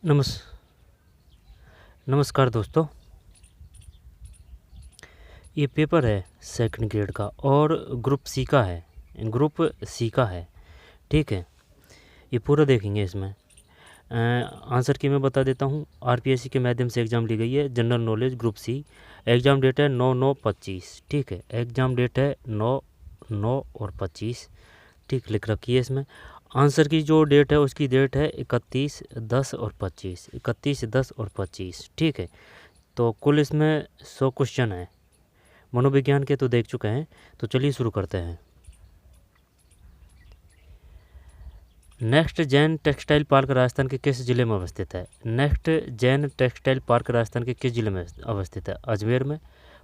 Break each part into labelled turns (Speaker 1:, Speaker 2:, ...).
Speaker 1: नमस नमस्कार दोस्तों। ये पेपर है सेकंड ग्रेड का और ग्रुप सी का है। ठीक है, ये पूरा देखेंगे। इसमें आंसर की मैं बता देता हूँ। आरपीएससी के माध्यम से एग्ज़ाम ली गई है। General knowledge group C. Exam date है 9/9/25। ठीक है, एग्ज़ाम डेट है 9/9/25। ठीक लिख रखी है इसमें। आंसर की जो डेट है उसकी डेट है 31/10/25। 31/10/25। ठीक है, तो कुल इसमें 100 क्वेश्चन है। मनोविज्ञान के तो देख चुके हैं, तो चलिए शुरू करते हैं। Next Jain textile park Rajasthan के किस जिले में अवस्थित है? Next Jain textile park Rajasthan के किस जिले में अवस्थित है? अजमेर में,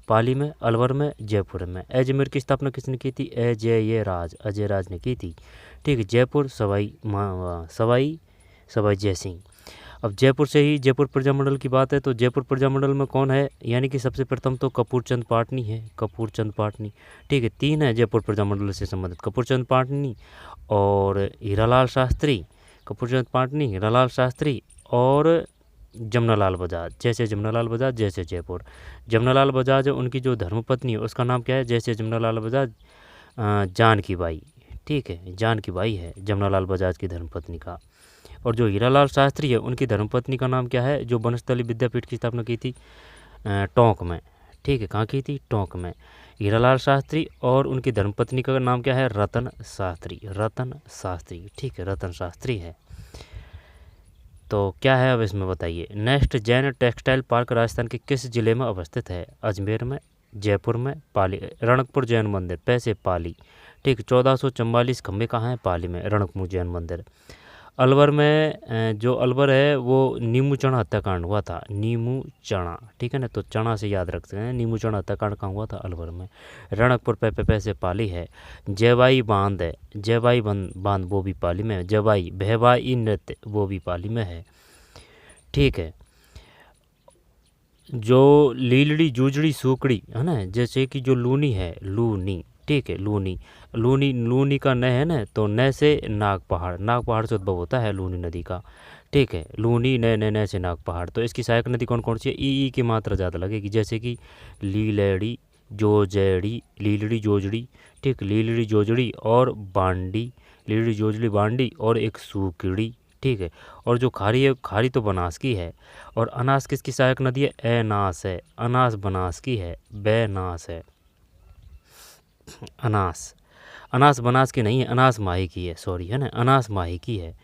Speaker 1: पाली में, अलवर में, जयपुर में। अजमेर की स्थापना किसने की थी? अजय राज ने की थी। ठीक है, जयपुर सवाई जय सिंह। अब जयपुर से ही जयपुर प्रजामंडल की बात है, तो जयपुर प्रजामंडल में कौन है? यानी कि सबसे प्रथम तो कपूरचंद पाटनी है। कपूरचंद पाटनी। ठीक है, 3 है जयपुर प्रजामंडल से संबंधित। कपूरचंद पाटनी और हीरालाल शास्त्री। कपूरचंद पाटनी, हीरालाल शास्त्री और जमनालाल बजाज। जैसे जमनालाल बजाज, जैसे जयपुर। जमनालाल बजाज उनकी जो धर्मपत्नी है उसका नाम क्या है? जैसे जमनालाल बजाज जानकी बाई। ठीक है, जानकी बाई है जमनालाल बजाज की धर्मपत्नी का। और जो हीरालाल शास्त्री है उनकी धर्मपत्नी का नाम क्या है? जो बनस्थली विद्यापीठ की स्थापना की थी टोंक में। ठीक है, कहाँ की थी? टोंक में। हीरालाल शास्त्री और उनकी धर्मपत्नी का नाम क्या है? रतन शास्त्री। रतन शास्त्री। ठीक है, रतन शास्त्री है। तो क्या है अब इसमें बताइए। Next Jain textile park Rajasthan के किस जिले में अवस्थित है? अजमेर में, जयपुर में, पाली। रणकपुर जैन मंदिर, पैसे पाली। ठीक, 1444 खंबे कहाँ हैं? पाली में, रणकपुर जैन मंदिर। अलवर में जो अलवर है वो नीमू चना हत्याकांड हुआ था। नीमू चना, ठीक है ना, तो चना से याद रखते हैं। नीमू चना हत्याकांड कहाँ हुआ था? अलवर में। रणकपुर पे से पाली है। जयवाई बांध है, जयवाई बांध वो भी पाली में है। जवाई भैवाई नृत्य वो भी पाली में है। ठीक है, जो लीलड़ी जूजड़ी सूकड़ी है ना, जैसे कि जो लूनी है, लूनी। ठीक है, लूनी। लूनी का न है ना, तो न से नाग पहाड़, नाग पहाड़ से उद्भव होता है लूनी नदी का। ठीक है, लूनी न से नाग पहाड़। तो इसकी सहायक नदी कौन कौन सी है? ई की मात्रा ज़्यादा लगेगी, जैसे कि लीलड़ी जोजड़ी, लीलड़ी जोजड़ी। ठीक, लीलड़ी जोजड़ी और बांडी। लीलड़ी जोजड़ी बांडी और एक सूकड़ी। ठीक है, और जो खारी है, खारी तो बनास की है। और अनास किसकी सहायक नदी है? एनास है। अनास बनास की है, बेनास है। अनास, अनास बनास की नहीं है, अनास माही की है, सॉरी, है ना, अनास माही की है।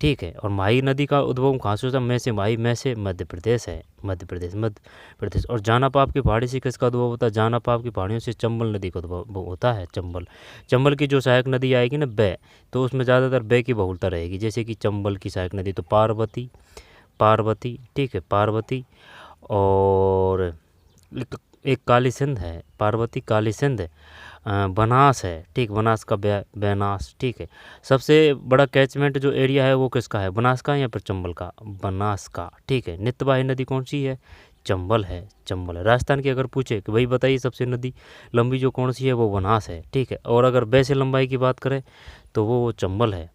Speaker 1: ठीक है, और माही नदी का उद्भव कहाँ से होता है? मैं से माही, मैं से मध्य प्रदेश है, मध्य प्रदेश। और जानापाप की पहाड़ी से किसका उद्भव होता है? जानापाप की पहाड़ियों से चंबल नदी का उद्भव होता है। चंबल, चंबल की जो सहायक नदी आएगी ना बै, तो उसमें ज़्यादातर बै की बहुलता रहेगी। जैसे कि चंबल की सहायक नदी तो पार्वती, पार्वती। ठीक है, पार्वती। और एक काली सिंध है, पार्वती काली सिंध। बनास है। ठीक, बनास का बेनास। ठीक है, सबसे बड़ा कैचमेंट जो एरिया है वो किसका है? बनास का या फिर चंबल का? बनास का। ठीक है, नित्यवाही नदी कौन सी है? चंबल है, चंबल है। राजस्थान की अगर पूछे कि भाई बताइए सबसे नदी लंबी जो कौन सी है, वो बनास है। ठीक है, और अगर वैसे लंबाई की बात करें तो वो चंबल है।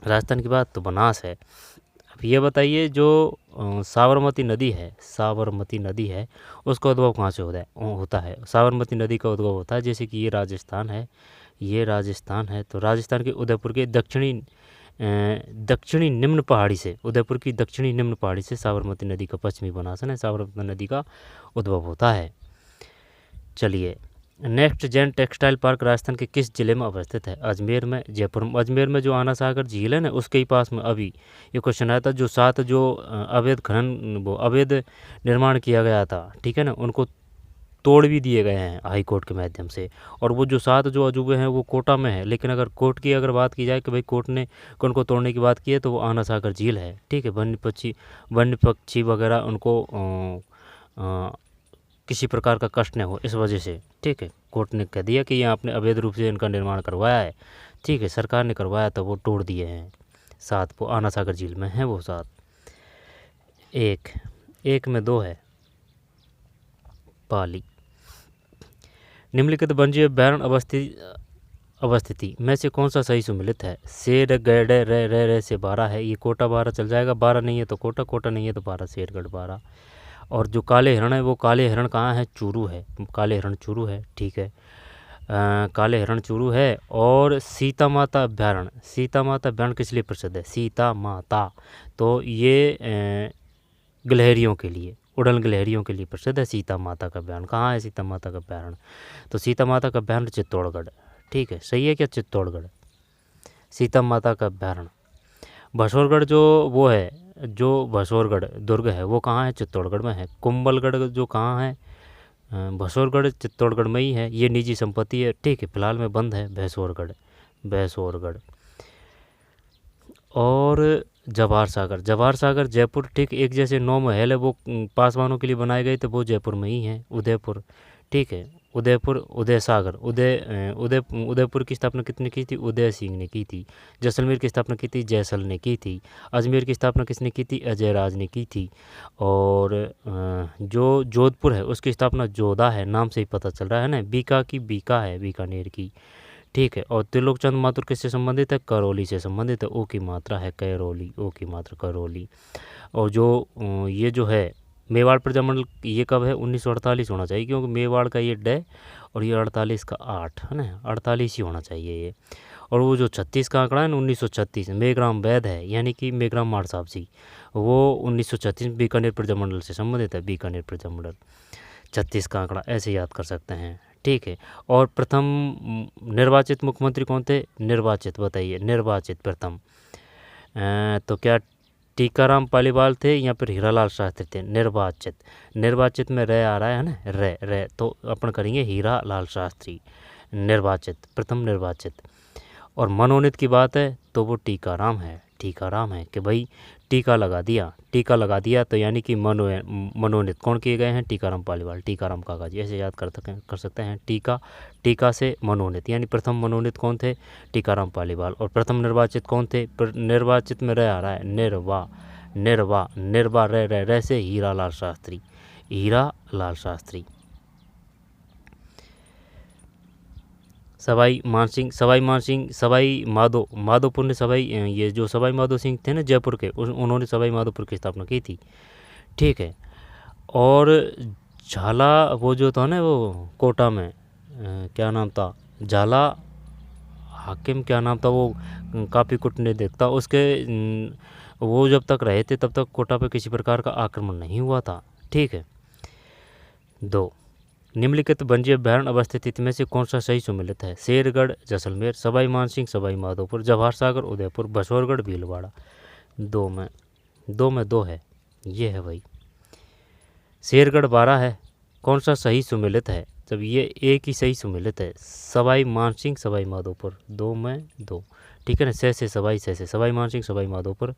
Speaker 1: राजस्थान की बात तो बनास है। अब ये बताइए, जो साबरमती नदी है, साबरमती नदी है, उसका उद्भव कहाँ से होता है? साबरमती नदी का उद्भव होता है, जैसे कि ये राजस्थान है, ये राजस्थान है, तो राजस्थान के उदयपुर के दक्षिणी निम्न पहाड़ी से, उदयपुर की दक्षिणी निम्न पहाड़ी से साबरमती नदी का पश्चिमी बनासन है, साबरमती नदी का उद्भव होता है। चलिए, next Jain textile park Rajasthan के किस जिले में अवस्थित है? अजमेर में, जयपुर में। अजमेर में जो आना सागर झील है ना, उसके ही पास में अभी ये क्वेश्चन आया था। जो 7 जो अवैध खनन, वो अवैध निर्माण किया गया था, ठीक है ना, उनको तोड़ भी दिए गए हैं हाई कोर्ट के माध्यम से। और वो जो 7 जो अजूबे हैं वो कोटा में है, लेकिन अगर कोर्ट की अगर बात की जाए कि भाई कोर्ट ने कौन को तोड़ने की बात की है, तो वो आना सागर झील है। ठीक है, वन्य पक्षी वगैरह उनको किसी प्रकार का कष्ट न हो, इस वजह से, ठीक है, कोर्ट ने कह दिया कि ये आपने अवैध रूप से इनका निर्माण करवाया है। ठीक है, सरकार ने करवाया तो वो तोड़ दिए हैं। 7 वो आना सागर झील में है, वो 7। एक में 2 है, पाली। निम्नलिखित वन्य अभ्यारण्य अवस्थिति में से कौन सा सही सुमिलित है? शेर गढ़ रे से 12 है, ये कोटा 12 चल जाएगा, 12 नहीं है तो कोटा, कोटा नहीं है तो 12, शेरगढ़ 12। और जो काले हिरण है वो काले हिरण कहाँ है? चूरू है, काले हिरण चूरू है, ठीक है। काले हिरण चूरू है। और सीता माता अभ्यारण्य, सीता माता अभ्यारण्य किस लिए प्रसिद्ध है? सीता माता, तो ये गिलहरियों के लिए, उड़न गिलहरियों के लिए प्रसिद्ध है। सीता माता का अभ्यारण्य कहाँ है? सीता माता का अभ्यारण्य, तो सीता माता का अभ्यारण्य चित्तौड़गढ़, ठीक है, सही है क्या? चित्तौड़गढ़, सीता माता का अभ्यारण्य। भसौरगढ़ जो वो है, जो भसौरगढ़ दुर्ग है वो कहाँ है? चित्तौड़गढ़ में है। कुंभलगढ़ जो कहाँ है? भसौरगढ़ चित्तौड़गढ़ में ही है, ये निजी संपत्ति है, ठीक है, फिलहाल में बंद है भैंसौरगढ़, भैंसौरगढ़। और जवाहर सागर, जवाहर सागर जयपुर, ठीक, एक जैसे 9 महल है वो पासवानों के लिए बनाए गए थे, वो जयपुर में ही है, उदयपुर, ठीक है, उदयपुर, उदय सागर, उदयपुर की स्थापना किसने की थी? उदय सिंह ने की थी। जैसलमेर की स्थापना की थी? जयसल ने की थी। अजमेर की स्थापना किसने की थी? अजय राज ने की थी। और जो जोधपुर है उसकी स्थापना जोधा है, नाम से ही पता चल रहा है ना। बीका की बीका है, बीकानेर की, ठीक है। और त्रिलोकचंद माथुर किससे संबंधित है? करौली से संबंधित है, ओ की मात्रा है कैरोली, ओ की मात्रा करौली। और जो ये जो है मेवाड़ प्रजामंडल, ये कब है? 1948 होना चाहिए, क्योंकि मेवाड़ का ये डे और ये 48 का 8 है ना, 48 ही होना चाहिए ये। और वो जो 36 का आंकड़ा है ना, 1936, मेघराम वैद है, यानी कि मेघराम मार साहब जी, वो 1936 बीकानेर प्रजामंडल से संबंधित है, बीकानेर प्रजामंडल। 36 का आंकड़ा ऐसे याद कर सकते हैं, ठीक है। और प्रथम निर्वाचित मुख्यमंत्री कौन थे? निर्वाचित, बताइए, निर्वाचित प्रथम, तो क्या टीकाराम पालीवाल थे या फिर हीरालाल शास्त्री थे? निर्वाचित, निर्वाचित में रे आ रहा है ना, रे, तो अपन करेंगे हीरालाल शास्त्री, निर्वाचित, प्रथम निर्वाचित। और मनोनीत की बात है तो वो टीकाराम है, टीकाराम है कि भाई टीका लगा दिया, टीका लगा दिया, तो यानी कि मनोनीत कौन किए गए हैं? टीकाराम पालीवाल, टीकाराम काका जी, ऐसे याद कर सकते हैं। टीका, टीका से मनोनीत, यानी प्रथम मनोनीत कौन थे? टीकाराम पालीवाल। और प्रथम निर्वाचित कौन थे? निर्वाचित में रह आ रहा है, निर्वा, निर्वा, निर्वा, रे से हीरालाल शास्त्री, हीरालाल शास्त्री। सवाई मानसिंह, सवाई माधोपुर ने ये जो सवाई माधो सिंह थे ना जयपुर के, उन्होंने सवाई माधोपुर की स्थापना की थी, ठीक है। और झाला वो जो था ना, वो कोटा में क्या नाम था? झाला हाकिम, क्या नाम था वो? काफ़ी कूटनीतिक था, उसके वो जब तक रहे थे तब तक कोटा पे किसी प्रकार का आक्रमण नहीं हुआ था, ठीक है। 2, निम्नलिखित वन्य अभ्यारण्य अवस्थित में से कौन सा सही सुमेलित है? शेरगढ़ जैसलमेर, सवाई मानसिंह सवाई माधोपुर, जवाहर सागर उदयपुर, भसौरगढ़ भीलवाड़ा। 2 में 2 है, ये है भाई। शेरगढ़ 12 है, कौन सा सही सुमेलित है? जब ये एक ही सही सुमेलित है, सवाई मानसिंह सवाई माधोपुर, 2 में 2, ठीक है ना। से सवाई मानसिंह सवाई माधोपुर।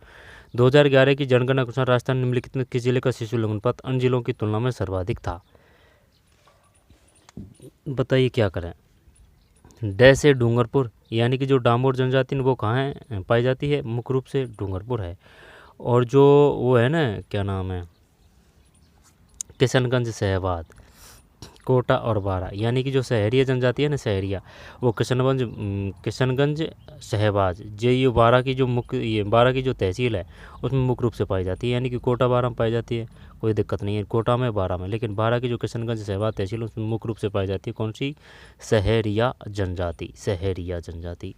Speaker 1: 2011 की जनगणना के अनुसार राजस्थान निम्नलिखित में किस जिले का शिशु लिंग अनुपात अन्य जिलों की तुलना में सर्वाधिक था? बताइए क्या करें? डे से डूंगरपुर, यानी कि जो डामोर जनजाति वो कहाँ है पाई जाती है? मुख्य रूप से डूंगरपुर है। और जो वो है ना, क्या नाम है, किशनगंज, सहवाद, कोटा और बारा, यानी कि जो शहरिया जनजाति है ना, शहरिया, वो किशनगंज, सहवाज, ये बारा की जो मुख्य, ये बारा की जो तहसील है उसमें मुख्य रूप से पाई जाती है, यानी कि कोटा बारा में पाई जाती है, कोई दिक्कत नहीं है कोटा में, बारा में। लेकिन बारा की जो किशनगंज सहवाज तहसील उसमें मुख्य रूप से पाई जाती है कौन सी? शहरिया जनजाति, शहरिया जनजाति।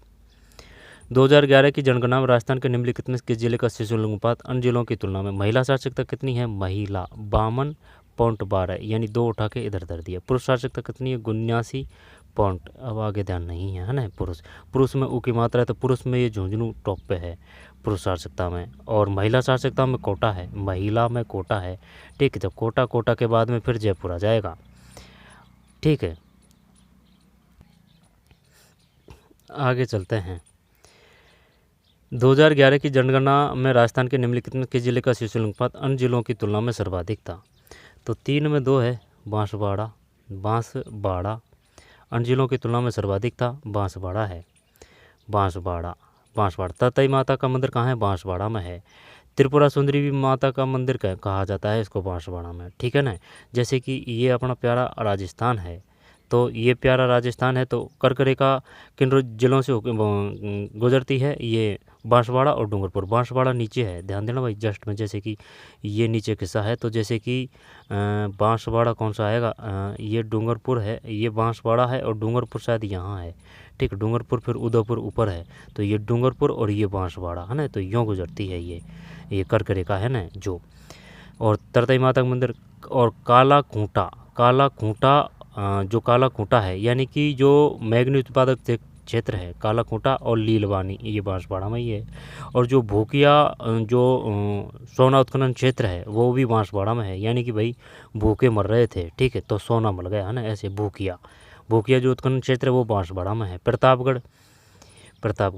Speaker 1: 2011 की जनगणना में राजस्थान के निम्नलिखित में किस जिले का शिशु लिंग अनुपात अन्य जिलों की तुलना में? महिला साक्षरता कितनी है? महिला 52.12, यानी 2 उठा के इधर धर दिया। पुरुष साक्षरता कितनी है? 79 पॉइंट, अब आगे ध्यान नहीं है ना। पुरुष में ऊ की मात्रा है, तो पुरुष में ये झुंझुनू टॉप पे है पुरुष साक्षरता में। और महिला साक्षरता में कोटा है, महिला में कोटा है, ठीक है। जब कोटा के बाद में फिर जयपुर आ जाएगा, ठीक है। आगे चलते हैं। 2011 की जनगणना में राजस्थान के निम्नलिखित में किस जिले का शिशु लिंग अनुपात अन्य जिलों की तुलना में सर्वाधिक था? तो 3 में 2 है, बांसवाड़ा, अन्य जिलों की तुलना में सर्वाधिक था, बांसवाड़ा है, बांसवाड़ा। ततई माता का मंदिर कहाँ है? बांसवाड़ा में है। त्रिपुरा सुंदरी भी माता का मंदिर कहा जाता है इसको, बांसवाड़ा में, ठीक है ना। जैसे कि ये अपना प्यारा राजस्थान है, तो ये प्यारा राजस्थान है। तो कर्क रेखा किन जिलों से गुजरती है? ये बांसवाड़ा और डूंगरपुर। बांसवाड़ा नीचे है, ध्यान देना भाई, जस्ट में, जैसे कि ये नीचे किस्सा है। तो जैसे कि बांसवाड़ा कौन सा आएगा? ये डूंगरपुर है, ये बांसवाड़ा है और डूंगरपुर शायद यहाँ है। ठीक, डूंगरपुर फिर उदयपुर ऊपर है। तो ये डूंगरपुर और ये बांसवाड़ा है ना, तो यूँ गुजरती है ये कर्क रेखा है ना जो। और तरतई माता का मंदिर और काला खूंटा जो काला खूंटा है, यानी कि जो मैग्नी उत्पादक क्षेत्र है काला खूंटा और लीलवानी, ये बांसवाड़ा में ही है। और जो भूकिया जो सोना उत्खनन क्षेत्र है वो भी बांसवाड़ा में है, यानी कि भाई भूखे मर रहे थे, ठीक है, तो सोना मिल गया है ना, ऐसे भूकिया जो उत्खनन क्षेत्र है वो बांसवाड़ा में है। प्रतापगढ़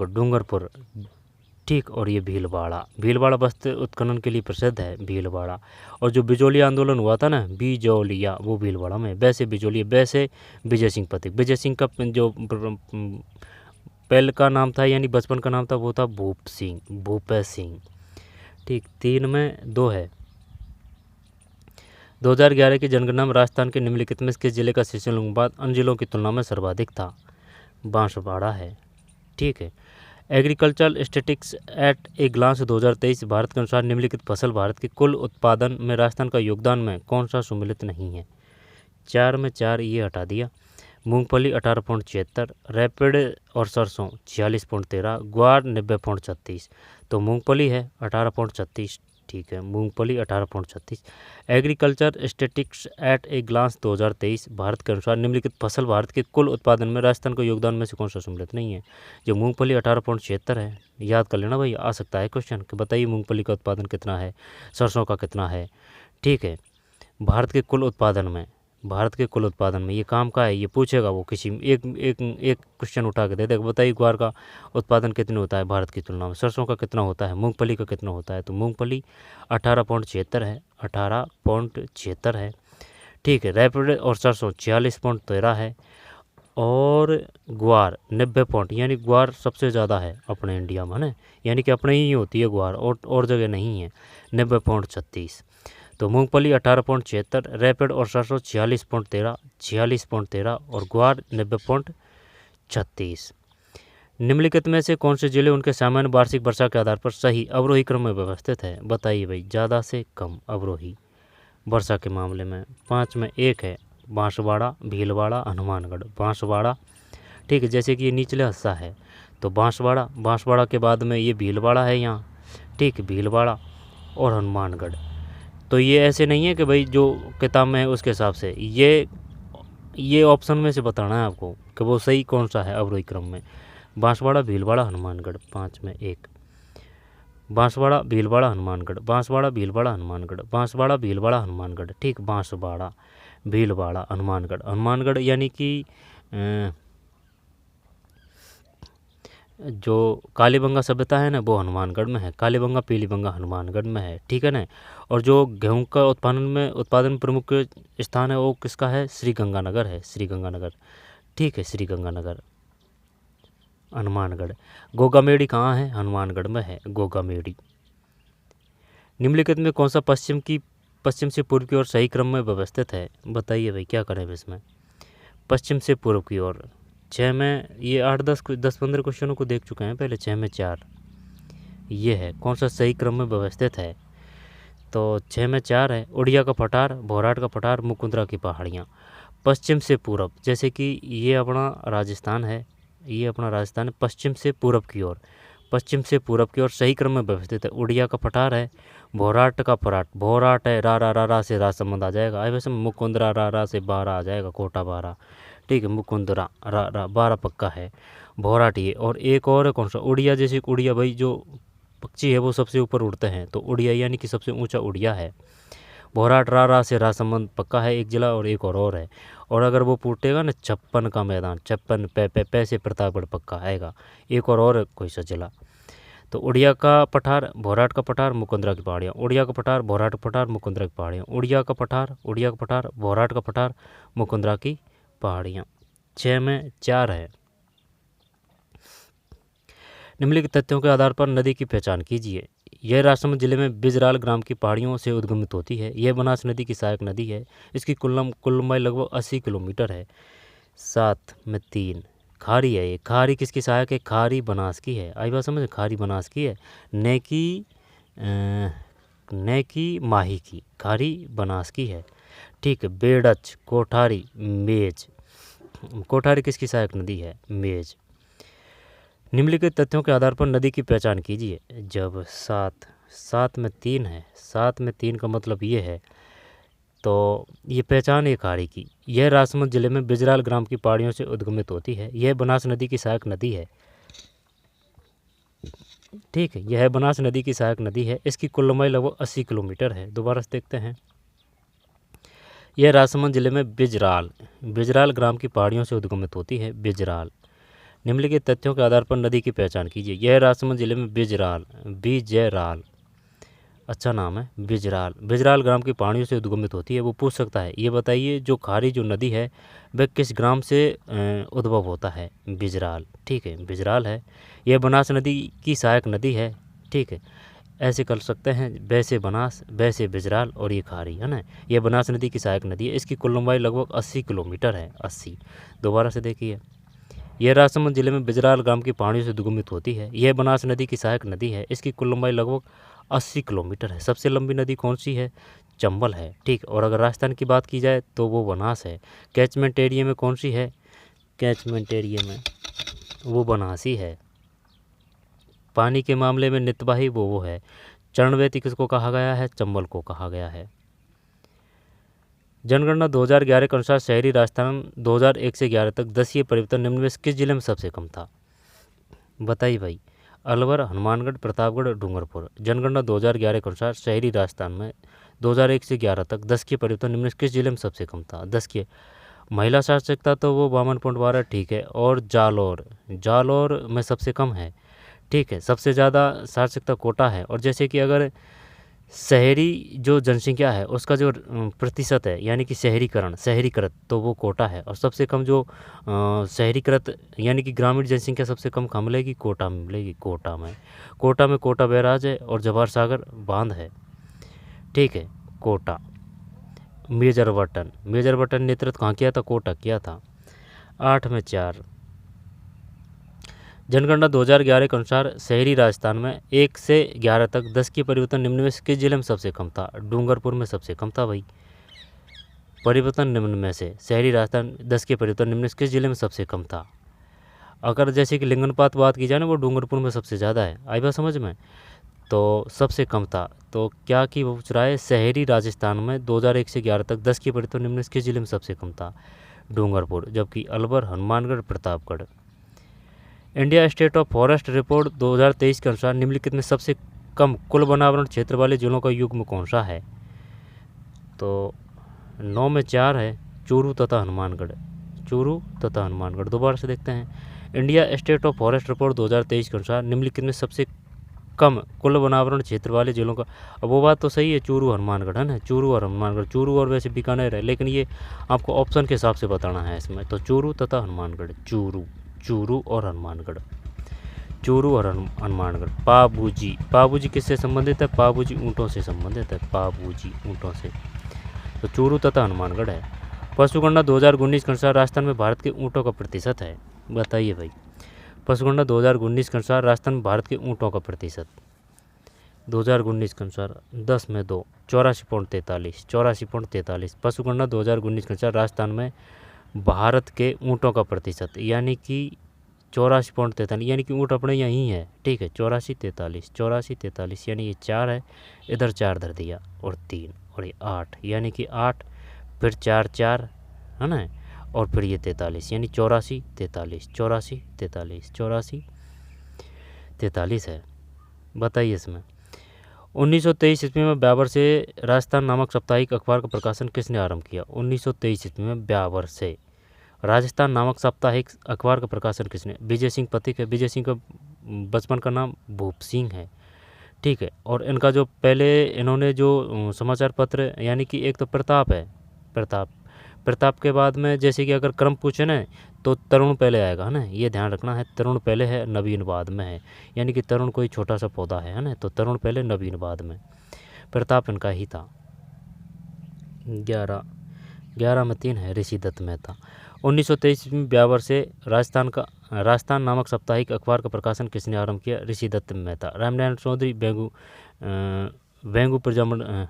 Speaker 1: डूंगरपुर, ठीक, और ये भीलवाड़ा वस्त्र उत्खनन के लिए प्रसिद्ध है भीलवाड़ा। और जो बिजोलिया आंदोलन हुआ था ना, बिजोलिया, वो भीलवाड़ा में। वैसे बिजोलिया, वैसे विजय सिंह पथिक। विजय सिंह का जो पहले का नाम था यानी बचपन का नाम था वो था भूपेश सिंह। ठीक, 3 में 2 है। 2011 की जनगणना में राजस्थान के निम्नलिखित में किस जिले का अनुपात अन्य जिलों की तुलना में सर्वाधिक था? बांसवाड़ा है। ठीक है। Agricultural statistics at a glance 2023 Bharat के अनुसार निम्नलिखित फसल भारत के कुल उत्पादन में राजस्थान का योगदान में कौन सा सम्मिलित नहीं है? 4 में 4, ये हटा दिया। मूंगफली 18.76, रैपिड और सरसों 46.13, ग्वार 90.36। तो मूंगफली है 18.36, ठीक है, मूंगफली 18.36। Agriculture statistics at a glance 2023 Bharat के अनुसार निम्नलिखित फसल भारत के कुल उत्पादन में राजस्थान के योगदान में से कौन सा सम्मिलित नहीं है? जो मूंगफली 18.76 है, याद कर लेना भाई, आ सकता है क्वेश्चन कि बताइए मूंगफली का उत्पादन कितना है, सरसों का कितना है। ठीक है, भारत के कुल उत्पादन में ये काम का है, ये पूछेगा वो किसी एक क्वेश्चन उठा के दे देगा, बताइए ग्वार का उत्पादन कितने होता है भारत की तुलना में, सरसों का कितना होता है, मूंगफली का कितना होता है? तो मूंगफली 18.76 है, 18.76 है। ठीक है, रैपिड और सरसों 46.13 है और ग्वार 90 यानी ग्वार सबसे ज़्यादा है अपने इंडिया में, है ना, यानी कि अपने ही होती है ग्वार, और जगह नहीं है, 90.36। तो मूंगफली 18.76, रैपिड और सरसों 46.13 और ग्वार 90.36। निम्नलिखित में से कौन से जिले उनके सामान्य वार्षिक वर्षा के आधार पर सही अवरोही क्रम में व्यवस्थित है? बताइए भाई, ज़्यादा से कम अवरोही वर्षा के मामले में। 5 में 1 है, बांसवाड़ा, भीलवाड़ा, हनुमानगढ़। बांसवाड़ा, ठीक है, जैसे कि ये निचले हिस्सा है तो बांसवाड़ा के बाद में ये भीलवाड़ा है यहाँ, ठीक, भीलवाड़ा और हनुमानगढ़। तो ये ऐसे नहीं है कि भाई जो किताब में है उसके हिसाब से, ये ऑप्शन में से बताना है आपको कि वो सही कौन सा है अवरोही क्रम में। बांसवाड़ा, भीलवाड़ा, हनुमानगढ़। 5 में 1, बांसवाड़ा, भीलवाड़ा, हनुमानगढ़, बांसवाड़ा, भीलवाड़ा, हनुमानगढ़, बांसवाड़ा, भीलवाड़ा, हनुमानगढ़। ठीक, बांसवाड़ा, भीलवाड़ा, हनुमानगढ़ यानी कि जो कालीबंगा सभ्यता है ना वो हनुमानगढ़ में है, कालीबंगा पीलीबंगा हनुमानगढ़ में है, ठीक है ना। और जो गेहूं का उत्पादन प्रमुख स्थान है वो किसका है? श्रीगंगानगर है, श्रीगंगानगर, ठीक है, श्रीगंगानगर, हनुमानगढ़। गोगामेड़ी कहाँ है? हनुमानगढ़ में है गोगामेड़ी। निम्नलिखित में कौन सा पश्चिम से पूर्व की ओर सही क्रम में व्यवस्थित है? बताइए भाई, क्या करें इसमें? पश्चिम से पूर्व की ओर 6 में ये 8-10-15 क्वेश्चनों को देख चुके हैं पहले। 6 में 4 ये है, कौन सा सही क्रम में व्यवस्थित है? तो 6 में 4 है, उड़िया का पठार, भौराट का पठार, मुकुंदरा की पहाड़ियाँ। पश्चिम से पूरब, जैसे कि ये अपना राजस्थान है, पश्चिम से पूरब की ओर सही क्रम में व्यवस्थित है। उड़िया का पठार है, भौराट का पराट, भौराट है, रा से रा संबंध आ जाएगा, वैसे मुकुंदरा रा से 12 आ जाएगा, कोटा 12, ठीक है, मुकुंदरा रा 12 पक्का है, भौराट ये। और एक और है कौन सा? उड़िया, जैसे उड़िया भाई जो पक्षी है वो सबसे ऊपर उड़ते हैं, तो उड़िया यानी कि सबसे ऊंचा उड़िया है। भौराट रा से रा संबंध पक्का है, एक जिला। और एक और है, और अगर वो पूछेगा ना 56 का मैदान, 56 पे से प्रतापगढ़ पक्का आएगा, एक और है कोई सा जिला। तो उड़िया का पठार, भौराट का पठार, मुकुंदरा की पहाड़ियाँ। उड़िया का पठार, भौराट का पठार, मुकुंदरा की पहाड़ियाँ। उड़िया का पठार, भौराट का पठार, मुकुंदरा की पहाड़ियाँ। 6 में 4 है। निम्नलिखित तथ्यों के आधार पर नदी की पहचान कीजिए। यह राजसमंद जिले में बिजराल ग्राम की पहाड़ियों से उद्गमित होती है। यह बनास नदी की सहायक नदी है। इसकी कुल लंबाई लगभग 80 किलोमीटर है। 7 में 3, खारी है ये। खारी किसकी सहायक है? खारी बनास की है। आई बात समझ? खारी बनास की है। ने की माही की, खारी बनास की है। ठीक है। बेड़च, कोठारी, मेज। कोठारी किसकी सहायक नदी है? मेज। निम्नलिखित तथ्यों के आधार पर नदी की पहचान कीजिए। जब 7 में 3 है, 7 में 3 का मतलब ये है, तो ये पहचान है खाड़ी की। यह राजसमंद जिले में बिजराल ग्राम की पहाड़ियों से उद्गमित होती है। यह बनास नदी की सहायक नदी है। ठीक है, यह बनास नदी की सहायक नदी है। इसकी कुल लंबाई लगभग 80 किलोमीटर है। दोबारा से देखते हैं। यह राजसमंद जिले में बिजराल ग्राम की पहाड़ियों से उद्गमित होती है। बिजराल। निम्नलिखित तथ्यों के आधार पर नदी की पहचान कीजिए। यह राजसमंद जिले में बिजराल, अच्छा नाम है, बिजराल ग्राम की पहाड़ियों से उद्गमित होती है। वो पूछ सकता है, ये बताइए जो खारी जो नदी है वह किस ग्राम से उद्भव होता है? बिजराल। ठीक है, बिजराल है। यह बनास नदी की सहायक नदी है। ठीक है, ऐसे कर सकते हैं, वैसे बनास, वैसे बिजराल और ये खारी, है ना। यह बनास नदी की सहायक नदी है। इसकी कुल लंबाई लगभग 80 किलोमीटर है। 80। दोबारा से देखिए, यह राजसमंद जिले में बिजराल ग्राम की पहाड़ियों से उद्गमित होती है। यह बनास नदी की सहायक नदी है। इसकी कुल लंबाई लगभग 80 किलोमीटर है। सबसे लंबी नदी कौन सी है? चंबल है। ठीक, और अगर राजस्थान की बात की जाए तो वो बनास है। कैचमेंट एरिया में कौन सी है? कैचमेंट एरिया में वो बनासी है। पानी के मामले में नितवाही वो है। चरणवेती किसको कहा गया है? चंबल को कहा गया है। जनगणना 2011 के अनुसार शहरी राजस्थान 2001 से 11 तक 10 परिवर्तन निम्न में किस जिले में सबसे कम था? बताइए भाई। अलवर, हनुमानगढ़, प्रतापगढ़, डूंगरपुर। जनगणना 2011 के अनुसार शहरी राजस्थान में 2001 से 11 तक 10 के परिवर्तन निम्न में किस जिले में सबसे कम था? 10 के। महिला साक्षरता तो वो 52.12, ठीक है। और जालौर में सबसे कम है। ठीक है, सबसे ज़्यादा साक्षरता कोटा है। और जैसे कि अगर शहरी जो जनसंख्या है उसका जो प्रतिशत है, यानी कि शहरीकृत, तो वो कोटा है। और सबसे कम जो शहरीकृत यानी कि ग्रामीण जनसंख्या सबसे कम कहाँ मिलेगी? कोटा में मिलेगी। कोटा में कोटा बैराज है और जवाहर सागर बांध है। ठीक है, कोटा। मेजर बटन नेतृत्व कहाँ किया था? कोटा किया था। 8 में 4। जनगणना 2011 के अनुसार शहरी राजस्थान में 1 से 11 तक 10 की परिवर्तन निम्न में किस जिले में सबसे कम था? डूंगरपुर में सबसे कम था भाई। परिवर्तन निम्न में से शहरी राजस्थान 10 के परिवर्तन निम्न में किस जिले में सबसे कम था? अगर जैसे कि लिंगानुपात बात की जाए ना, वो डूंगरपुर में सबसे ज़्यादा है। आई बात समझ में? तो सबसे कम था। तो क्या कि वो पूछ रहा है शहरी राजस्थान में 2001 से 11 तक 10 की परिवर्तन निम्न में किस जिले में सबसे कम था? डूंगरपुर। जबकि Alwar, Hanumangarh, Pratapgarh. India state of forest report 2023 के अनुसार निम्नलिखित में सबसे कम कुल वनावरण क्षेत्र वाले जिलों का युग्म कौन सा है? तो 9 में 4 है, चूरू तथा हनुमानगढ़। दोबारा से देखते हैं। India state of forest report 2023 के अनुसार निम्नलिखित में सबसे कम कुल वनावरण क्षेत्र वाले जिलों का, अब वो बात तो सही है, चूरू हनुमानगढ़ है ना। चूरू और वैसे बीकानेर है, लेकिन ये आपको ऑप्शन के हिसाब से बताना है इसमें। तो चूरू तथा हनुमानगढ़। चूरू और हनुमानगढ़। पाबूजी किससे संबंधित है? पाबूजी ऊँटों से संबंधित है। ऊँटों से। तो चूरू तथा हनुमानगढ़ है। पशुगणना 2019 के अनुसार राजस्थान में भारत के ऊँटों का प्रतिशत है। बताइए भाई। पशुगणना 2019 के अनुसार राजस्थान में भारत के ऊँटों का प्रतिशत 2019 के अनुसार 10 में 2, 84.43। पशुगणना 2019 के अनुसार राजस्थान में भारत के ऊँटों का प्रतिशत यानी कि 84.43, यानी कि ऊँट अपने यहीं है। ठीक है, 84-43 यानी ये 4 है, इधर 4 धर दिया और 3 और ये 8, यानी कि 8 फिर 4 है ना, और फिर ये 43 यानी 84-43 है। बताइए इसमें 1923 ईस्वी में ब्यावर से राजस्थान नामक साप्ताहिक अखबार का प्रकाशन किसने आरंभ किया? 1923 ईस्वी में ब्यावर से राजस्थान नामक साप्ताहिक अखबार का प्रकाशन किसने? विजय सिंह पथिक है। विजय सिंह का बचपन का नाम भूप सिंह है। ठीक है, और इनका जो पहले इन्होंने जो समाचार पत्र, यानी कि एक तो प्रताप है, प्रताप के बाद में जैसे कि अगर क्रम पूछे ना तो तरुण पहले आएगा, है ना। ये ध्यान रखना है, तरुण पहले है, नवीन बाद में है। यानी कि तरुण कोई छोटा सा पौधा है ना, तो तरुण पहले, नवीन बाद में। प्रताप इनका ही था। 11 में 3 है, ऋषि दत्त मेहता। 1923 में ब्यावर से राजस्थान नामक साप्ताहिक अखबार का प्रकाशन किसने आरंभ किया? ऋषि दत्त मेहता। रामनारायण चौधरी, वेंगु प्रजामंडल,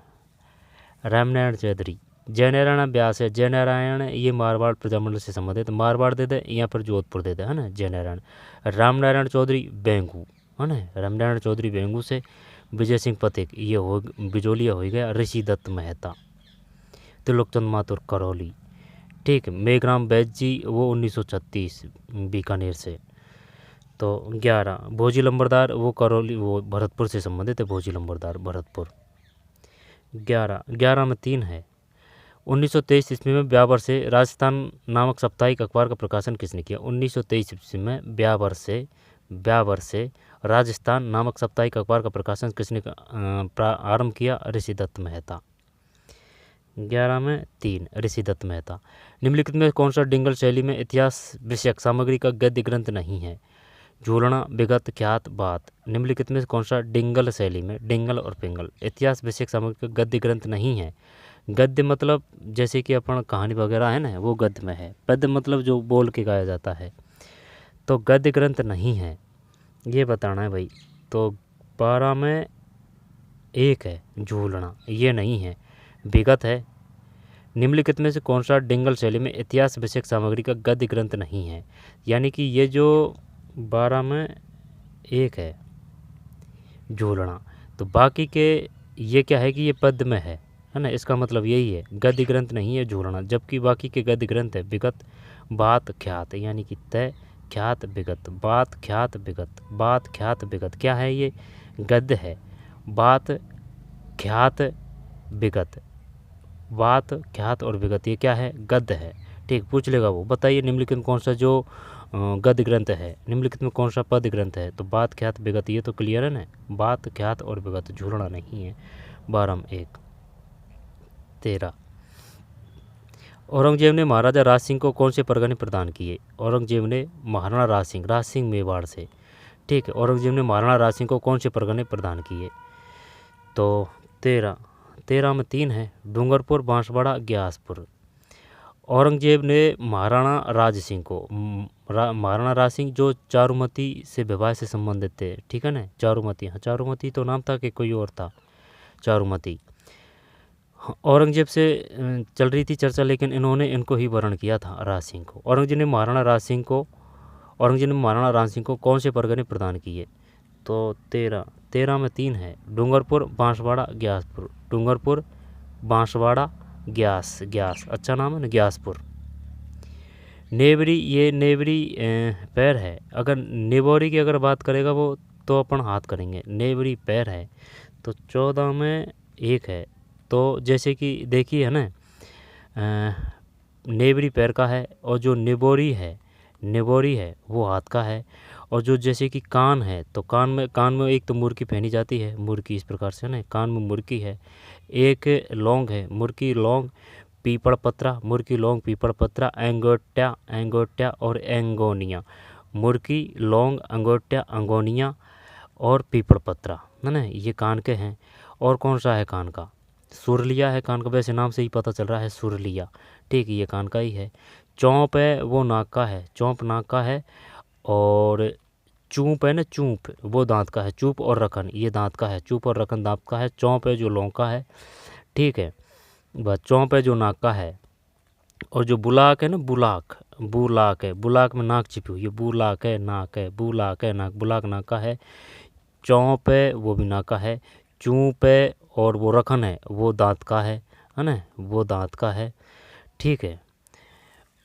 Speaker 1: रामनारायण चौधरी। जयनारायण व्यास है। जयनारायण ये मारवाड़ प्रजामंडल से संबंधित, मारवाड़ दे दे या फिर जोधपुर दे दे, है ना। जयनारायण। रामनारायण चौधरी वेंगु, है ना। रामनारायण चौधरी वेंगु से। विजय सिंह पथिक ये हो बिजोलिया हो गया। ऋषि दत्त मेहता। त्रिलोकचंद माथुर करौली, ठीक। मेघराम बैज जी वो 1936 बीकानेर से। तो 11 भोजी लंबरदार वो करौली, वो भरतपुर से संबंधित है। भोजी लंबरदार भरतपुर। 11 में 3 है। 1923 ईस्वी में ब्यावर से राजस्थान नामक साप्ताहिक अखबार का प्रकाशन किसने किया? 1923 ईस्वी में ब्यावर से राजस्थान नामक साप्ताहिक अखबार का प्रकाशन किसने आरंभ किया? ऋषि दत्त मेहता। 11 में 3 ऋषि दत्त मेहता। निम्नलिखित में कौन सा डिंगल शैली में इतिहास विषयक सामग्री का गद्य ग्रंथ नहीं है? झूलना, विगत, ख्यात, बात। निम्नलिखित में कौन सा डिंगल शैली में, डिंगल और पिंगल, इतिहास विषयक सामग्री का गद्य ग्रंथ नहीं है? गद्य मतलब जैसे कि अपन कहानी वगैरह है ना, वो गद्य में है। पद्य मतलब जो बोल के गाया जाता है। तो गद्य ग्रंथ नहीं है, ये बताना है भाई। तो 12 में 1 है झूलना, ये नहीं है। विगत है। निम्नलिखित में से कौन सा डिंगल शैली में इतिहास विषयक सामग्री का गद्य ग्रंथ नहीं है? यानी कि ये जो 12 में 1 है झूलना, तो बाकी के ये क्या है कि ये पद्य में है ना। इसका मतलब यही है, गद्य ग्रंथ नहीं है झूलना। जबकि बाकी के गद्य ग्रंथ है विगत, बात, ख्यात, यानी कि तय, ख्यात, विगत, बात, ख्यात, विगत, बात, ख्यात, विगत। क्या है ये? गद्य है। बात, ख्यात, विगत, बात, ख्यात और विगत, ये क्या है? गद्य है। ठीक, पूछ लेगा वो। बताइए निम्नलिखित में कौन सा जो गद्य ग्रंथ है, निम्नलिखित में कौन सा पद्य ग्रंथ है? तो बात, ख्यात, विगत, ये तो क्लियर है ना। बात, ख्यात और विगत, झूलना नहीं है। 12 में 1। 13 औरंगजेब ने महाराजा राज सिंह को कौन से परगने प्रदान किए? औरंगजेब ने महाराणा राज सिंह मेवाड़ से, ठीक है। औरंगजेब ने महाराणा राज सिंह को कौन से परगने प्रदान किए? तो 13 में 3 है। डूंगरपुर, बांसवाड़ा, ग्यासपुर। औरंगजेब ने महाराणा राज सिंह जो चारुमती से विवाह से संबंधित थे, ठीक है ना। चारुमती, हाँ चारुमती तो नाम था कि कोई और था? चारुमती। औरंगजेब से चल रही थी चर्चा, लेकिन इनको ही वरण किया था, राज सिंह को। औरंगजेब ने महाराणा राज सिंह को कौन से परगने प्रदान किए? तो 13 में 3 है। डूंगरपुर, बांसवाड़ा, ग्यासपुर। डूंगरपुर, बांसवाड़ा, ग्यास, अच्छा नाम है ना, ग्यासपुर। नेवरी, ये नेवरी पैर है। अगर नेवोरी की अगर बात करेगा वो, तो अपन हाथ करेंगे। नेवरी पैर है। तो 14 में 1 है। तो जैसे कि देखिए है ना, नेवरी पैर का है, और जो निबोरी है वो हाथ का है। और जो जैसे कि कान है, तो कान में एक तो मुर्की पहनी जाती है, मुर्की इस प्रकार से ना, कान में मुर्की है। एक लौंग है, मुर्की लौंग, पीपड़ पत्रा, मुर्की लौंग, पीपड़ पत्रा, अंगोट्या और एंगोनिया। मुर्की, लौंग, अंगोट्या, अंगोनिया और पीपड़ पत्रा, है ना, ये कान के हैं। और कौन सा है कान का? सुरलिया है कान का, वैसे नाम से ही पता चल रहा है सुरलिया, ठीक है, ये कान का ही है। चौंप है वो नाक का है, चौंप नाक का है। और चूप है ना, चूप वो दांत का है। चूप और रखन ये दांत का है, चूप और रखन दांत का है। चौंप है जो लौंग का है, ठीक है। बस चौंप है जो नाक का है। और जो बुलाक है ना, बुलाक है, बुलाक में नाक छिपी हुई है। बुलाक है नाक है, बुलाक है नाक, बुलाक नाक का है। चौंप है वो भी नाक का है। चूप है और वो रखन है वो दांत का है ना, वो दांत का है, ठीक है।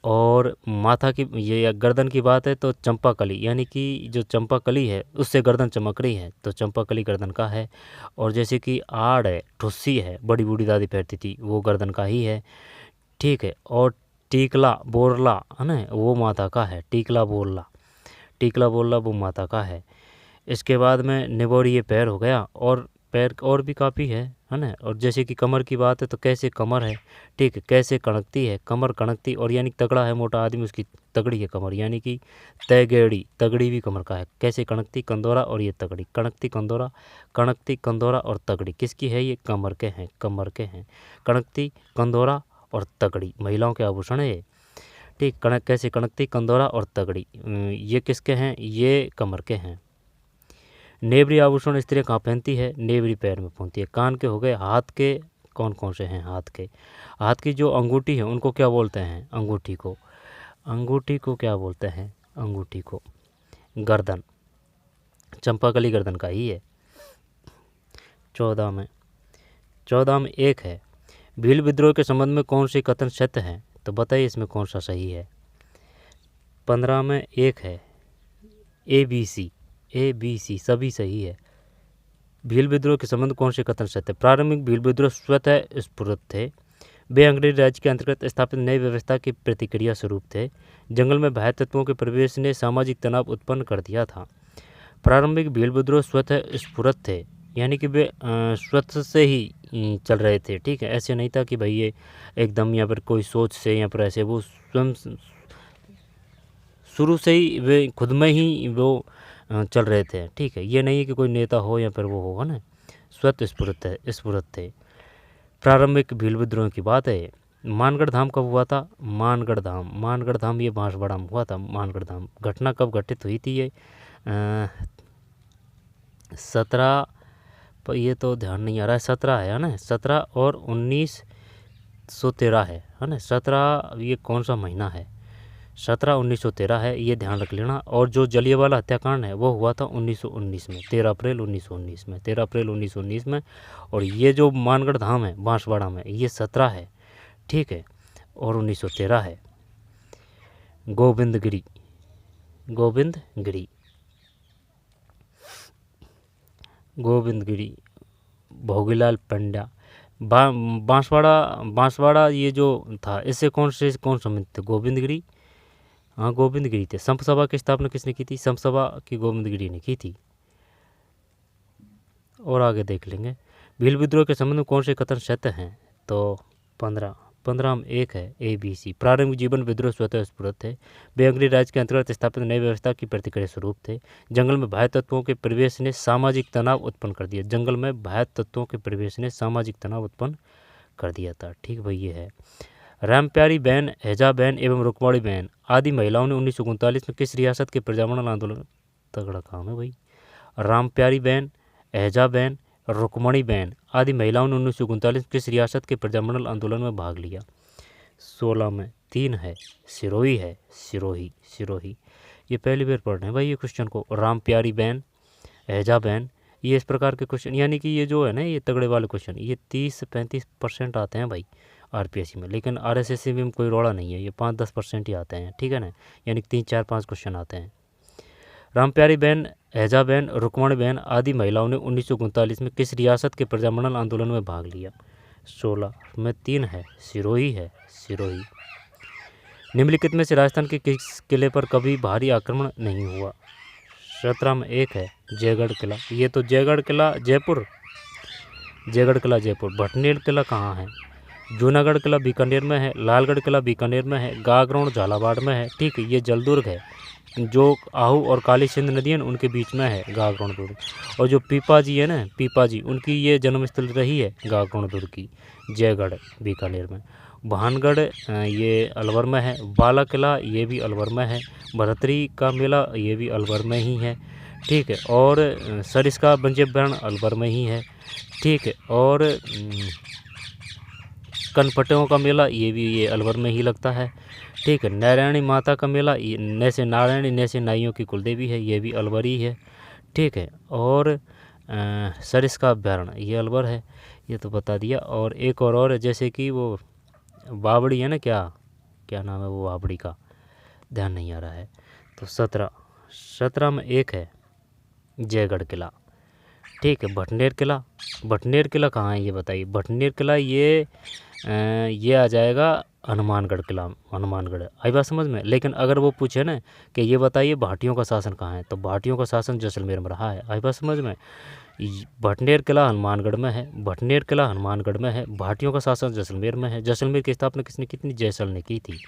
Speaker 1: और माथा की, ये गर्दन की बात है तो चंपाकली, यानी कि जो चंपाकली है उससे गर्दन चमक रही है, तो चंपाकली गर्दन का है। और जैसे कि आड़ है, ठुस्सी है, बड़ी बूढ़ी दादी पहनती थी, वो गर्दन का ही है, ठीक है। और टीकला बोरला है ना, वो माथा का है। टीकला बोरला वो माथा का है। इसके बाद में निबोरी ये पैर हो गया। और पैर और भी काफ़ी है ना। और जैसे कि कमर की बात है तो कैसे कमर है, ठीक है। कैसे कणकती है, कमर कणकती, और यानी तगड़ा है मोटा आदमी उसकी तगड़ी है कमर, यानी कि तैगेड़ी, तगड़ी भी कमर का है। कैसे कणकती, कंदोरा, और ये तगड़ी, कणकती कंदोरा और तगड़ी किसकी है? ये कमर के हैं। कणकती, कंदोरा और तगड़ी महिलाओं के आभूषण है, ठीक, कणक कैसे, कणकती, कंदौरा और तगड़ी, ये किसके हैं, ये कमर के हैं। नेवरी आभूषण स्त्रियाँ कहाँ पहनती है, नेवरी पैर में पहनती है। कान के हो गए, हाथ के कौन कौन से हैं, हाथ के, हाथ की जो अंगूठी है उनको क्या बोलते हैं, अंगूठी को, अंगूठी को क्या बोलते हैं, अंगूठी को। गर्दन, चंपाकली गर्दन का ही है। 14 में एक है, भील विद्रोह के संबंध में कौन सी कथन सत्य है, तो बताइए इसमें कौन सा सही है। 15 में एक है, ABC सभी सही है। भील विद्रोह के संबंध कौन से कथन सत्य, प्रारंभिक भील विद्रोह स्वतः स्फुरित थे, वे अंग्रेज राज्य के अंतर्गत स्थापित नई व्यवस्था की प्रतिक्रिया स्वरूप थे, जंगल में बाह्य तत्वों के प्रवेश ने सामाजिक तनाव उत्पन्न कर दिया था। प्रारंभिक भील विद्रोह स्वतः स्फुरित थे, यानी कि वे स्वतः से ही चल रहे थे, ठीक है, ऐसे नहीं था कि भाई ये एकदम यहाँ पर कोई सोच से यहाँ पर ऐसे, वो स्वयं शुरू से ही वे खुद में ही वो चल रहे थे, ठीक है, ये नहीं है कि कोई नेता हो या फिर वो होगा ना, स्वतः स्फुरित थे। प्रारंभिक भील विद्रोह की बात है। मानगढ़ धाम कब हुआ था, मानगढ़ धाम ये बांसवाड़ा में हुआ था। मानगढ़ धाम घटना कब घटित हुई थी, ये 17, ये तो ध्यान नहीं आ रहा है, 17 है ना, 17 और 1913 है ना, 17 ये कौन सा महीना है, 17/1913 है, ये ध्यान रख लेना। और जो जलियांवाला हत्याकांड है वो हुआ था 1919 में, 13 अप्रैल 1919 में। और ये जो मानगढ़ धाम है बांसवाड़ा में, ये 17 है, ठीक है, और 1913 है। गोविंदगिरी भोगीलाल पंड्या, बांसवाड़ा ये जो था, इससे कौन संबंधित थे, गोविंदगिरी, हाँ गोविंदगिरी थे। संप सभा की स्थापना किसने की थी, संप सभा की गोविंदगिरी ने की थी। और आगे देख लेंगे, भील विद्रोह के संबंध में कौन से कथन सत्य हैं, तो 15 में एक है, ABC प्रारंभिक जीवन विद्रोह स्वतः स्फुरित थे, वे अंग्रेज राज्य के अंतर्गत स्थापित नई व्यवस्था की प्रतिक्रिया स्वरूप थे, जंगल में बाह्य तत्वों के प्रवेश ने सामाजिक तनाव उत्पन्न कर दिया, जंगल में बाह्य तत्वों के प्रवेश ने सामाजिक तनाव उत्पन्न कर दिया था, ठीक भाई ये है। रामप्यारी बहन, हैजा बहन एवं रुक्माणी बहन आदि महिलाओं ने 1939 में किस रियासत के प्रजामंडल आंदोलन, तगड़ा काम है भाई, रामप्यारी बहन, हैजा बहन, रुक्मणी बहन आदि महिलाओं ने 1939 में किस रियासत के प्रजामंडल आंदोलन में भाग लिया। 16 में 3 है, सिरोही। ये पहली बार पढ़ रहे हैं भाई ये क्वेश्चन को, रामप्यारी बहन, हैजा बहन, ये इस प्रकार के क्वेश्चन, यानी कि ये जो है ना, ये तगड़े वाले क्वेश्चन, ये 30 से 35% आते हैं भाई RPSC में, लेकिन RSSC में कोई रोड़ा नहीं है, ये 5-10% ही आते हैं, ठीक है ना, यानी 3-4-5 क्वेश्चन आते हैं। रामप्यारी बहन, हैजा बहन, रुक्मणी बहन आदि महिलाओं ने 1939 में किस रियासत के प्रजामंडल आंदोलन में भाग लिया। 16 में 3 है, सिरोही। निम्नलिखित में से राजस्थान के किस किले पर कभी भारी आक्रमण नहीं हुआ। 17 में एक है, जयगढ़ किला, ये तो जयगढ़ किला जयपुर, भटनेर किला कहाँ है, जूनागढ़ किला बीकानेर में है, लालगढ़ किला बीकानेर में है, गागरोण झालावाड़ में है, ठीक है, ये जलदुर्ग है, जो आहू और काली सिंध नदी है उनके बीच में है गागरोण दुर्ग। और जो पीपाजी है ना, पीपाजी, उनकी ये जन्मस्थल रही है गागरोण दुर्ग की, जयगढ़ बीकानेर में। भानगढ़ ये अलवर में है, बाला किला ये भी अलवर में है, भरतरी का मेला ये भी अलवर में ही है, ठीक है, और सरिस्का बंजबरण अलवर में ही है, ठीक है, और कनपटियों का मेला ये भी ये अलवर में ही लगता है, ठीक है। नारायणी माता का मेला, नैसे नारायणी नैसे नाइयों की कुलदेवी है, ये भी अलवर ही है, ठीक है, और सरिस्का अभ्यारण्य ये अलवर है, ये तो बता दिया। और एक और है, जैसे कि वो बावड़ी है ना, क्या नाम है वो बावड़ी का, ध्यान नहीं आ रहा है, तो 17 में एक है, जयगढ़ किला, ठीक है। भटनेर किला कहाँ है ये बताइए, भटनेर किला ये आ जाएगा हनुमानगढ़ किला, आई बात समझ में। लेकिन अगर वो पूछे ना कि ये बताइए भाटियों का शासन कहाँ है, तो भाटियों का शासन जैसलमेर में रहा है, आई बात समझ में। भटनेर किला हनुमानगढ़ में है, भाटियों का शासन जैसलमेर में है। जैसलमेर की स्थापना किसने की थी, जयसल ने की थी।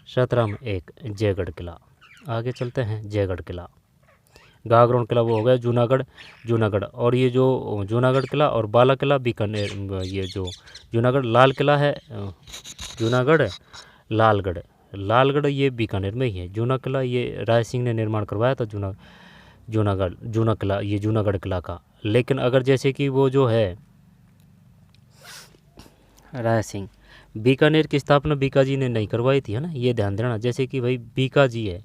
Speaker 1: 17 में एक, जयगढ़ किला। आगे चलते हैं, जयगढ़ किला, गागरोण किला वो हो गया जूनागढ़, और ये जो जूनागढ़ किला और बाला किला बीकानेर, ये जो जूनागढ़ लाल किला है, जूनागढ़ लालगढ़, लालगढ़ ये बीकानेर में ही है। जूना किला ये राय सिंह ने निर्माण करवाया था, जूना किला, ये जूनागढ़ किला का। लेकिन अगर जैसे कि वो जो है राय सिंह, बीकानेर की स्थापना बीकाजी ने नहीं करवाई थी, है ना, ये ध्यान देना। जैसे कि भाई बीकाजी है,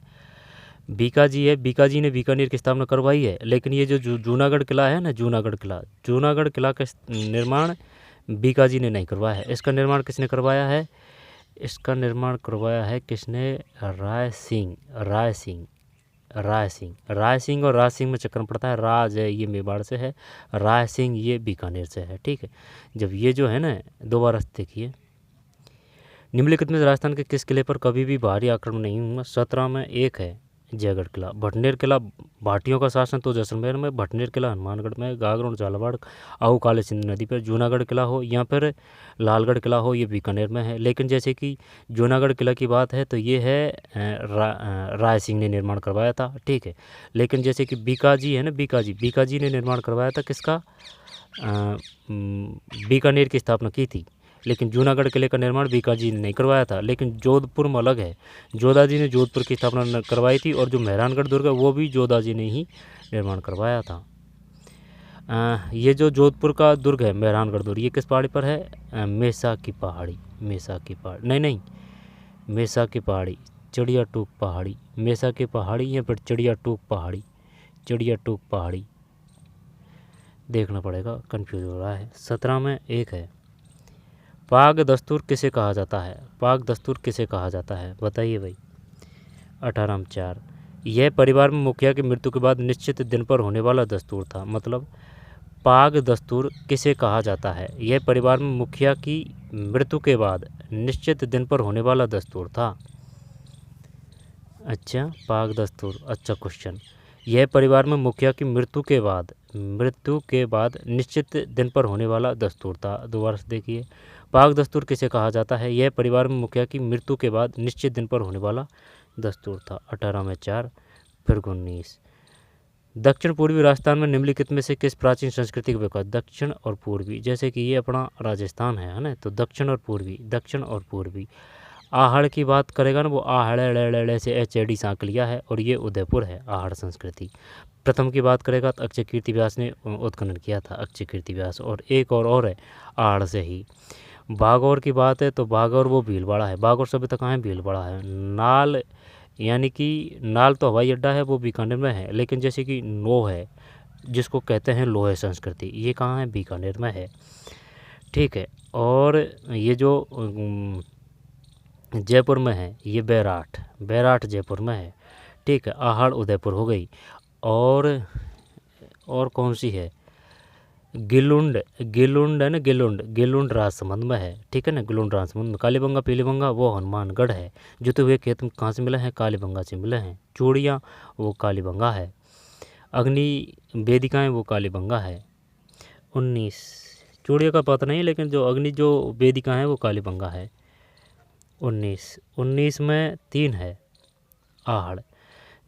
Speaker 1: बीकाजी ने बीकानेर की स्थापना करवाई है, लेकिन ये जो जूनागढ़ किला है ना, जूनागढ़ किला का निर्माण बीकाजी ने नहीं करवाया है। इसका निर्माण किसने करवाया है? इसका निर्माण करवाया है किसने? राय सिंह और राय सिंह में चक्कर पड़ता है। राज है ये मेवाड़ से है, राय सिंह ये बीकानेर से है, ठीक है। जब ये जो है ना, दोबारा देखिए, निम्नलिखित में राजस्थान के किस किले पर कभी भी भारी आक्रमण नहीं हुआ? 17 में एक है जयगढ़ किला। भटनेर किला भाटियों का शासन तो जैसलमेर में, भटनेर किला हनुमानगढ़ में, गागड़ और झालावाड़ आहू काले सिंधु नदी पर। जूनागढ़ किला हो या फिर लालगढ़ किला हो, ये बीकानेर में है। लेकिन जैसे कि जूनागढ़ किला की बात है तो ये है राय सिंह ने निर्माण करवाया था, ठीक है। लेकिन जैसे कि बीकाजी है ना, बीकाजी ने निर्माण करवाया था किसका? बीकानेर की स्थापना की थी। लेकिन जूनागढ़ किले का निर्माण बीकाजी ने नहीं करवाया था। लेकिन जोधपुर में अलग है, जोधाजी ने जोधपुर की स्थापना करवाई थी, और जो मेहरानगढ़ दुर्ग है वो भी जोधाजी ने ही निर्माण करवाया था। ये जो जोधपुर का दुर्ग है, मेहरानगढ़ दुर्ग, ये किस पहाड़ी पर है? मेसा की पहाड़ी, मेसा की पहाड़ी, चिड़िया टूक पहाड़ी, मेसा की पहाड़ी या फिर चिड़िया टूक पहाड़ी, देखना पड़ेगा, कंफ्यूज हो रहा है। 17 में एक है। पाग दस्तूर किसे कहा जाता है? बताइए भाई। 18 में 4। यह परिवार में मुखिया की मृत्यु के बाद निश्चित दिन पर होने वाला दस्तूर था। मतलब पाग दस्तूर किसे कहा जाता है? यह परिवार में मुखिया की मृत्यु के बाद निश्चित दिन पर होने वाला दस्तूर था। अच्छा, पाग दस्तूर, अच्छा क्वेश्चन। यह परिवार में मुखिया की मृत्यु के बाद निश्चित दिन पर होने वाला दस्तूर था। दोबारा से देखिए, पाग दस्तूर किसे कहा जाता है? यह परिवार में मुखिया की मृत्यु के बाद निश्चित दिन पर होने वाला दस्तूर था। 18 में 4, फिर 19। दक्षिण पूर्वी राजस्थान में निम्नलिखित में से किस प्राचीन संस्कृति का विकास? दक्षिण और पूर्वी, जैसे कि ये अपना राजस्थान है ना, तो दक्षिण और पूर्वी। आहड़ की बात करेगा ना, वो आहड़ से एच सांक लिया है, और ये उदयपुर है, आहड़ संस्कृति। प्रथम की बात करेगा तो अक्षय कीर्ति व्यास ने उत्खनन किया था, अक्षय कीर्ति व्यास। और एक और है आहड़ से ही। बागौर की बात है तो बागौर वो भीलवाड़ा है, बागौर सभ्यता कहाँ है? भीलवाड़ा है। नाल, यानी कि नाल तो हवाई अड्डा है, वो बीकानेर में है। लेकिन जैसे कि नो है, जिसको कहते हैं लोहे संस्कृति, ये कहाँ है? बीकानेर में है, ठीक है। और ये जो जयपुर में है, ये बैराठ जयपुर में है, ठीक है। आहड़ उदयपुर हो गई। और कौन सी है? गिलुंड है ना, गिलुंड राजसमंद में है, ठीक है ना, गिलुंड राजसमंद में। कालीबंगा पीलीबंगा वो हनुमानगढ़ है। जुते हुए खेत कहाँ से मिले हैं? कालीबंगा से मिले हैं। चूड़ियाँ वो कालीबंगा है। अग्नि वेदिकाएँ वो कालीबंगा है। 19, चूड़िया का पता नहीं, लेकिन जो अग्नि जो वेदिका है वो कालीबंगा है। 19 में 3 है आहड़।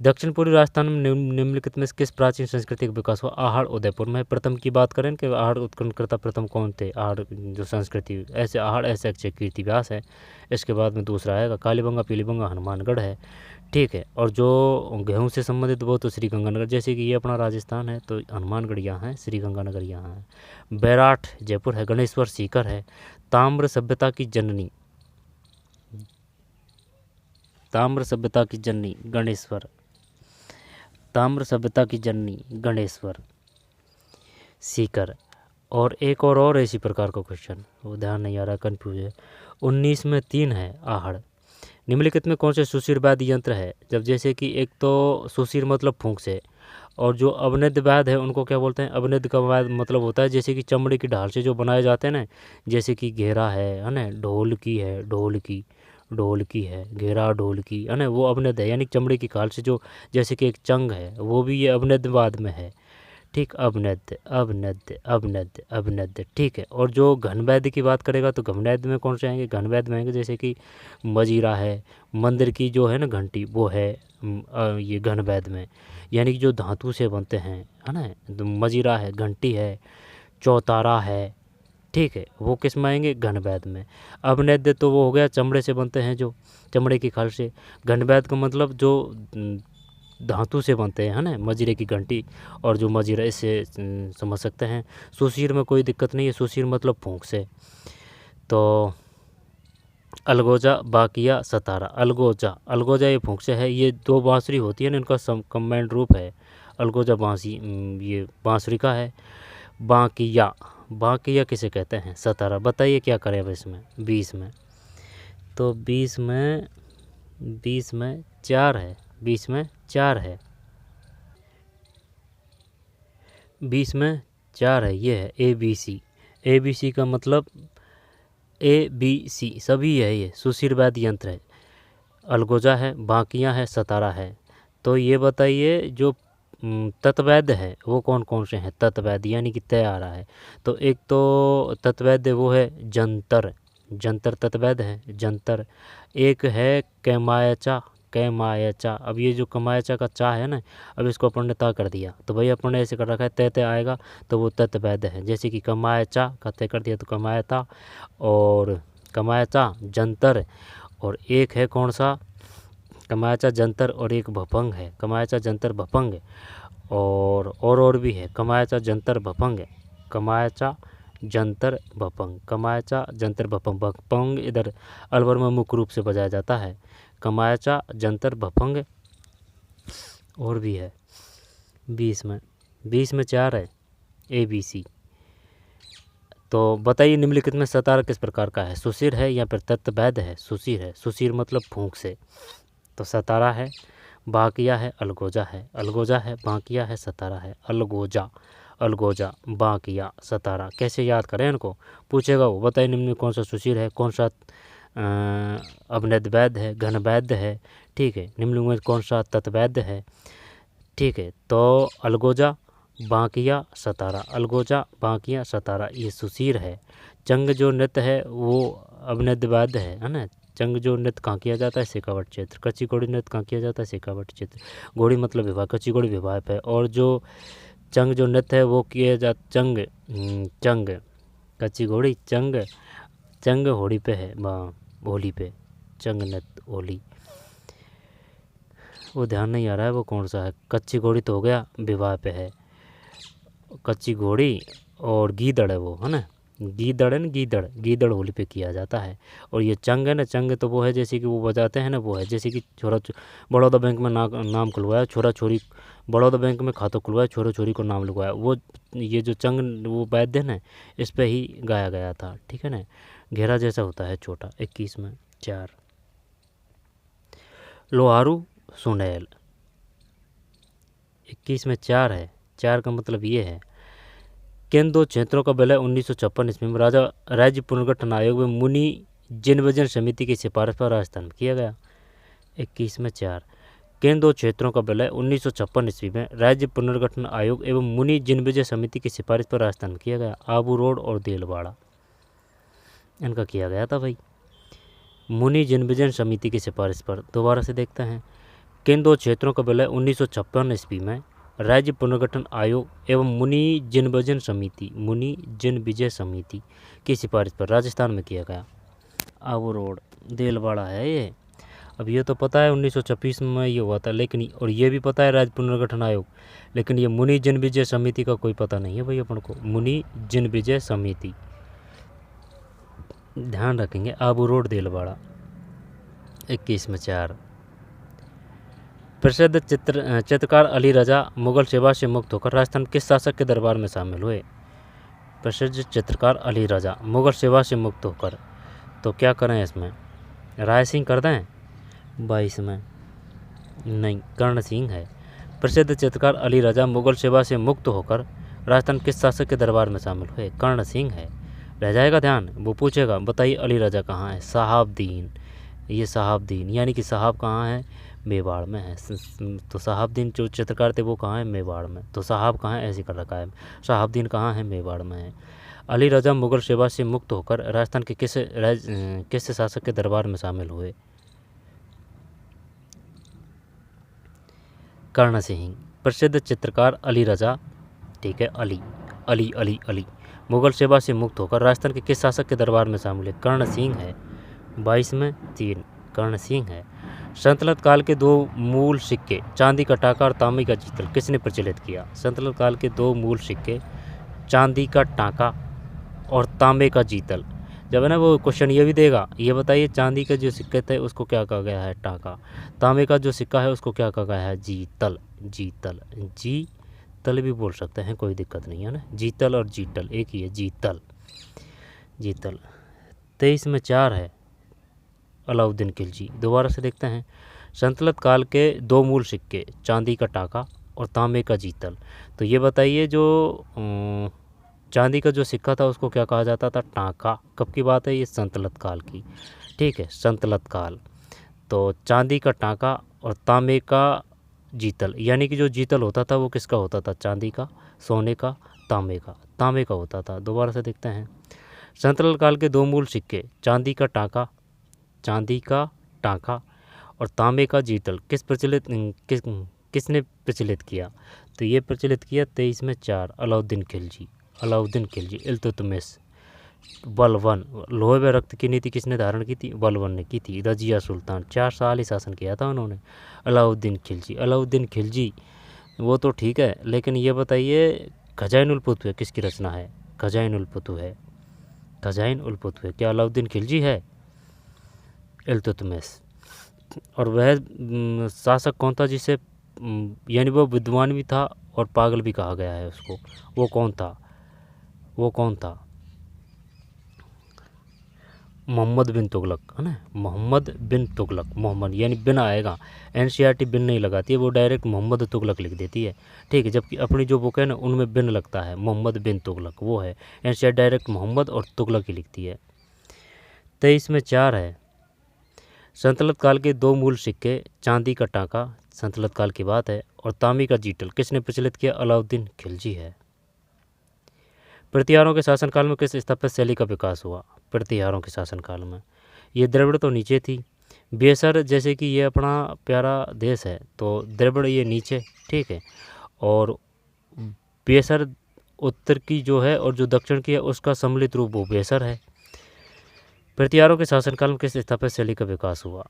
Speaker 1: दक्षिण पूर्वी राजस्थान में निम्नलिखित में किस प्राचीन संस्कृति का विकास हुआ? आहड़ उदयपुर में। प्रथम की बात करें कि आहड़ उत्खननकर्ता प्रथम कौन थे? आहड़ जो संस्कृति, ऐसे आहड़ ऐसे अक्षय कीर्ति व्यास है। इसके बाद में दूसरा आएगा कालीबंगा पीलीबंगा हनुमानगढ़ है, ठीक है। और जो गेहूँ से संबंधित वो तो श्रीगंगानगर, जैसे कि ये अपना राजस्थान है तो हनुमानगढ़ यहाँ है, श्रीगंगानगर यहाँ है। बैराठ जयपुर है। गणेश्वर सीकर है। ताम्र सभ्यता की जननी गणेश्वर, ताम्र सभ्यता की जननी गणेश्वर सीकर। और एक और इसी प्रकार का क्वेश्चन, वो ध्यान नहीं आ रहा, कंफ्यूज है। 19 में 3 है आहड़। निम्नलिखित में कौन से सुशिर वाद्य यंत्र है? जब जैसे कि एक तो सुशिर मतलब फूंक से, और जो अवनिद वाद्य है उनको क्या बोलते हैं? अवनिद का वाद्य मतलब होता है जैसे कि चमड़े की ढाल से जो बनाए जाते हैं ना, जैसे कि घेरा है ना, ढोलकी है, घेरा ढोलकी है ना, वो अवनिद है, यानी चमड़े की खाल से जो, जैसे कि एक चंग है, वो भी ये अवनिद वाद्य में है, ठीक। अवनिद, ठीक है। और जो घनवैद्य की बात करेगा तो घनवैद्य में कौन से आएंगे? घनवैद्य में आएंगे जैसे कि मजीरा है, मंदिर की जो है ना घंटी, वो है ये घनवैद्य में, यानी कि जो धातु से बनते हैं, है ना। तो मजीरा है, घंटी है, चौतारा है, ठीक है, वो किस में आएंगे, घनवैद में। अवनैद्य तो वो हो गया चमड़े से बनते हैं, जो चमड़े की खाल से। घनवैद का मतलब जो धातु से बनते हैं, है ना, मजीरे की घंटी और जो मजीरा, इससे समझ सकते हैं। सुशीर में कोई दिक्कत नहीं है, सुशीर मतलब फूंक से। तो अलगोजा, बाकिया, सतारा। अलगोजा ये फूंक से है। ये दो बांसुरी होती है ना, इनका कंबाइंड रूप है अलगोजा बांसी, ये बांसुरी का है। बाकिया किसे कहते हैं, सतारा। बताइए क्या करें अब इसमें 20 में। तो 20 में 4 है, 20 में 4 है, 20 में 4 है। ये है ABC। ABC का मतलब ABC सभी है, ये सुशीरवाद यंत्र है। अलगोजा है, बाकियाँ है, सतारा है। तो ये बताइए जो तत्वैध है वो कौन कौन से हैं, तत्वैध यानी कि तय आ रहा है। तो एक तो तत्वैध वो है जंतर, जंतर तत्वैध है, जंतर। एक है कैमायचा, कैमायचा। अब ये जो कमायचा का चा है ना, अब इसको अपन ने ता कर दिया, तो भाई अपन ने ऐसे कर रखा है तय तय आएगा, तो वो तत्वैध है। जैसे कि कमायचा का तय कर दिया तो कमायता, और कमायचा जंतर। और एक है कौन सा, कमायचा जंतर, और एक भपंग है, कमायचा जंतर भपंग। और भी है, कमायचा जंतर भपंग, कमायचा जंतर भपंग, कमायचा जंतर भपंग। भपंग इधर अलवर में मुख्य रूप से बजाया जाता है, कमायचा जंतर भपंग। और भी है 20 में 4 है, ABC। तो बताइए निम्नलिखित में सतारा किस प्रकार का है, सुशीर है या फिर तत्वैध है। सुशीर है, सुशीर मतलब फूंक से। तो सतारा है, बाकिया है, अलगोजा है, अलगोजा है, बाकिया है, सतारा है। अलगोजा, अलगोजा, बाकिया, सतारा। कैसे याद करें इनको, पूछेगा वो। बताइए निम्न में कौन सा सुशीर है, कौन सा अवनैध है, घनवैध है। ठीक है, निम्न में कौन सा तत्वैध है। ठीक है, तो अलगोजा, बाकिया, सतारा, अलगोजा, बाकिया, सतारा, ये सुशीर है। चंग जो नृत्य है वो अवनैध है ना। चंग जो नृत्य कहाँ किया जाता है, शेखावट क्षेत्र। कच्ची घोड़ी नृत्य कहाँ किया जाता है, शेखावट क्षेत्र। घोड़ी मतलब विवाह, कच्ची घोड़ी विवाह पे। और जो चंग जो नृत्य है वो किया जाता, चंग कच्ची घोड़ी, चंग होड़ी पे है, होली पे चंग नृत्य होली। वो ध्यान नहीं आ रहा है वो कौन सा है। कच्ची घोड़ी तो हो गया, विवाह पे है कच्ची घोड़ी। और गीदड़ है वो, है ना, गीदड़ है ना, गीदड़ होली पे किया जाता है। और ये चंग है ना, चंग तो वो है जैसे कि वो बजाते हैं ना, वो है जैसे कि बड़ौदा बैंक में नाम खुलवाया, छोरा छोरी बड़ौदा बैंक में खाता खुलवाया, छोरा छोरी को नाम लगवाया, वो ये जो चंग वो वाद्य है ना, इस पे ही गाया गया था। ठीक है ना, घेरा जैसा होता है छोटा। 21 में 4। लोहारू सुनैल, 21 में 4 है। 4 का मतलब ये है, किन दो क्षेत्रों का विलय 1956 ईस्वी में राज्य पुनर्गठन आयोग में मुनि जिनविजन समिति की सिफारिश पर राजस्थान में किया गया। 21 में 4। किन दो क्षेत्रों का विलय 1956 ईस्वी में राज्य पुनर्गठन आयोग एवं मुनि जिनविजय समिति की सिफारिश पर राजस्थान में किया गया। आबू रोड और देलवाड़ा, इनका किया गया था भाई, मुनि जिनविजन समिति की सिफारिश पर। दोबारा से देखते हैं, किन दो क्षेत्रों का विलय 1956 ईस्वी में राज्य पुनर्गठन आयोग एवं मुनि जिनविजय समिति की सिफारिश पर राजस्थान में किया गया। आबू रोड देलवाड़ा है ये। अब ये तो पता है 1926 में ये हुआ था, लेकिन और ये भी पता है राज्य पुनर्गठन आयोग, लेकिन ये मुनि जिनविजय समिति का कोई पता नहीं है भाई अपन को। मुनि जिनविजय समिति ध्यान रखेंगे। आबू रोड देलवाड़ा, 21 में 4। प्रसिद्ध चित्रकार अली रजा मुगल सेवा से मुक्त होकर राजस्थान किस शासक के दरबार में शामिल हुए। प्रसिद्ध चित्रकार अली रजा मुगल सेवा से मुक्त होकर, तो क्या करें इसमें, राय सिंह कर दें। 22 में नहीं, कर्ण सिंह है। प्रसिद्ध चित्रकार अली रजा मुगल सेवा से मुक्त होकर राजस्थान किस शासक के दरबार में शामिल हुए, कर्ण सिंह है। रह जाएगा ध्यान, वो पूछेगा बताइए अली रजा कहाँ है, साहबदीन। ये साहबदीन यानी कि साहब कहाँ है, मेवाड़ में है। तो साहबदीन जो चित्रकार थे वो कहाँ है, मेवाड़ में। तो साहब कहाँ है, ऐसे कर रखा है, साहबदीन कहाँ है, मेवाड़ में है। अली रजा मुगल सेवा से मुक्त होकर राजस्थान के किस शासक के दरबार में शामिल हुए, कर्ण सिंह। प्रसिद्ध चित्रकार अली रजा, ठीक है, अली अली अली अली मुगल सेवा से मुक्त होकर राजस्थान के किस शासक के दरबार में शामिल है? कर्ण सिंह है। 22 में 3 कर्ण सिंह है। संतलत काल के 2 मूल सिक्के चांदी का टाका और तांबे का जीतल किसने प्रचलित किया? संतलत काल के 2 मूल सिक्के चांदी का टाका और तांबे का जीतल। जब है ना वो क्वेश्चन ये भी देगा, ये बताइए चांदी का जो सिक्के थे उसको क्या कहा गया है? टाका। तांबे का जो सिक्का है उसको क्या कहा गया है? जीतल। जीतल, जीतल भी बोल सकते हैं, कोई दिक्कत नहीं है ना। जीतल और जीतल एक ही है, जीतल जीतल। 23 में 4 है अलाउद्दीन खिलजी। दोबारा से देखते हैं। संतलत काल के 2 मूल सिक्के चांदी का टाका और तांबे का जीतल। तो ये बताइए जो चांदी का जो सिक्का था उसको क्या कहा जाता था? टाका। कब की बात है? ये संतलत काल की, ठीक है, संतलत काल। तो चांदी का टाका और तांबे का जीतल, यानी कि जो जीतल होता था वो किसका होता था? चांदी का, सोने का, तांबे का? तांबे का होता था। दोबारा से देखते हैं। संतलत काल के 2 मूल सिक्के चांदी का टाका और तांबे का जीतल किसने प्रचलित किया? तो ये प्रचलित किया 23 में 4 अलाउद्दीन खिलजी। इल्तुतमिश। बलबन, लोहे व रक्त की नीति किसने धारण की थी? बलबन ने की थी। रजिया सुल्तान, 4 साल ही शासन किया था उन्होंने। अलाउद्दीन खिलजी वो तो ठीक है, लेकिन ये बताइए खजाइन उल फतूह किसकी रचना है? खजाइन उल फतूह। क्या अलाउद्दीन खिलजी है? इल्तुतमिश। और वह शासक कौन था जिसे यानी वो विद्वान भी था और पागल भी कहा गया है उसको? वो कौन था? मोहम्मद बिन तुगलक, है ना। मोहम्मद बिन तुगलक, मोहम्मद यानी बिन आएगा, एनसीईआरटी बिन नहीं लगाती है, वो डायरेक्ट मोहम्मद तुगलक लिख देती है, ठीक है। जबकि अपनी जो बुक है ना उनमें बिन लगता है, मोहम्मद बिन तुगलक वो है। एनसीईआरटी डायरेक्ट मोहम्मद और तुगलक ही लिखती है। 23 में 4 है। संतलत काल के 2 मूल सिक्के चांदी का टाका, संतलत काल की बात है, और तांबे का जीतल किसने प्रचलित किया? अलाउद्दीन खिलजी है। प्रतिहारों के शासनकाल में किस स्थापत्य शैली का विकास हुआ? प्रतिहारों के शासनकाल में ये द्रविड़ तो नीचे थी, बेसर जैसे कि ये अपना प्यारा देश है तो द्रविड़ ये नीचे, ठीक है, और बेसर उत्तर की जो है और जो दक्षिण की है उसका सम्मिलित रूप वो बेसर है। प्रतिहारों के शासनकाल में किस स्थापत्य शैली का विकास हुआ?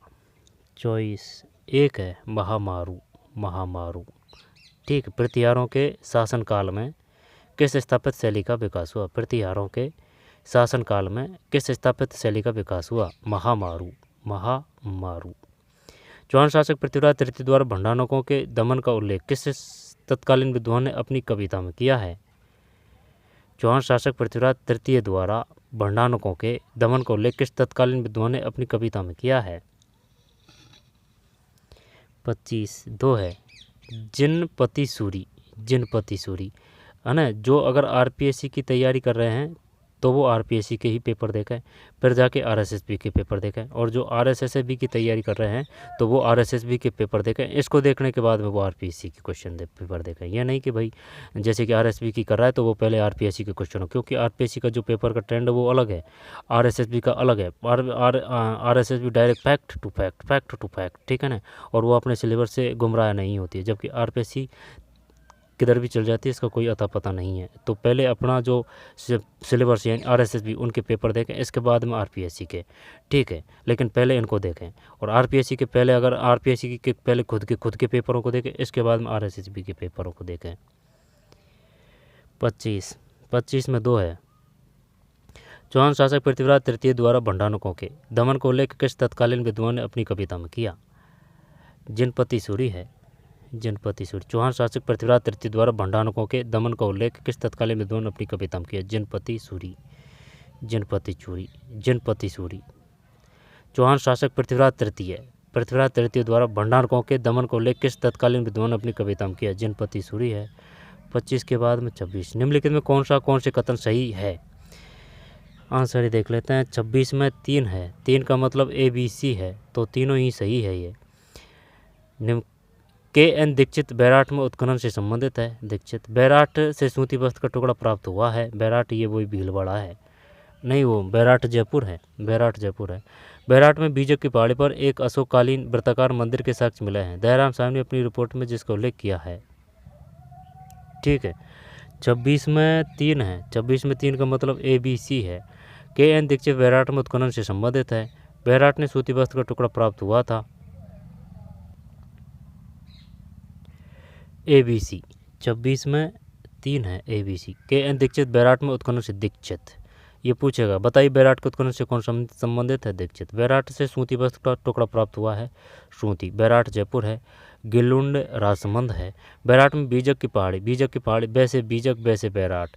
Speaker 1: 24 एक है महामारू, ठीक। प्रतिहारों के शासनकाल में किस स्थापत्य शैली का विकास हुआ? प्रतिहारों के शासनकाल में किस स्थापत्य शैली का विकास हुआ? महामारू। चौहान शासक पृथ्वीराज तृतीय द्वारा भंडारकों के दमन का उल्लेख किस तत्कालीन विद्वान ने अपनी कविता में किया है? चौहान शासक पृथ्वीराज तृतीय द्वारा भंडारकों के दमन का उल्लेख किस तत्कालीन विद्वान ने अपनी कविता में किया है? 25 2 है जिनपति सूरी, है ना। जो अगर आरपीएससी की तैयारी कर रहे हैं तो वो आरपीएससी के ही पेपर देखें, फिर जाके आरएसएसबी के पेपर देखें, और जो आरएसएसबी की तैयारी कर रहे हैं तो वो आरएसएसबी के पेपर देखें। इसको देखने के बाद में वो आरपीएससी के क्वेश्चन पेपर देखें। यह नहीं कि भाई जैसे कि आरएसएसबी की कर रहा है तो वो पहले आरपीएससी के क्वेश्चन हो, क्योंकि आरपीएससी का जो पेपर का ट्रेंड है वो अलग है, आरएसएसबी का अलग है। RSSB direct fact to fact, ठीक है ना, और वो अपने सिलेबस से गुमराह नहीं होती है, जबकि आरपीएससी किधर भी चल जाती है इसका कोई अता पता नहीं है। तो पहले अपना जो सिलेबस यानी आरएसएसबी उनके पेपर देखें, इसके बाद में आरपीएससी के, ठीक है, लेकिन पहले इनको देखें। और आरपीएससी के पहले अगर आरपीएससी के पहले खुद के पेपरों को देखें, इसके बाद में आरएसएसबी के पेपरों को देखें। 25 में 2 है। चौहान शासक पृथ्वीराज तृतीय द्वारा भंडारकों के दमन को उल्लेख किस तत्कालीन विद्वान ने अपनी कविता में किया? जिनपति सूरी है, जिनपति सूरी। चौहान शासक पृथ्वीराज तृतीय द्वारा भंडारकों के दमन का उल्लेख किस तत्कालीन विद्वान ने अपनी कविता में किया? जिनपति सूरी। चौहान शासक पृथ्वीराज तृतीय द्वारा भंडारकों के दमन का उल्लेख किस तत्कालीन विद्वान ने अपनी कविता में किया? जिनपति सूरी है। 25 के बाद में 26, निम्नलिखित में कौन से कथन सही है? आंसर ही देख लेते हैं। 26 में 3 है, 3 का मतलब ABC है, तो तीनों ही सही है। ये KN दीक्षित बैराठ में उत्खनन से संबंधित है। दीक्षित बैराठ से सूती वस्त्र का टुकड़ा प्राप्त हुआ है। बैराठ ये वही भीलवाड़ा है, नहीं वो बैराठ जयपुर है। बैराठ में बीजक की पहाड़ी पर एक अशोककालीन वृत्ताकार मंदिर के साक्ष्य मिले हैं। दयाराम साहब ने अपनी रिपोर्ट में जिसका उल्लेख किया है, ठीक है। 26 में 3 है, 26 में 3 का मतलब ABC है। KN दीक्षित बैराट में उत्खनन से संबंधित है। बैराट ने सूती वस्त्र का टुकड़ा प्राप्त हुआ था। ABC 26 में 3 है ABC। KN दीक्षित बैराट में उत्खनन से दीक्षित। ये पूछेगा बताइए बैराट के उत्खनन से कौन संबंधित है? दीक्षित। बैराट से सूती वस्त्र का टुकड़ा प्राप्त हुआ है। सूती। बैराट जयपुर है। गिलुंड राजसमंद है। बैराट में बीजक की पहाड़ी वैसे बीजक वैसे बैराट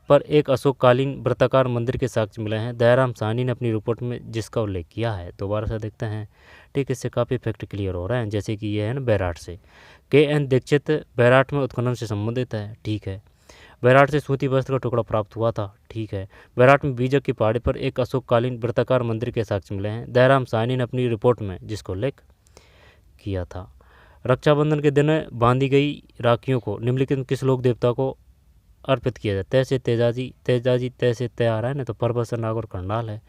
Speaker 1: पर एक अशोककालीन वृत्ताकार मंदिर के साक्ष्य मिले हैं। दयाराम साहनी ने अपनी रिपोर्ट में जिसका उल्लेख किया है। दोबारा से देखते हैं। ठीक, इससे काफ़ी फैक्ट क्लियर हो रहे हैं। जैसे कि ये है ना बैराट से। KN दीक्षित बैराट में उत्खनन से संबंधित है। ठीक है। बैराट से सूती वस्त्र का टुकड़ा प्राप्त हुआ था। ठीक है। बैराट में बीजक की पहाड़ी पर एक अशोककालीन वृत्ताकार मंदिर के साक्ष्य मिले हैं। दयाराम साहनी ने अपनी रिपोर्ट में जिसको उल्लेख किया था। रक्षाबंधन के दिन बांधी गई राखियों को निम्नलिखित किस लोक देवता को अर्पित किया जाता है? तैसे तेजाजी तैसे तय आ रहा है ना, तो परबसर नाग और करनाल है।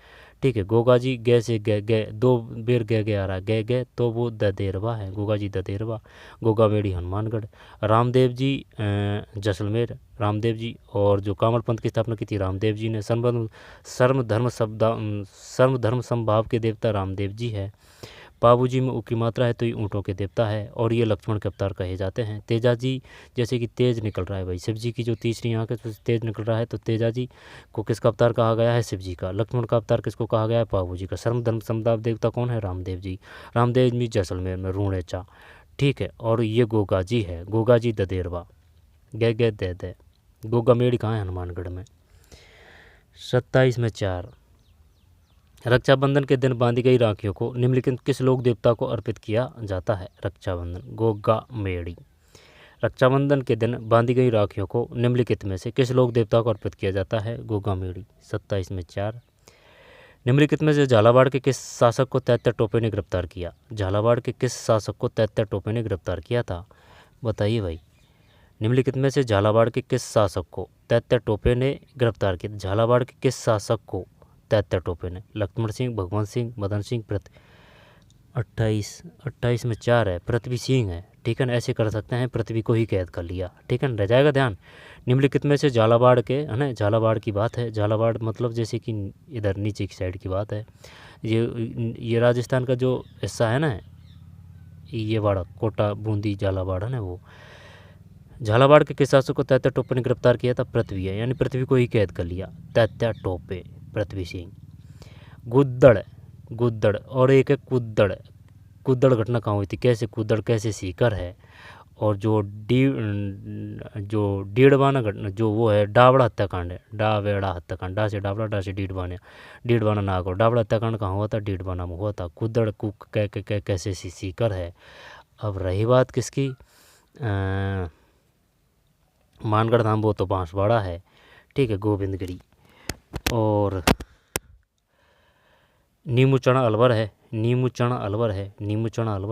Speaker 1: ठीक है। गोगा जी गै से गै 2 बेर गै आ रहा है, गै तो वो ददेरवा है। गोगा जी ददेरवा। गोगा मेड़ी हनुमानगढ़। रामदेव जी जैसलमेर, रामदेव जी। और जो कामर पंथ की स्थापना की थी रामदेव जी ने। सर्व धर्म समभाव के देवता रामदेव जी है। बाबूजी में ऊ की मात्रा है तो ये ऊँटों के देवता है और ये लक्ष्मण के अवतार कहे जाते हैं। तेजाजी जैसे कि तेज निकल रहा है भाई, शिव जी की जो तीसरी आँख है तो तेज निकल रहा है, तो तेजाजी को किसका अवतार कहा गया है? शिव जी का। लक्ष्मण का अवतार किसको कहा गया है? बाबूजी का। सर्व धर्म समभाव देवता कौन है? रामदेव जी। रामदेव जी जैसलमेर में रूणेचा। ठीक है। और ये गोगा जी है, गोगा जी ददेरवा। गै दे गोगा मेड़ी कहाँ है? हनुमानगढ़ में। 27 में 4। रक्षाबंधन के दिन बांधी गई राखियों को निम्नलिखित किस लोक देवता को अर्पित किया जाता है? रक्षाबंधन। गोगा मेड़ी। रक्षाबंधन के दिन बांधी गई राखियों को निम्नलिखित में से किस लोक देवता को अर्पित किया जाता है? गोगा मेड़ी। 27 में 4। निम्नलिखित में से झालावाड़ के किस शासक को तैत्या टोपे ने गिरफ्तार किया? झालावाड़ के किस शासक को तैत्या टोपे ने गिरफ्तार किया था? बताइए भाई। निम्नलिखित में से झालावाड़ के किस शासक को तैत्या टोपे ने गिरफ्तार किया? झालावाड़ के किस शासक को तैत्या टोपे ने? लक्ष्मण सिंह, भगवंत सिंह, मदन सिंह, 28 में 4 है, पृथ्वी सिंह है। ठीक है ना, ऐसे कर सकते हैं, पृथ्वी को ही कैद कर लिया। ठीक है ना, रह जाएगा ध्यान। निम्नलिखित में से झालावाड़ के है ना, झालावाड़ की बात है। झालावाड़ मतलब जैसे कि इधर नीचे की साइड की बात है। ये राजस्थान का जो हिस्सा है ना, ये वाड़ा कोटा बूंदी झालावाड़ है ना, वो झालावाड़ के किस शासक को तैत्या टोपे ने गिरफ्तार किया था? पृथ्वी है, यानी पृथ्वी को ही कैद कर लिया। तैत्या टोपे, पृथ्वी सिंह। गुद्दड़ और एक है कुद्दड़। कुद्दड़ घटना कहाँ हुई थी? कैसे कुद्दड़ कैसे सीकर है। और जो डीडवाना घटना जो वो है डावड़ा हत्याकांड है। डावेड़ा हत्याकांड, डा से डावड़ा, डा से डीडवाना नागौर। डावड़ा हत्याकांड कहाँ हुआ था? डीडवाना में हुआ था। कुद्दड़ कुक कैसे सीकर है। अब रही बात किसकी? मानगढ़ धाम, वो तो बांसवाड़ा है। ठीक है। गोविंदगिरी। और नीमूचना अलवर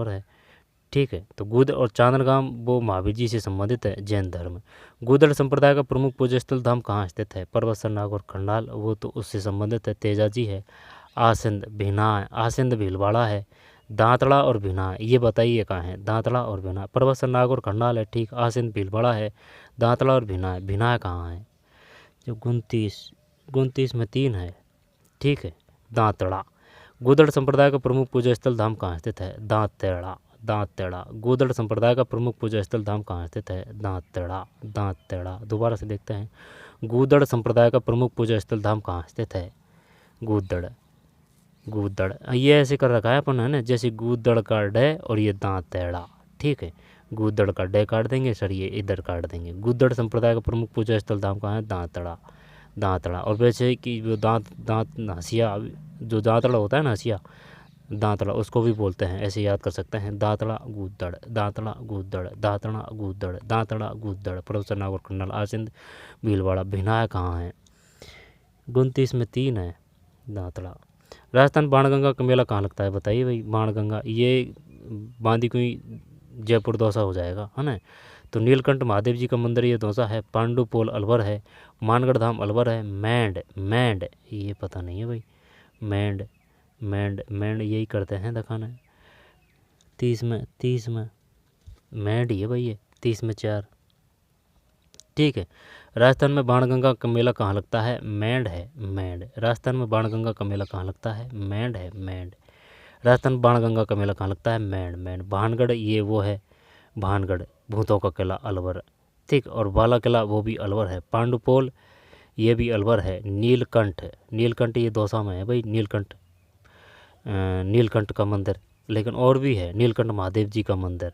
Speaker 1: है। ठीक है। तो गुद और चांदनगाम वो महावीर जी से संबंधित है, जैन धर्म। गुदड़ संप्रदाय का प्रमुख पूजा स्थल धाम कहाँ स्थित है? परबसर नाग और खंडाल, वो तो उससे संबंधित है, तेजाजी है। आसिंद भीलवाड़ा है। दांतड़ा और भिना, ये बताइए कहाँ है? दांतड़ा और भिना, परबसर नाग और खंडाल है। ठीक। आसिंद भीलवाड़ा है, दांतड़ा और भिना है। भिना कहाँ है? जो 29 में 3 है। ठीक है। दांतड़ा। गुदड़ संप्रदाय का प्रमुख पूजा स्थल धाम कहाँ स्थित है? दांतेड़ा। गुदड़ संप्रदाय का प्रमुख पूजा स्थल धाम कहाँ स्थित है? दांतेड़ा। दोबारा से देखते हैं। गुदड़ संप्रदाय का प्रमुख पूजा स्थल धाम कहाँ स्थित है? गुदड़। ये ऐसे कर रखा है अपन है ना, जैसे गुदड़ का डे और ये दांतेड़ा। ठीक है। गुदड़ का डे काट देंगे सर, ये इधर काट देंगे। गुदड़ संप्रदाय का प्रमुख पूजा स्थल धाम कहाँ है? दांतड़ा। और वैसे कि जो दांत हंसिया, जो दांतड़ा होता है ना, हंसिया दांतड़ा, उसको भी बोलते हैं, ऐसे याद कर सकते हैं। दांतड़ा गुद्दड़, परबसर नाग और खंडाल, आसिंद भीलवाड़ा। भिनाया कहाँ है? 29 में 3 है, दांतड़ा। राजस्थान बाणगंगा का मेला कहाँ लगता है? बताइए भाई। बाणगंगा ये बांदी कोई जयपुर दौसा हो जाएगा है ना। तो नीलकंठ महादेव जी का मंदिर ये दौसा है। पांडुपोल अलवर है। मानगढ़ धाम अलवर है। मैंड ये पता नहीं है भाई। मैंड यही करते हैं दिखाना। 30 में मैंड ही है भाई ये। 30 में 4। ठीक है। राजस्थान में बाणगंगा का मेला कहाँ लगता है? मेंढ है, मेंढ। राजस्थान में बाणगंगा का मेला कहाँ लगता है? मेंढ है, मेंढ। राजस्थान में बाणगंगा का मेला कहाँ लगता है? मेंढ, मेंढ। भानगढ़ ये वो है, भानगढ़, भूतों का किला अलवर, ठीक। और बाला किला वो भी अलवर है। पांडुपोल ये भी अलवर है। नीलकंठ, नीलकंठ ये दौसा में है भाई, नीलकंठ, नीलकंठ का मंदिर। लेकिन और भी है, नीलकंठ महादेव जी का मंदिर,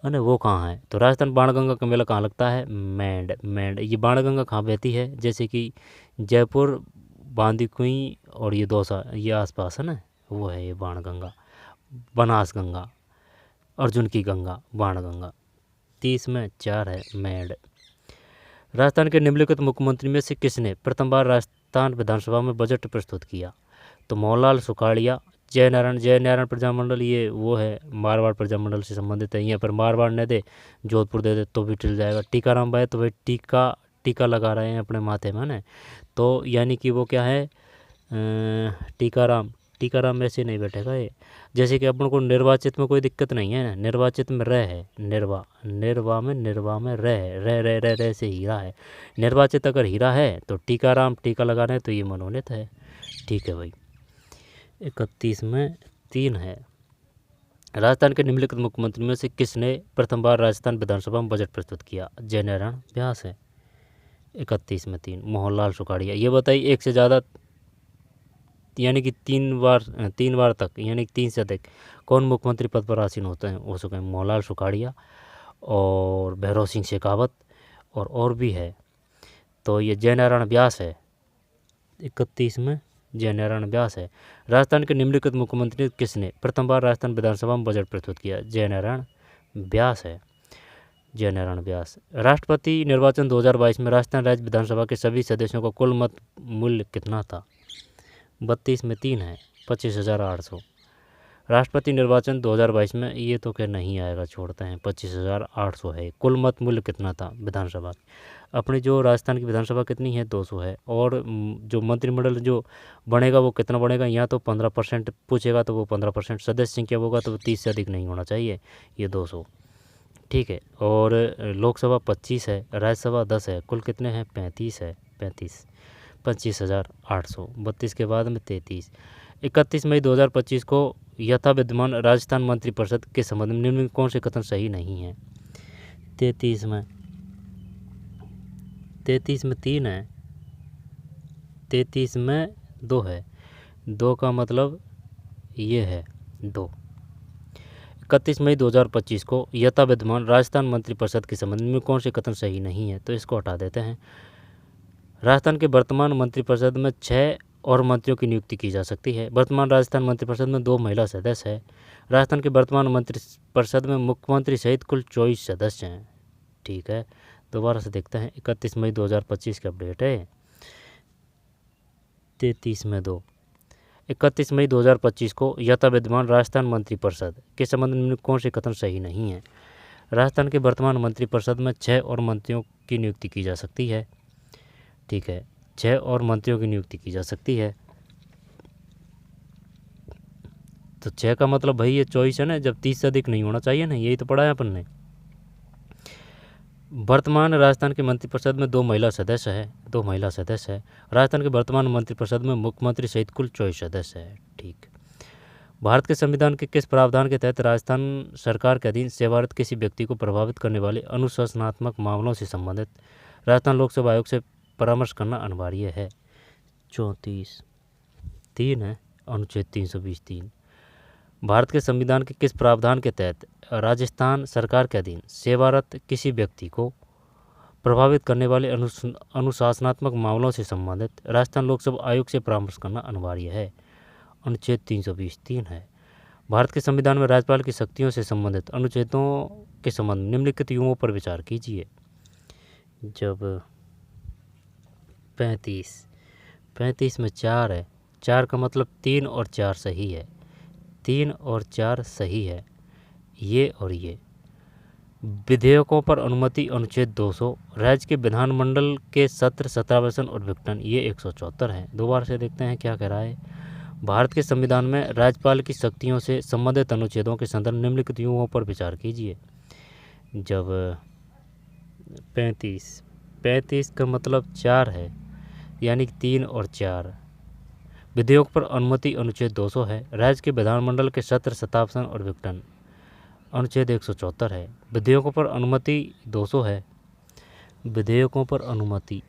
Speaker 1: है ना, वो कहाँ है? तो राजस्थान बाणगंगा का मेला कहाँ लगता है? मेंढ, मेंढ। ये बाणगंगा कहाँ बहती है? जैसे कि जयपुर, बांदीकुई और ये दौसा, ये आसपास है ना, वो है ये बाणगंगा। बनास गंगा, अर्जुन की गंगा, बाणगंगा। 30 में 4 है, मेंढ। राजस्थान के निम्नलिखित मुख्यमंत्री में से किसने प्रथम बार राजस्थान विधानसभा में बजट प्रस्तुत किया? तो मोहनलाल सुखाड़िया, जयनारायण प्रजामंडल ये वो है, मारवाड़ प्रजामंडल से संबंधित है। यहाँ पर मारवाड़ न दे, जोधपुर दे दे तो भी चल जाएगा। टीकाराम भाई तो भाई टीका लगा रहे हैं अपने माथे में ना, तो यानी कि वो क्या है, टीकाराम ऐसे नहीं बैठेगा ये। जैसे कि अपन को निर्वाचित में कोई दिक्कत नहीं है ना, निर्वाचित में रह है, निर्वा में रह है, रह से हीरा है। निर्वाचित अगर हीरा है तो टीकाराम टीका लगा रहे हैं तो ये मनोनीत है, ठीक है भाई। 31 में 3 है। राजस्थान के निम्नलिखित मुख्यमंत्री में से किसने प्रथम बार राजस्थान विधानसभा में बजट प्रस्तुत किया? जयनारायण व्यास है। 31 में 3, मोहनलाल सुखाड़िया। ये बताइए, एक से ज़्यादा यानी कि 3 बार तक, यानी कि 3 से अधिक कौन मुख्यमंत्री पद पर आसीन होते हैं? हो सके मोहनलाल सुखाड़िया और भैरव सिंह शेखावत और भी है, तो ये जयनारायण व्यास है। 31 में जयनारायण व्यास है। राजस्थान के निम्नलिखित मुख्यमंत्री किसने प्रथम बार राजस्थान विधानसभा में बजट प्रस्तुत किया? जयनारायण व्यास है, जयनारायण व्यास। राष्ट्रपति निर्वाचन 2022 में राजस्थान राज्य विधानसभा के सभी सदस्यों का कुल मत मूल्य कितना था? 32 में 3 है, 25,800। राष्ट्रपति निर्वाचन 2022 में ये तो क्या नहीं आएगा, छोड़ते हैं, 25,800 है। कुल मत मूल्य कितना था विधानसभा? अपनी जो राजस्थान की विधानसभा कितनी है? 200 है। और जो मंत्रिमंडल जो बनेगा वो कितना बनेगा? यहाँ तो 15% पूछेगा तो वो 15%, सदस्य संख्या होगा तो 30 से अधिक नहीं होना चाहिए, ये 200, ठीक है। और लोकसभा 25 है, राज्यसभा 10 है, कुल कितने हैं? 35 है, 25,800। 32 के बाद में 33। 31 मई 2025 को यथा विद्यमान राजस्थान मंत्रिपरिषद के संबंध में निम्न कौन से कथन सही नहीं है? 33 में 3 है, 33 में 2 है, 2 का मतलब ये है 2। 31 मई 2025 को यथा विद्यमान राजस्थान मंत्रिपरिषद के संबंध में कौन से कथन सही नहीं है? तो इसको हटा देते हैं। राजस्थान के वर्तमान मंत्रिपरिषद में 6 और मंत्रियों की नियुक्ति की जा सकती है। वर्तमान राजस्थान मंत्रिपरिषद में 2 महिला सदस्य है। राजस्थान के वर्तमान मंत्रिपरिषद में मुख्यमंत्री सहित कुल 24 सदस्य हैं, ठीक है। दोबारा से देखते हैं, 31 मई 2025 का अपडेट है। 33 में 2। 31 मई 2025 को यथा विद्यमान राजस्थान मंत्रिपरिषद के संबंध में कौन से कथन सही नहीं है? राजस्थान के वर्तमान मंत्रिपरिषद में 6 और मंत्रियों की नियुक्ति की जा सकती है, ठीक है, 6 और मंत्रियों की नियुक्ति की जा सकती है। तो 6 का मतलब भाई ये चॉइस है ना, जब 30 से अधिक नहीं होना चाहिए ना, यही तो पढ़ा है अपन ने। वर्तमान राजस्थान के मंत्रिपरिषद में 2 महिला सदस्य है, 2 महिला सदस्य है। राजस्थान के वर्तमान मंत्रिपरिषद में मुख्यमंत्री सहित कुल 24 सदस्य है, ठीक। भारत के संविधान के किस प्रावधान के तहत राजस्थान सरकार के अधीन सेवारत किसी व्यक्ति को प्रभावित करने वाले अनुशासनात्मक मामलों से संबंधित राजस्थान लोकसेवा आयोग से परामर्श करना अनिवार्य है? 34 3 है, अनुच्छेद 320(3). भारत के संविधान के किस प्रावधान के तहत राजस्थान सरकार के अधीन सेवारत किसी व्यक्ति को प्रभावित करने वाले अनुशासनात्मक मामलों से संबंधित राजस्थान लोकसेवा आयोग से परामर्श करना अनिवार्य है? अनुच्छेद 320(3) है। भारत के संविधान में राज्यपाल की शक्तियों से संबंधित अनुच्छेदों के संबंध में निम्नलिखित युगों पर विचार कीजिए। जब 35 में 4 है, 4 का मतलब 3 और 4 सही है, 3 और 4 सही है, ये और ये। विधेयकों पर अनुमति अनुच्छेद 200, राज्य के विधानमंडल के सत्र 17वें और विघटन, ये 174 है। दोबारा से देखते हैं क्या कह रहा है। भारत के संविधान में राज्यपाल की शक्तियों से संबंधित अनुच्छेदों के संदर्भ निम्नलिखित युगों पर विचार कीजिए। जब 35 का मतलब 4 है, यानी कि 3 और 4। विधेयक पर अनुमति अनुच्छेद 200 है। राज्य के विधानमंडल के सत्र, शताब्दन और विघटन अनुच्छेद 174 है। विधेयकों पर अनुमति 200 है। विधेयकों पर अनुमति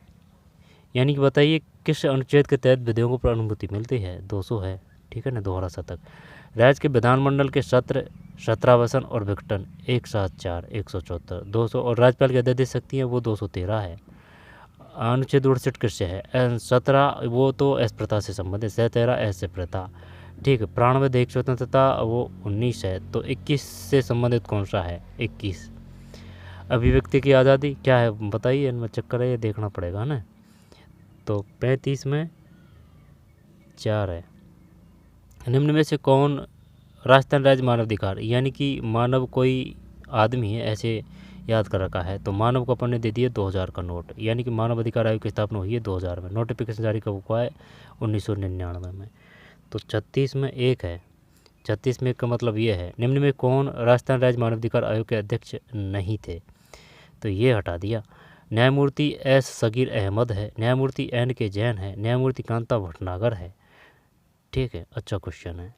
Speaker 1: यानी कि बताइए किस अनुच्छेद के तहत विधेयकों पर अनुमति मिलती है? 200 है, ठीक है ना, दोहरा शतक। राज्य के विधानमंडल के सत्र, सत्रावसन और विघटन 174, 174, 200 और राज्यपाल की अध्यक्षीय शक्ति है वो 213 है। अनुच्छेद 68 किससे है? 17 वो तो एस प्रथा से संबंधित, 17 ऐसे प्रथा, ठीक है। प्राणवध एक स्वतंत्रता वो 19 है। तो 21 से संबंधित कौन सा है? 21। अभिव्यक्ति की आज़ादी क्या है बताइए, इनमें चक्कर है, ये देखना पड़ेगा ना। तो 35 में 4 है। निम्न में से कौन राजस्थान राज्य मानवाधिकार, यानी कि मानव कोई आदमी है ऐसे याद कर रखा है, तो मानव को अपन ने दे दिए 2000 का नोट, यानी कि मानव अधिकार आयोग की स्थापना हुई है 2000 में। नोटिफिकेशन जारी कब हुआ है? 1999 में। तो 36 में 1 है। 36 में 1 का मतलब ये है, निम्न में कौन राजस्थान राज्य मानवाधिकार आयोग के अध्यक्ष नहीं थे? तो ये हटा दिया। न्यायमूर्ति एस सगीर अहमद है, न्यायमूर्ति एन के जैन है, न्यायमूर्ति कांता भटनागर है, ठीक है। अच्छा क्वेश्चन है।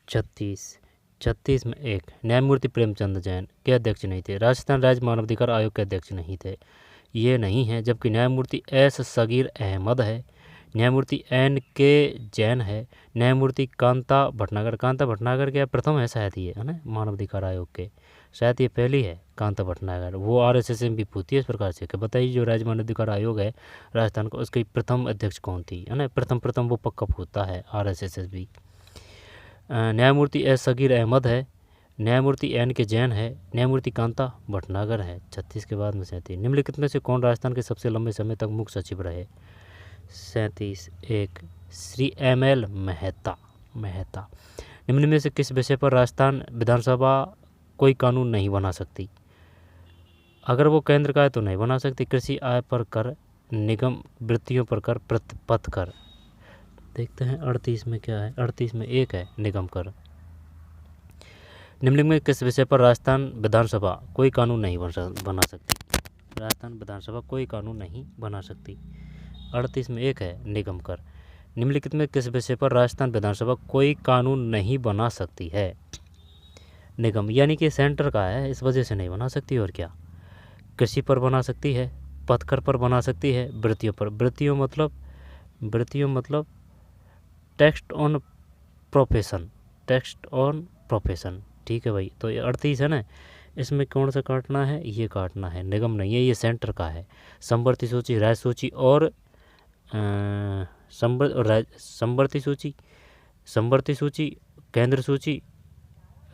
Speaker 1: 36 में 1, न्यायमूर्ति प्रेमचंद जैन के अध्यक्ष नहीं थे। राजस्थान राज्य मानवाधिकार आयोग के अध्यक्ष नहीं थे, ये नहीं है। जबकि न्यायमूर्ति एस सगीर अहमद है, न्यायमूर्ति एन के जैन है, न्यायमूर्ति कांता भटनागर क्या प्रथम है शायद, ये है ना मानवाधिकार आयोग के, शायद ये पहली है कांता भटनागर। वो RSS में भी पूछती है इस प्रकार से कि बताइए जो राज्य मानवाधिकार आयोग है राजस्थान को, उसकी प्रथम अध्यक्ष कौन थी, है ना। प्रथम वो पक्का पूछता है RSS भी। न्यायमूर्ति एस सगीर अहमद है, न्यायमूर्ति एन के जैन है, न्यायमूर्ति कांता भटनागर है। 36 के बाद में 37। निम्नलिखित में से कौन राजस्थान के सबसे लंबे समय तक मुख्य सचिव रहे? 37 1, श्री ML मेहता। निम्न में से किस विषय पर राजस्थान विधानसभा कोई कानून नहीं बना सकती? अगर वो केंद्र का है तो नहीं बना सकती। कृषि आय पर कर, निगम वृत्तियों पर कर, पथ कर। देखते हैं 38 में क्या है। 38 में 1 है, निगम कर। निम्नलिखित में किस विषय पर राजस्थान विधानसभा कोई कानून नहीं बना सकती? राजस्थान विधानसभा कोई कानून नहीं बना सकती। 38 में 1 है, निगम कर। निम्नलिखित में किस विषय पर राजस्थान विधानसभा कोई कानून नहीं बना सकती है? निगम, यानी कि सेंटर का है, इस वजह से नहीं बना सकती। और क्या? कृषि पर बना सकती है, पथकर पर बना सकती है, वृत्तियों पर। वृत्तियों मतलब टेक्स्ट ऑन प्रोफेशन, ठीक है भाई। तो ये 38 है ना, इसमें कौन सा काटना है? ये काटना है, निगम नहीं है, ये सेंटर का है। संवर्ती सूची, राज्य सूची और संवर्ती सूची, केंद्र सूची,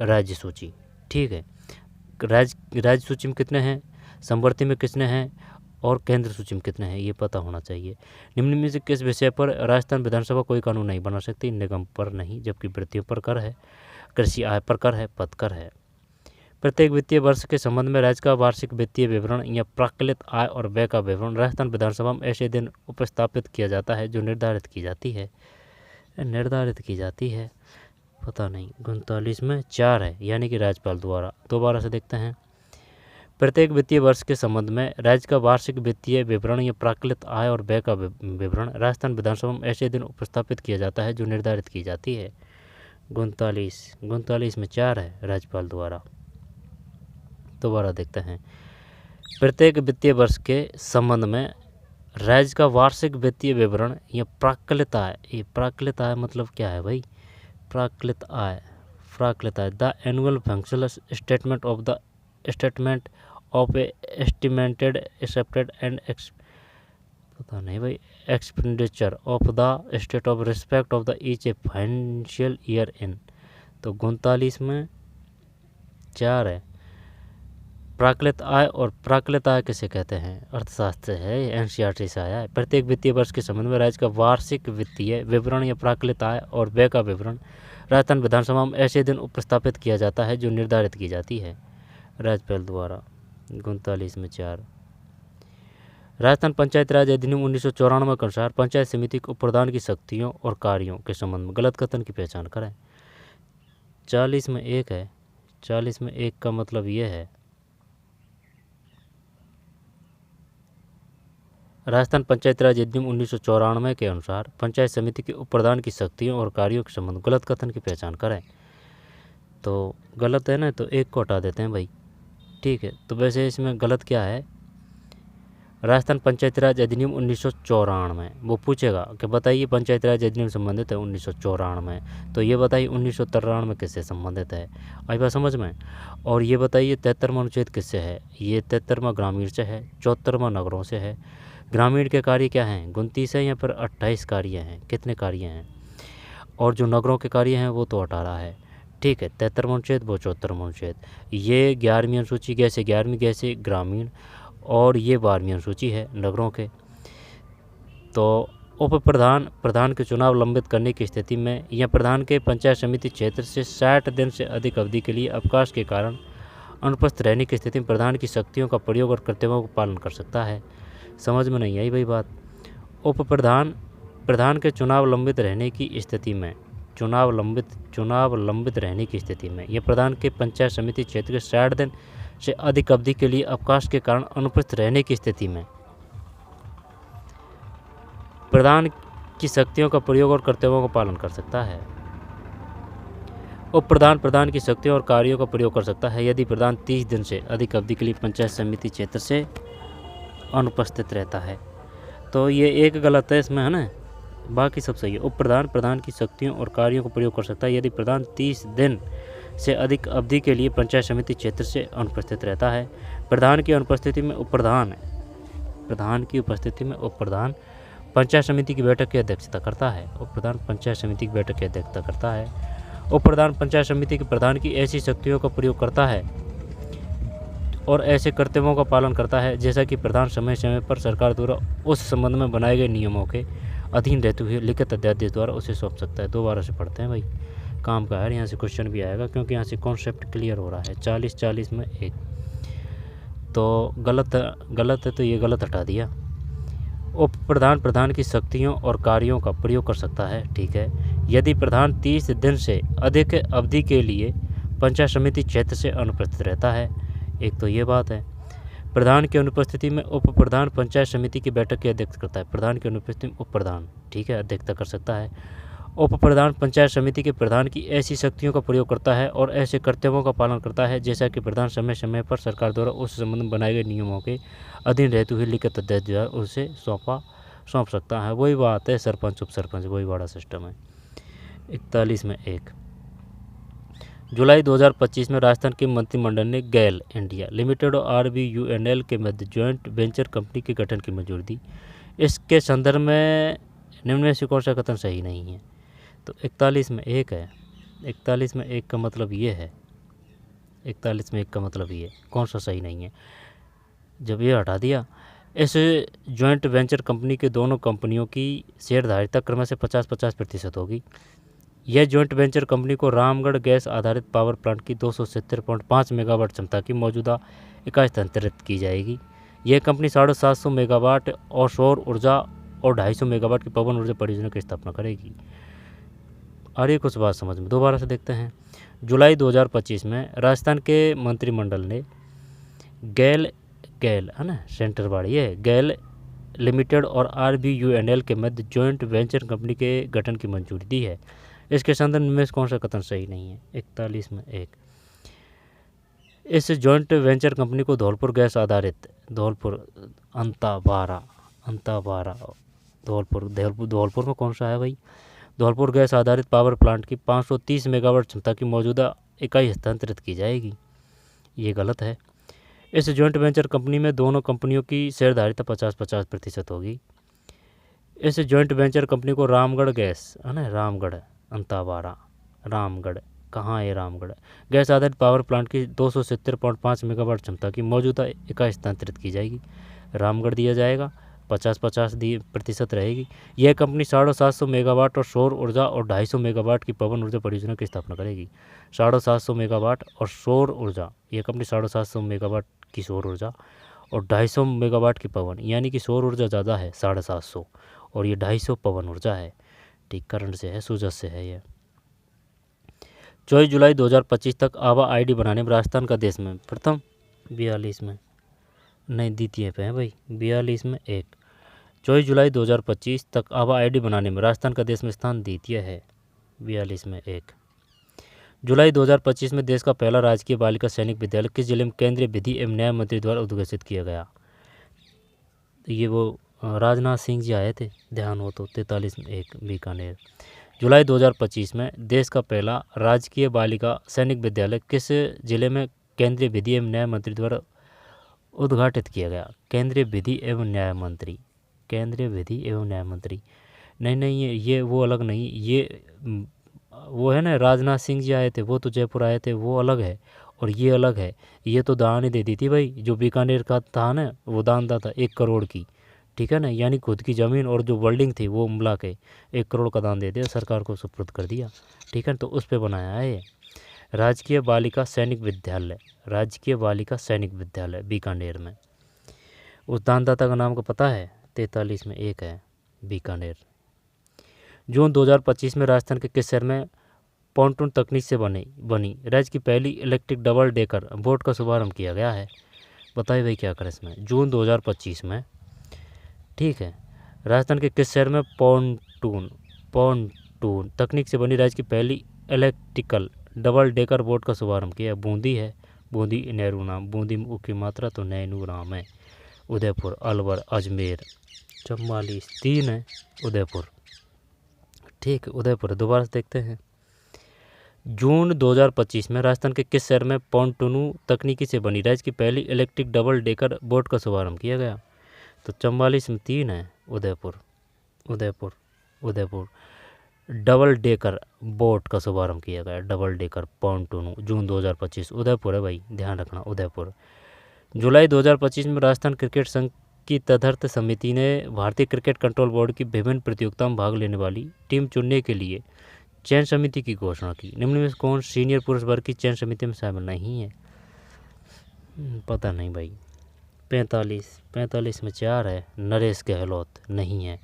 Speaker 1: राज्य सूची, ठीक है। राज्य सूची में कितने हैं, संवर्ती में कितने हैं और केंद्र सूची में कितने हैं, ये पता होना चाहिए। निम्न में से किस विषय पर राजस्थान विधानसभा कोई कानून नहीं बना सकती? निगम पर नहीं, जबकि वृत्तियों पर कर है, कृषि आय पर कर है, पथ कर है। प्रत्येक वित्तीय वर्ष के संबंध में राज्य का वार्षिक वित्तीय विवरण या प्राक्कलित आय और व्यय का विवरण राजस्थान विधानसभा में ऐसे दिन उपस्थापित किया जाता है जो निर्धारित की जाती है, पता नहीं। 39 में 4 है, यानी कि राज्यपाल द्वारा। दोबारा से देखते हैं। प्रत्येक वित्तीय वर्ष के संबंध में राज्य का वार्षिक वित्तीय विवरण या प्राक्कलित आय और व्यय का विवरण राजस्थान विधानसभा में ऐसे दिन उपस्थापित किया जाता है जो निर्धारित की जाती है। 39 में 4 है, राज्यपाल द्वारा। दोबारा देखते हैं। प्रत्येक वित्तीय वर्ष के संबंध में राज्य का वार्षिक वित्तीय विवरण या प्राक्कलित आय, ये प्राक्कलित आय मतलब क्या है भाई? प्राक्कलित आय the annual functional statement of a estimated expected and पता नहीं भाई expenditure of the state of respect of the each a financial year in. तो 39 में 4 है। प्राक्कलित आय, और प्राक्कलित आय किसे कहते हैं? अर्थशास्त्र है, NCERT से आया है। प्रत्येक वित्तीय वर्ष के संबंध में राज्य का वार्षिक वित्तीय विवरण या प्राक्कलित आय और व्यय का विवरण राजस्थान विधानसभा में ऐसे दिन उपस्थापित किया जाता है जो निर्धारित की जाती है, राज्यपाल द्वारा। 39 में 4। राजस्थान पंचायत राज अधिनियम 1994 के अनुसार पंचायत समिति को प्रदान की शक्तियों और कार्यों के संबंध में गलत कथन की पहचान करें। 40 में 1 है, 40 में 1 का मतलब ये है राजस्थान पंचायती राज अधिनियम 1994 के अनुसार पंचायत समिति के उप प्रधान की शक्तियों और कार्यों के संबंध गलत कथन की पहचान करें। तो गलत है ना, तो 1 को हटा देते हैं भाई, ठीक है। तो वैसे इसमें गलत क्या है, राजस्थान पंचायती राज अधिनियम 1994 वो पूछेगा कि बताइए पंचायती राज अधिनियम संबंधित है 1994, तो ये बताइए 1993 किससे संबंधित है, आई बात समझ में। और ये बताइए 73वां अनुच्छेद किससे है, ये 73वां ग्रामीण से है, 74वां नगरों से है। ग्रामीण के कार्य क्या हैं, 29 है, या फिर 28 कार्य हैं, कितने कार्य हैं, और जो नगरों के कार्य हैं वो तो 18 है, ठीक है। 73वां अनुच्छेद वो 74वां अनुच्छेद, ये 11वीं अनुसूची कैसे, 11वीं कैसे ग्रामीण, और ये 12वीं अनुसूची है नगरों के। तो उप प्रधान के चुनाव लंबित करने की स्थिति में या प्रधान के पंचायत समिति क्षेत्र से 60 दिन से अधिक अवधि के लिए अवकाश के कारण अनुपस्थित रहने की स्थिति में प्रधान की शक्तियों का प्रयोग और कर्तव्यों का पालन कर सकता है। समझ में नहीं आई भाई बात। उप प्रधान के चुनाव लंबित रहने की स्थिति में, चुनाव लंबित रहने की स्थिति में या प्रधान के पंचायत समिति क्षेत्र के 60 दिन से अधिक अवधि के लिए अवकाश के कारण अनुपस्थित रहने की स्थिति में प्रधान की शक्तियों का प्रयोग और कर्तव्यों का पालन कर सकता है। उप प्रधान की शक्तियों और कार्यों का प्रयोग कर सकता है यदि प्रधान 30 दिन से अधिक अवधि के लिए पंचायत समिति क्षेत्र से अनुपस्थित रहता है। तो ये 1 गलत है इसमें, है ना, बाकी सब सही है। उप प्रधान की शक्तियों और कार्यों का प्रयोग कर सकता है यदि प्रधान 30 दिन से अधिक अवधि के लिए पंचायत समिति क्षेत्र से अनुपस्थित रहता है। प्रधान की अनुपस्थिति में उप प्रधान पंचायत समिति की बैठक की अध्यक्षता करता है। उप प्रधान पंचायत समिति की बैठक की अध्यक्षता करता है। उप प्रधान पंचायत समिति के प्रधान की ऐसी शक्तियों का प्रयोग करता है और ऐसे कर्तव्यों का पालन करता है जैसा कि प्रधान समय समय पर सरकार द्वारा उस संबंध में बनाए गए नियमों के अधीन रहते हुए लिखित अध्यादेश द्वारा उसे सौंप सकता है। दोबारा से पढ़ते हैं भाई, काम का है, यहाँ से क्वेश्चन भी आएगा क्योंकि यहाँ से कॉन्सेप्ट क्लियर हो रहा है। 40 में 1 तो गलत है, तो ये गलत हटा दिया। उप प्रधान की शक्तियों और कार्यों का प्रयोग कर सकता है, ठीक है, यदि प्रधान 30 दिन से अधिक अवधि के लिए पंचायत समिति क्षेत्र से अनुपस्थित रहता है। एक तो ये बात है। प्रधान की अनुपस्थिति में उप प्रधान पंचायत समिति की बैठक की अध्यक्षता करता है। प्रधान की अनुपस्थिति में उप प्रधान, ठीक है, अध्यक्षता कर सकता है। उप प्रधान पंचायत समिति के प्रधान की ऐसी शक्तियों का प्रयोग करता है और ऐसे कर्तव्यों का पालन करता है जैसा कि प्रधान समय समय पर सरकार द्वारा उस संबंध में बनाए गए नियमों के अधीन रहते हुए लिखित अध्यादेश द्वारा उसे सौंप सकता है। वही बात है सरपंच उप सरपंच, वही बड़ा सिस्टम है। 41 में 1 जुलाई 2025 में राजस्थान के मंत्रिमंडल ने गैल इंडिया लिमिटेड और RVUNL के मध्य ज्वाइंट वेंचर कंपनी के गठन की मंजूरी दी। इसके संदर्भ में निम्न में से कौन सा कथन सही नहीं है। तो 41 में 1 है, 41 में 1 का मतलब ये है, 41 में 1 का मतलब ये कौन सा सही नहीं है। जब ये हटा दिया, इस ज्वाइंट वेंचर कंपनी के दोनों कंपनियों की शेयरधारिता क्रम से 50-50% होगी। यह ज्वाइंट वेंचर कंपनी को रामगढ़ गैस आधारित पावर प्लांट की 270.5 मेगावाट क्षमता की मौजूदा इकाई हस्तांतरित की जाएगी। यह कंपनी 750 मेगावाट और सौर ऊर्जा और 250 मेगावाट की पवन ऊर्जा परियोजना की स्थापना करेगी। और ये कुछ बात समझ में, दोबारा से देखते हैं। जुलाई 2025 में राजस्थान के मंत्रिमंडल ने गैल है ना, सेंटर वाली है, गैल लिमिटेड और RVUNL के मध्य ज्वाइंट वेंचर कंपनी के गठन की मंजूरी दी है। इसके संदर्भ में कौन सा कथन सही नहीं है। 41 में 1 इस ज्वाइंट वेंचर कंपनी को धौलपुर गैस आधारित धौलपुर में कौन सा है भाई, धौलपुर गैस आधारित पावर प्लांट की 530 मेगावाट क्षमता की मौजूदा इकाई हस्तांतरित की जाएगी। ये गलत है। इस ज्वाइंट वेंचर कंपनी में दोनों कंपनियों की शेयरधारिता 50-50% होगी। इस ज्वाइंट वेंचर कंपनी को रामगढ़ गैस, है ना, रामगढ़ कहाँ है रामगढ़, गैस आधारित पावर प्लांट की 270.5 मेगावाट क्षमता की मौजूदा इकाई हस्तांतरित की जाएगी। रामगढ़ दिया जाएगा, 50-50% रहेगी। यह कंपनी 750 मेगावाट और सौर ऊर्जा और 250 मेगावाट की पवन ऊर्जा परियोजना की स्थापना करेगी। 750 मेगावाट और सौर ऊर्जा, यह कंपनी 750 मेगावाट की सौर ऊर्जा और 250 मेगावाट की पवन, यानी कि सौर ऊर्जा ज़्यादा है 750 और ये 250 पवन ऊर्जा है, ठीक, करंट से है, सूरज से है। यह 24 जुलाई 2025 तक आभा आईडी बनाने में राजस्थान का देश में प्रथम, 42 में नहीं, द्वितीय पे है भाई, 42 में 1। 24 जुलाई 2025 तक आभा आईडी बनाने में राजस्थान का देश में स्थान द्वितीय है, 42 में 1। जुलाई 2025 में देश का पहला राजकीय बालिका सैनिक विद्यालय किस जिले में केंद्रीय विधि एवं न्याय मंत्री द्वारा उद्घोषित किया गया? ये वो राजनाथ सिंह जी आए थे, ध्यान हो तो, 43 में 1, बीकानेर। जुलाई 2025 में देश का पहला राजकीय बालिका सैनिक विद्यालय किस जिले में केंद्रीय विधि एवं न्याय मंत्री द्वारा उद्घाटित किया गया? केंद्रीय विधि एवं न्याय मंत्री, केंद्रीय विधि एवं न्याय मंत्री, नहीं ये वो अलग नहीं, ये वो है ना राजनाथ सिंह जी आए थे, वो तो जयपुर आए थे, वो अलग है, और ये अलग है। ये तो दान ही दे दी थी भाई, जो बीकानेर का था ना, वो दान था 1 करोड़ की, ठीक है ना, यानी खुद की ज़मीन और जो बिल्डिंग थी वो मिला के 1 करोड़ का दान दे दिया, सरकार को सुपुर्द कर दिया, ठीक है, तो उस पर बनाया है ये राजकीय बालिका सैनिक विद्यालय, राजकीय बालिका सैनिक विद्यालय बीकानेर में। उस दानदाता का नाम को पता है? 43 में 1 है, बीकानेर। जून 2025 में राजस्थान के किस शहर में पॉन्टून तकनीक से बनी राज्य की पहली इलेक्ट्रिक डबल डेकर बोट का शुभारंभ किया गया है? बताइए भाई क्या करें इसमें। जून 2025 में, ठीक है, राजस्थान के किस शहर में पॉन्टून तकनीक से बनी राज्य की पहली इलेक्ट्रिकल डबल डेकर बोट का शुभारंभ किया? बूंदी है, बूंदी नेहरू नाम, बूंदी की मात्रा तो नैनू नाम है। उदयपुर, अलवर, अजमेर, 44, 3 है उदयपुर, ठीक है, उदयपुर। दोबारा से देखते हैं। जून 2025 में राजस्थान के किस शहर में पॉन्टून तकनीकी से बनी राज्य की पहली इलेक्ट्रिक डबल डेकर बोट का शुभारंभ किया गया? तो 44 में 3 है, Udaipur, Udaipur, Udaipur. Double decker boat का शुभारंभ किया गया, डबल डेकर पॉन्टून, जून 2025, उदयपुर है भाई, ध्यान रखना, उदयपुर। जुलाई 2025 में राजस्थान क्रिकेट संघ की तदर्थ समिति ने भारतीय क्रिकेट कंट्रोल बोर्ड की विभिन्न प्रतियोगिताओं में भाग लेने वाली टीम चुनने के लिए चयन समिति की घोषणा की। निम्न में कौन सीनियर पुरुष वर्ग की चयन समिति में शामिल नहीं है? पता नहीं भाई। 45 में 4 है, नरेश गहलोत नहीं है,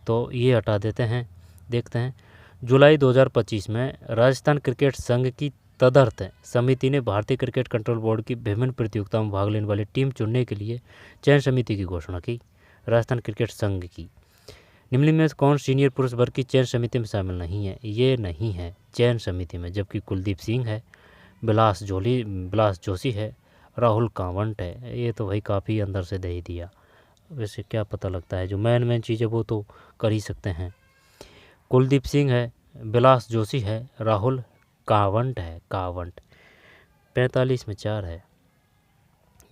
Speaker 1: तो ये हटा देते हैं। देखते हैं, जुलाई 2025 में राजस्थान क्रिकेट संघ की तदर्थ समिति ने भारतीय क्रिकेट कंट्रोल बोर्ड की विभिन्न प्रतियोगिताओं में भाग लेने वाली टीम चुनने के लिए चयन समिति की घोषणा की, राजस्थान क्रिकेट संघ की। निम्न में कौन सीनियर पुरुष वर्ग की चयन समिति में शामिल नहीं है? ये नहीं है चयन समिति में, जबकि कुलदीप सिंह है, बिलास जोशी है, राहुल कांवट है। ये तो भाई काफ़ी अंदर से दे ही दिया। वैसे क्या पता लगता है, जो मेन चीज़ें वो तो कर ही सकते हैं। कुलदीप सिंह है, बिलास जोशी है, राहुल कांवट है, कांवट। 45 में 4 है।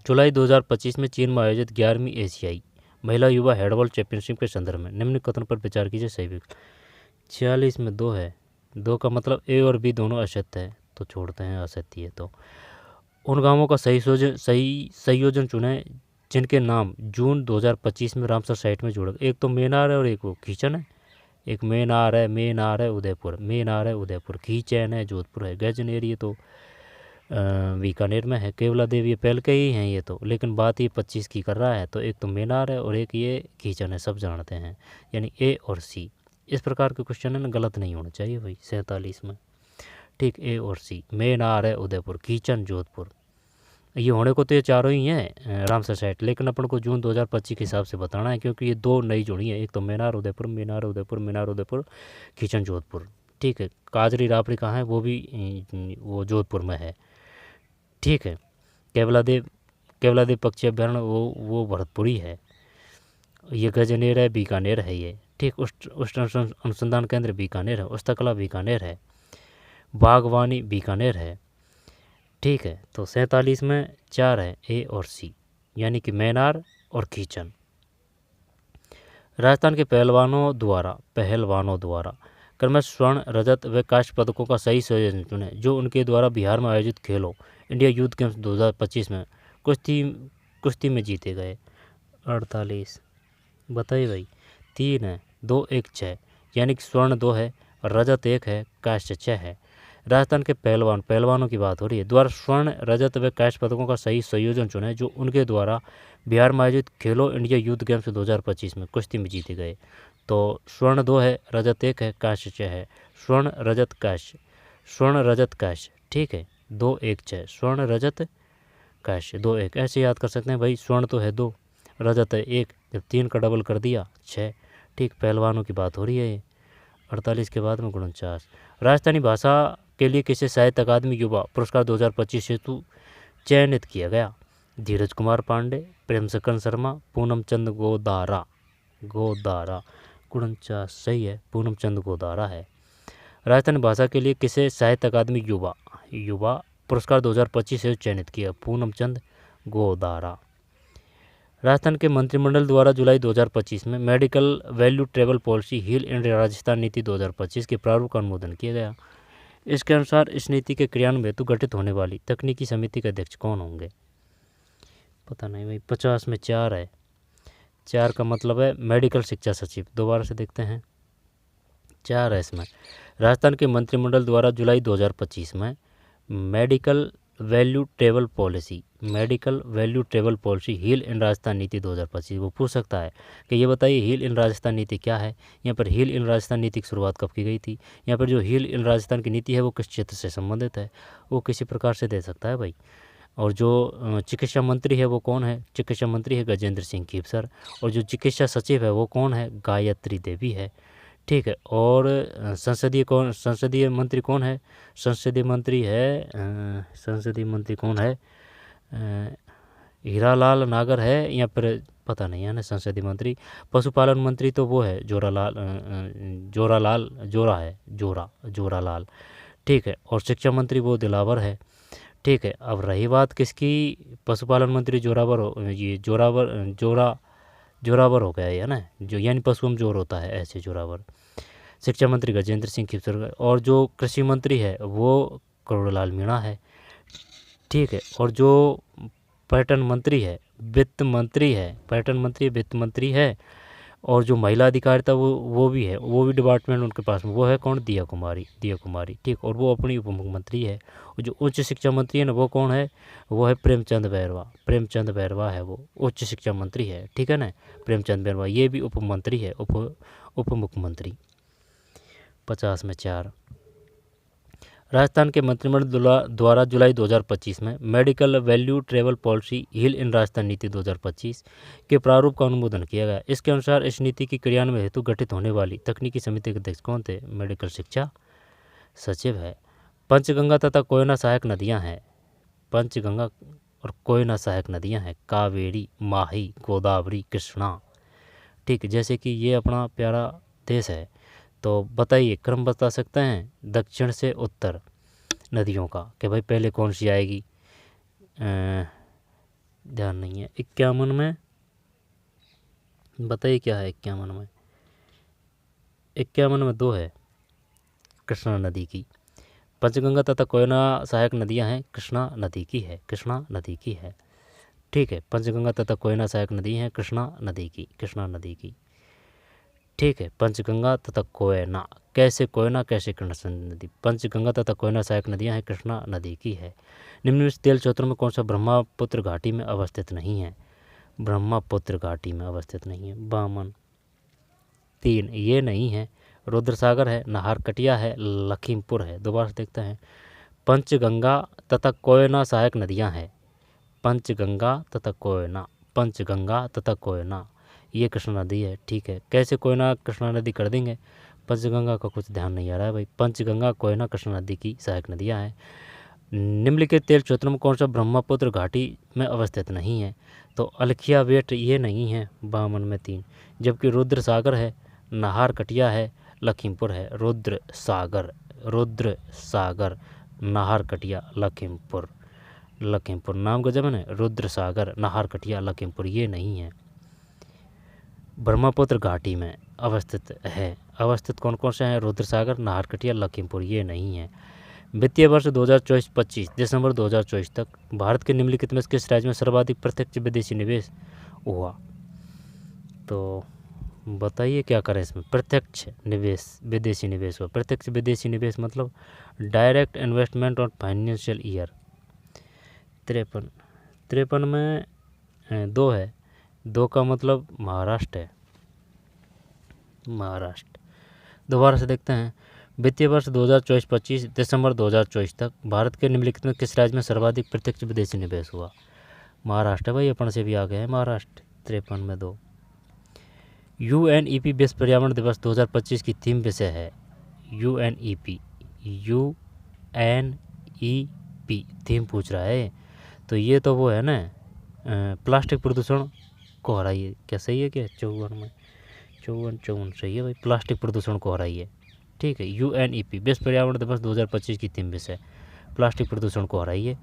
Speaker 1: जुलाई 2025 में चीन में आयोजित 11वीं एशियाई महिला युवा हैंडबॉल चैंपियनशिप के संदर्भ में निम्न कथन पर विचार कीजिए, सही विकल्प। 46 में 2 है, 2 का मतलब ए और बी दोनों असत्य है, तो छोड़ते हैं, असत्य है। तो उन गांवों का सही संयोजन चुने जिनके नाम जून 2025 में रामसर साइट में जुड़े। एक तो मेनार है और एक वो खींचन है। एक मेनार है उदयपुर, मेनार है उदयपुर, खींचन है जोधपुर है, गजनेर ये तो बीकानेर में है, केवला देव ये पहले के ही हैं ये तो, लेकिन बात ये 25 की कर रहा है। तो एक तो मेनार है और एक ये खींचन है, सब जानते हैं, यानी ए और सी। इस प्रकार के क्वेश्चन है ना, गलत नहीं होना चाहिए भाई। 47 में, ठीक, ए और सी, मेनार है उदयपुर, खींचन जोधपुर। ये होने को तो ये चारों ही हैं रामसर साइट, लेकिन अपन को जून 2025 के हिसाब से बताना है, क्योंकि ये 2 नई जुड़ी हैं। एक तो मेनार उदयपुर, मेनार उदयपुर, मेनार उदयपुर, खींचन जोधपुर, ठीक है। काजरी रापड़ी कहाँ है? वो भी वो जोधपुर में है, ठीक है। केवलादेव पक्षी अभ्यारण्य वो भरतपुरी है। ये गजनेर है, बीकानेर है ये, ठीक। उष्ण अनुसंधान केंद्र बीकानेर है, उस्तकला बीकानेर है, बागवानी बीकानेर है, ठीक है। तो 47 में 4 है, ए और सी, यानी कि मेनार और खींचन। राजस्थान के पहलवानों द्वारा क्रमश स्वर्ण, रजत व कांस्य पदकों का सही संयोजन चुने जो उनके द्वारा बिहार में आयोजित खेलो इंडिया यूथ गेम्स 2025 में कुश्ती में जीते गए। 48, बताइए भाई। 3 है, 2, 1, 6, यानी कि स्वर्ण 2 है, रजत 1 है, कांस्य 6 है। राजस्थान के पहलवानों की बात हो रही है, द्वारा स्वर्ण, रजत व कांस्य पदकों का सही संयोजन चुने जो उनके द्वारा बिहार में आयोजित खेलो इंडिया यूथ गेम्स 2025 में कुश्ती में जीते गए। तो स्वर्ण 2 है, रजत 1 है, कांस्य 6 है। स्वर्ण, रजत, कांस्य। स्वर्ण रजत कैश, ठीक है, 216 स्वर्ण रजत कैश 2-1 ऐसे याद कर सकते हैं भाई। स्वर्ण तो है 2, रजत है 1, जब 3 का डबल कर दिया 6, ठीक। पहलवानों की बात हो रही है ये। 48 के बाद में 49। राजस्थानी भाषा के लिए किसे साहित्य अकादमी युवा पुरस्कार 2025 हेतु चयनित किया गया? धीरज कुमार पांडे, प्रेमचंद शर्मा, पूनम चंद गोदारा। 49 सही है, पूनम चंद गोदारा है। राजस्थानी भाषा के लिए किसे साहित्य अकादमी युवा पुरस्कार 2025 से चयनित किया? पूनम चंद गोदारा। राजस्थान के मंत्रिमंडल द्वारा जुलाई 2025 में medical value travel policy heal in Rajasthan नीति 2025 के प्रारूप का अनुमोदन किया गया। इसके अनुसार इस नीति के क्रियान्वयन हेतु गठित होने वाली तकनीकी समिति के अध्यक्ष कौन होंगे? पता नहीं भाई। 50 में 4 है, 4 का मतलब है मेडिकल शिक्षा सचिव। दोबारा से देखते हैं, 4 है इसमें। राजस्थान के मंत्रिमंडल द्वारा जुलाई 2025 में medical value travel policy heal in Rajasthan नीति 2025। वो पूछ सकता है कि ये बताइए हील इन राजस्थान नीति क्या है। यहाँ पर हील इन राजस्थान नीति की शुरुआत कब की गई थी? यहाँ पर जो हील इन राजस्थान की नीति है वो किस क्षेत्र से संबंधित है, वो किसी प्रकार से दे सकता है भाई। और जो चिकित्सा मंत्री है वो कौन है? चिकित्सा मंत्री है गजेंद्र सिंह खीपसर। और जो चिकित्सा सचिव है वो कौन है? गायत्री देवी है, ठीक है। और संसदीय मंत्री कौन है? संसदीय मंत्री कौन है? हीरालाल नागर है या फिर पता नहीं है ना संसदीय मंत्री। पशुपालन मंत्री तो वो है जोरालाल, ठीक है। और शिक्षा मंत्री वो दिलावर है, ठीक है। अब रही बात किसकी? पशुपालन मंत्री जोरावर हो गया है ना, जो यानी पशु में जोर होता है ऐसे जोरावर। शिक्षा मंत्री गजेंद्र सिंह खीपसर। और जो कृषि मंत्री है वो करोड़लाल मीणा है, ठीक है। और जो पर्यटन मंत्री है वित्त मंत्री है। और जो महिला अधिकारिता वो भी है, वो भी डिपार्टमेंट उनके पास में, वो है कौन? दिया कुमारी, ठीक। और वो अपनी उप मुख्यमंत्री है। और जो उच्च शिक्षा मंत्री है ना वो कौन है? वो है प्रेमचंद बैरवा है, वो उच्च शिक्षा मंत्री है, ठीक है ना, प्रेमचंद बैरवा। ये भी उप मंत्री है, उप मुख्यमंत्री। 50 में 4। राजस्थान के मंत्रिमंडल द्वारा जुलाई 2025 में medical value travel policy heal in Rajasthan नीति 2025 के प्रारूप का अनुमोदन किया गया। इसके अनुसार इस नीति की क्रियान्वयन हेतु गठित होने वाली तकनीकी समिति के अध्यक्ष कौन थे? मेडिकल शिक्षा सचिव है। पंचगंगा तथा कोयना सहायक नदियाँ हैं। पंचगंगा और कोयना सहायक नदियाँ हैं कावेरी, माही, गोदावरी, कृष्णा, ठीक। जैसे कि ये अपना प्यारा देश है, तो बताइए क्रम बता सकते हैं दक्षिण से उत्तर नदियों का कि भाई पहले कौन सी आएगी? ध्यान नहीं है। 51 में बताइए क्या है? 51 में 2 है कृष्णा नदी की। पंचगंगा तथा कोयना सहायक नदियां हैं, कृष्णा नदी की है, ठीक है। पंचगंगा तथा कोयना सहायक नदी हैं कृष्णा नदी की, ठीक है। पंचगंगा तथा कोयना, कैसे कोयना कैसे कृष्णा नदी। पंचगंगा तथा कोयना सहायक नदियां हैं कृष्णा नदी की है। निम्नलिखित तेल क्षेत्रों में कौन सा ब्रह्मपुत्र घाटी में अवस्थित नहीं है? बामन। 3 ये नहीं है। रुद्रसागर है, नाहरकटिया है, लखीमपुर है। दोबारा से देखते हैं। पंचगंगा तथा कोयना सहायक नदियां हैं। पंचगंगा तथा कोयना ये कृष्णा नदी है, ठीक है। कैसे कोयना कृष्णा नदी कर देंगे? पंचगंगा का कुछ ध्यान नहीं आ रहा है भाई। पंचगंगा कोयना कृष्णा नदी की सहायक नदियां हैं। निम्नलिखित तेल क्षेत्रों में कौन सा ब्रह्मपुत्र घाटी में अवस्थित नहीं है? तो अलखिया वेट ये नहीं है 52 में 3। जबकि रुद्र सागर है, नाहरकटिया है, लखीमपुर है। रुद्र सागर नाहरकटिया लखीमपुर नाम गजब है ना। रुद्र सागर नाहरकटिया लखीमपुर ये नहीं है, ब्रह्मपुत्र घाटी में अवस्थित है। अवस्थित कौन कौन से हैं? रुद्रसागर, नाहरकटिया, लखीमपुर ये नहीं है। वित्तीय वर्ष 2024-25 दिसंबर 2024 तक भारत के निम्नलिखित में किस राज्य में सर्वाधिक प्रत्यक्ष विदेशी निवेश हुआ? तो बताइए क्या करें इसमें? प्रत्यक्ष निवेश विदेशी निवेश हुआ। प्रत्यक्ष विदेशी निवेश मतलब direct investment on financial year. 53 में 2 है। 2 का मतलब महाराष्ट्र है। दोबारा से देखते हैं। वित्तीय वर्ष 2024-25 दिसंबर 2024 तक भारत के निम्नलिखित में किस राज्य में सर्वाधिक प्रत्यक्ष विदेशी निवेश हुआ? महाराष्ट्र। भाई अपन से भी आगे है महाराष्ट्र, 53 में 2। UNEP विश्व पर्यावरण दिवस 2025 की थीम विषय है। UNEP थीम पूछ रहा है, तो ये तो वो है ना, प्लास्टिक प्रदूषण को हराइए। क्या सही है क्या? 54 में 54 सही है भाई, प्लास्टिक प्रदूषण को हराइए। ठीक है, UNEP विश्व पर्यावरण दिवस 2025 की थीम विषय प्लास्टिक प्रदूषण को हराइए।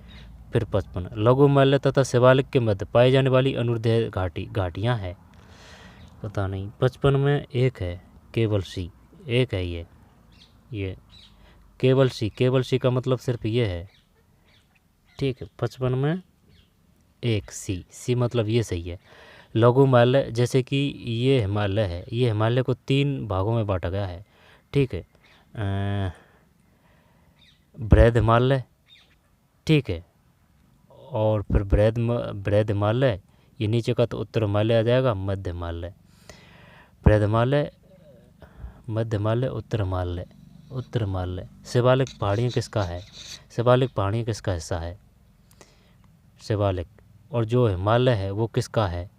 Speaker 1: फिर 55 लघु हिमालय तथा शिवालिक के मध्य पाई जाने वाली अनुदैर्घ्य घाटियाँ हैं। पता नहीं। 55 में एक है केवल सी, एक है ये केवल सी का मतलब सिर्फ ये है। ठीक है, 55 में एक सी मतलब ये सही है। लघु हिमालय, जैसे कि ये हिमालय है, ये हिमालय को 3 भागों में बांटा गया है। ठीक है, बृहद हिमालय, ठीक है, और फिर बृहद हिमालय, ये नीचे का तो उत्तर हिमालय आ जाएगा, मध्य हिमालय, बृहद हिमालय, मध्य हिमालय, उत्तर हिमालय। शिवालिक पहाड़ियाँ किसका है? शिवालिक पहाड़ियाँ किसका हिस्सा है? शिवालिक। और जो हिमालय है वो किसका है?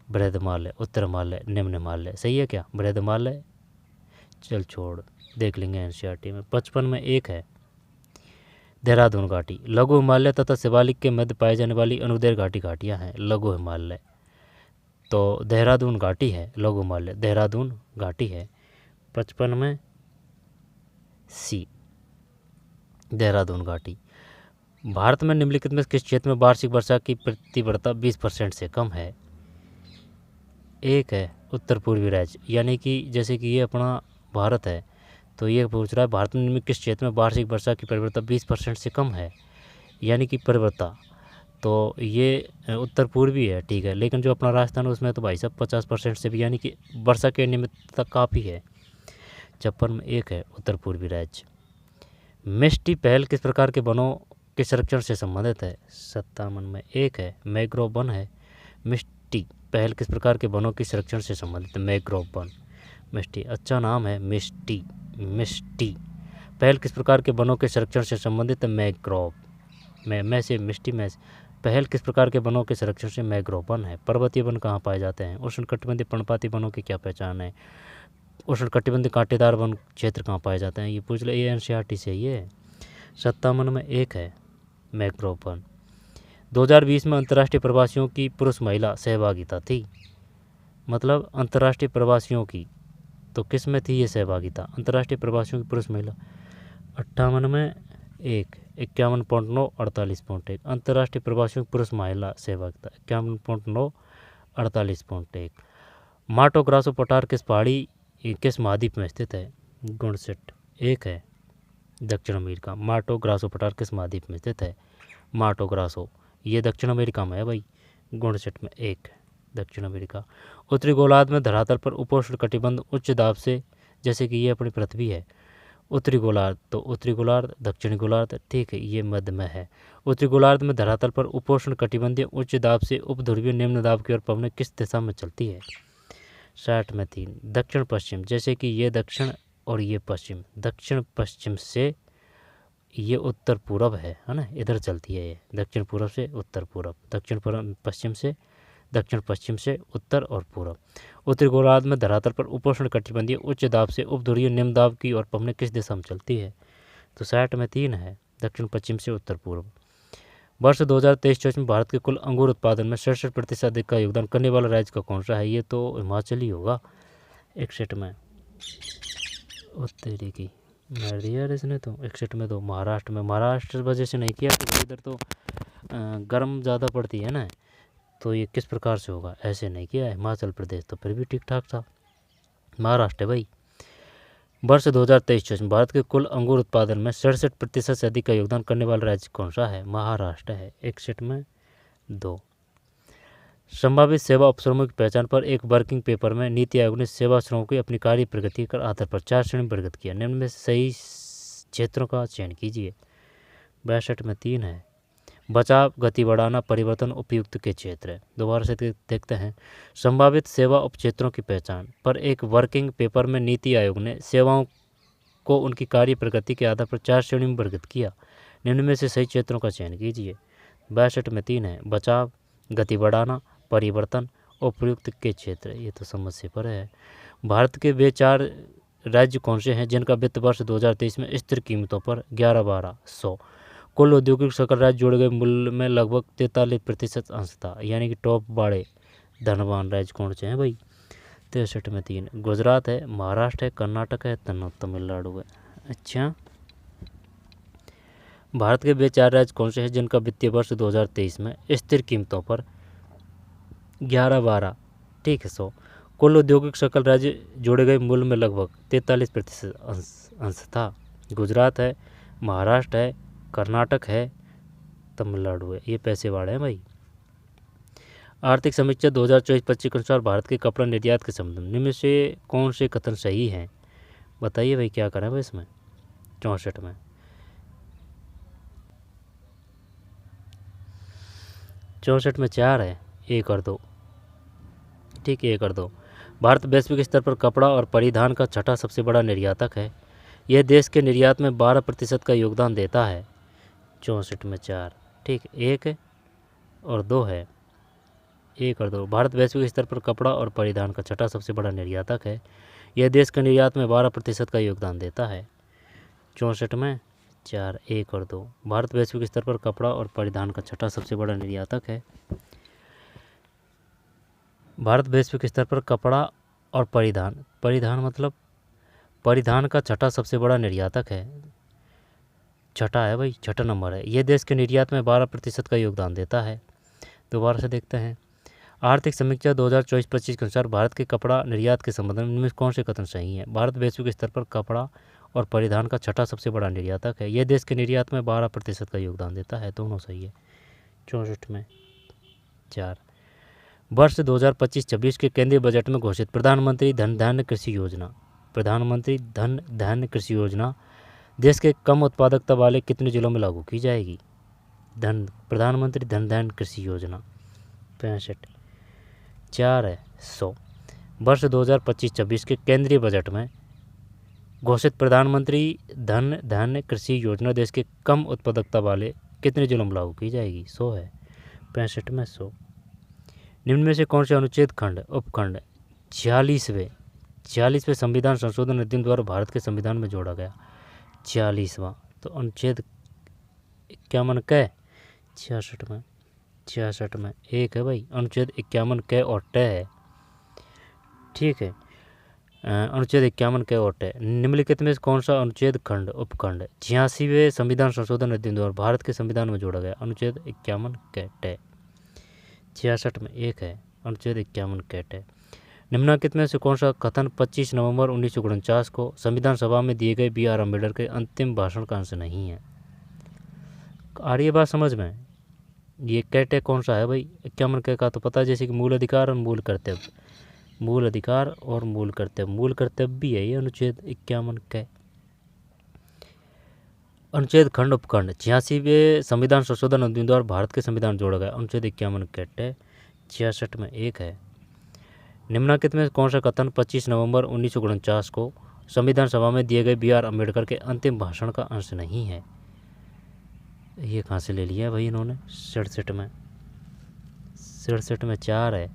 Speaker 1: बृहद हिमालय, उत्तर हिमालय, निम्न हिमालय। सही है क्या? बृहद हिमालय। चल छोड़, देख लेंगे NCERT में। 55 में एक है देहरादून घाटी। लघु हिमालय तथा शिवालिक के मध्य पाई जाने वाली अनुदैर्घ्य घाटियाँ हैं लघु हिमालय। तो देहरादून घाटी है लघु हिमालय, देहरादून घाटी है। 55 में सी, देहरादून घाटी। भारत में निम्नलिखित में किस क्षेत्र में वार्षिक वर्षा की तीव्रता 20% से कम है? एक है उत्तर पूर्वी राज्य, यानी कि जैसे कि ये अपना भारत है, तो ये पूछ रहा है भारत में किस क्षेत्र में वार्षिक वर्षा की तीव्रता 20% से कम है, यानी कि तीव्रता। तो ये उत्तर पूर्वी है, ठीक है, लेकिन जो अपना राजस्थान है उसमें तो भाई साहब 50% से भी, यानी कि वर्षा की अनियमितता काफ़ी है। 56 में एक है उत्तर पूर्वी राज्य। मिस्टी पहल किस प्रकार के वनों के संरक्षण से संबंधित है? 57 में एक है मैंग्रोव वन है। मिस्टी पहल किस प्रकार के वनों के संरक्षण से संबंधित है? Mangrove one. मिस्टी, अच्छा नाम है मिस्टी पहल किस प्रकार के वनों के संरक्षण से संबंधित है? मैंग्रोव। मैं से मिस्टी में पहल किस प्रकार के वनों के संरक्षण से? मैंग्रोव वन है। पर्वतीय वन कहाँ पाए जाते हैं? उष्णकटिबंधीय पर्णपाती वनों की क्या पहचान है? उष्णकटिबंधीय कांटेदार वन क्षेत्र कहाँ पाए जाते हैं? ये पूछ ले, ये NCERT से ही है। 57 में एक है मैंग्रोव वन। 2020 में अंतर्राष्ट्रीय प्रवासियों की पुरुष महिला सहभागिता थी, मतलब अंतर्राष्ट्रीय प्रवासियों की, तो किस में थी ये सहभागिता? अंतर्राष्ट्रीय प्रवासियों की पुरुष महिला। 58 में एक, 51.9, 48.1। अंतर्राष्ट्रीय प्रवासियों की पुरुष महिला सहभागिता 51.9, 48.1। माटो ग्रासो पठार किस पहाड़ी किस महाद्वीप में स्थित है? 59 एक है दक्षिण अमेरिका। माटो ग्रासो पठार किस महाद्वीप में स्थित है? माटो ग्रासो, ये दक्षिण अमेरिका में है भाई। 59 में एक दक्षिण अमेरिका। उत्तरी गोलार्ध में धरातल पर उपोष्ण कटिबंध उच्च दाब से, जैसे कि ये अपनी पृथ्वी है, उत्तरी गोलार्ध, तो उत्तरी गोलार्ध, दक्षिणी गोलार्ध, ठीक है, ये मध्य में है। उत्तरी गोलार्ध में धरातल पर उपोष्ण कटिबंधीय उच्च दाब से उपध्रुवीय निम्न दाब की ओर पवनें किस दिशा में चलती है? 60 में 3 दक्षिण पश्चिम, जैसे कि ये दक्षिण और ये पश्चिम। दक्षिण पश्चिम से ये उत्तर पूरब है ना, इधर चलती है ये, दक्षिण पूरब से उत्तर पूरब, दक्षिण पश्चिम से दक्षिण पश्चिम से उत्तर और पूरब। उत्तरी गोलार्ध में धरातल पर उपोष्ण कटिबंधीय उच्च दाब से उपध्रुवीय निम्न दाब की ओर पवनें किस दिशा में चलती है? तो 60 में 3 है दक्षिण पश्चिम से उत्तर पूर्व। वर्ष 2023-24 में भारत के कुल अंगूर उत्पादन में 67% अधिक का योगदान करने वाला राज्य का कौन सा है? ये तो हिमाचल ही होगा। 61 में, उत्तरी की मार दिया यार इसने तो। 61 में तो महाराष्ट्र में, महाराष्ट्र वजह से नहीं किया तो इधर तो गर्म ज़्यादा पड़ती है ना, तो ये किस प्रकार से होगा? ऐसे नहीं किया। हिमाचल प्रदेश तो फिर भी ठीक ठाक था, महाराष्ट्र है भाई। वर्ष 2023-24 में भारत के कुल अंगूर उत्पादन में 67% से अधिक का योगदान करने वाला राज्य कौन सा है? महाराष्ट्र है। 61 में 2। संभावित सेवा अवसरों की पहचान पर एक वर्किंग पेपर में नीति आयोग ने सेवा अवसरों की अपनी कार्य प्रगति के आधार पर 4 श्रेणी वर्गीकृत किया। निम्न में सही क्षेत्रों का चयन कीजिए। 62 में 3 है बचाव, गति बढ़ाना, परिवर्तन, उपयुक्त के क्षेत्र। दोबारा से देखते हैं। संभावित सेवा उपक्षेत्रों की पहचान पर एक वर्किंग पेपर में नीति आयोग ने सेवाओं को उनकी कार्य प्रगति के आधार पर 4 श्रेणी में वर्गीकृत किया। निम्न में से सही क्षेत्रों का चयन कीजिए। 62 में 3 है, बचाव, गति बढ़ाना, परिवर्तन और प्रयुक्त के क्षेत्र। ये तो समझ से परे है। भारत के वे 4 राज्य कौन से हैं जिनका वित्त वर्ष 2023 में स्थिर कीमतों पर 11-12-100 कुल औद्योगिक सकल राज्य जोड़े गए मूल्य में लगभग 43% अंश था। यानी कि टॉप बड़े धनवान राज्य कौन से हैं भाई? 63 में 3 गुजरात है, महाराष्ट्र है, कर्नाटक है, तमिलनाडु है। अच्छा, भारत के वे 4 राज्य कौन से हैं जिनका वित्तीय वर्ष 2023 में स्थिर कीमतों पर 11-12 ठीक है 100 कुल औद्योगिक सकल राज्य जोड़े गए मूल्य में लगभग 43% अंश था। गुजरात है, महाराष्ट्र है, कर्नाटक है, तमिलनाडु है। ये पैसे वाले हैं भाई। आर्थिक समीक्षा 2024-25 के अनुसार भारत के कपड़ा निर्यात के संबंध में निम्न से कौन से कथन सही हैं? बताइए भाई, क्या करें भाई इसमें? 64 में 4 है, 1 और 2 ठीक है 1 और 2। भारत वैश्विक स्तर पर कपड़ा और परिधान का छठा सबसे बड़ा निर्यातक है। यह देश के निर्यात में 12% का योगदान देता है। 64 में 4 ठीक 1 और 2 है, 1 और 2। भारत वैश्विक स्तर पर कपड़ा और परिधान का छठा सबसे बड़ा निर्यातक है। यह देश के निर्यात में 12% का योगदान देता है। 64 में 4 1 और 2। भारत वैश्विक स्तर पर कपड़ा और परिधान का छठा सबसे बड़ा निर्यातक है। भारत वैश्विक स्तर पर कपड़ा और परिधान मतलब परिधान का छठा सबसे बड़ा निर्यातक है। छठा है भाई, छठा नंबर है। यह देश के निर्यात में 12% का योगदान देता है। दोबारा से देखते हैं। आर्थिक समीक्षा 2024-25 के अनुसार भारत के कपड़ा निर्यात के संबंध में इनमें कौन से कथन सही हैं? भारत वैश्विक स्तर पर कपड़ा और परिधान का छठा सबसे बड़ा निर्यातक है। यह देश के निर्यात में 12% का योगदान देता है। दोनों सही है। 64 में 4 वर्ष 2025-26 के केंद्रीय बजट में घोषित प्रधानमंत्री धन धान्य कृषि योजना देश के कम उत्पादकता वाले कितने जिलों में लागू की जाएगी? प्रधानमंत्री धन धान्य कृषि योजना 65 4 है 100 वर्ष 2025-26 के केंद्रीय बजट में घोषित प्रधानमंत्री धन धान्य कृषि योजना देश के कम उत्पादकता वाले कितने जिलों में लागू की जाएगी? 100 है 65 में 100। निम्न में से कौन से अनुच्छेद खंड उपखंड 46वें संविधान संशोधन अधिनियम द्वारा भारत के संविधान में जोड़ा गया? 46वां तो अनुच्छेद 51 क 66 में 1 है भाई। अनुच्छेद 51 क और ट है ठीक है। अनुच्छेद 51 क और ट। निम्नलिखित में कौन सा अनुच्छेद खंड उपखंड 86वें संविधान संशोधन अधिनियम द्वारा भारत के संविधान में जोड़ा गया? अनुच्छेद 51 क ट। 66 में 1 है अनुच्छेद 51 क ट। निम्नलिखित में से कौन सा कथन 25 नवंबर 1949 को संविधान सभा में दिए गए बी आर अम्बेडकर के अंतिम भाषण का अंश नहीं है? आ रही है बात समझ में? ये क कौन सा है भाई? 51 क का तो पता है, जैसे कि मूल अधिकार और मूल कर्तव्य। मूल अधिकार और मूल कर्तव्य भी है ये अनुच्छेद 51 क। अनुच्छेद खंड उपखंड 86वें संविधान संशोधन अधिनियम द्वारा भारत के संविधान जोड़ा गया? अनुच्छेद 51 क ट। 66 में 1 है। निम्नलिखित में कौन सा कथन 25 नवंबर 1949 को संविधान सभा में दिए गए बी आर अम्बेडकर के अंतिम भाषण का अंश नहीं है? ये कहाँ से ले लिया भाई इन्होंने? 67 में 4 है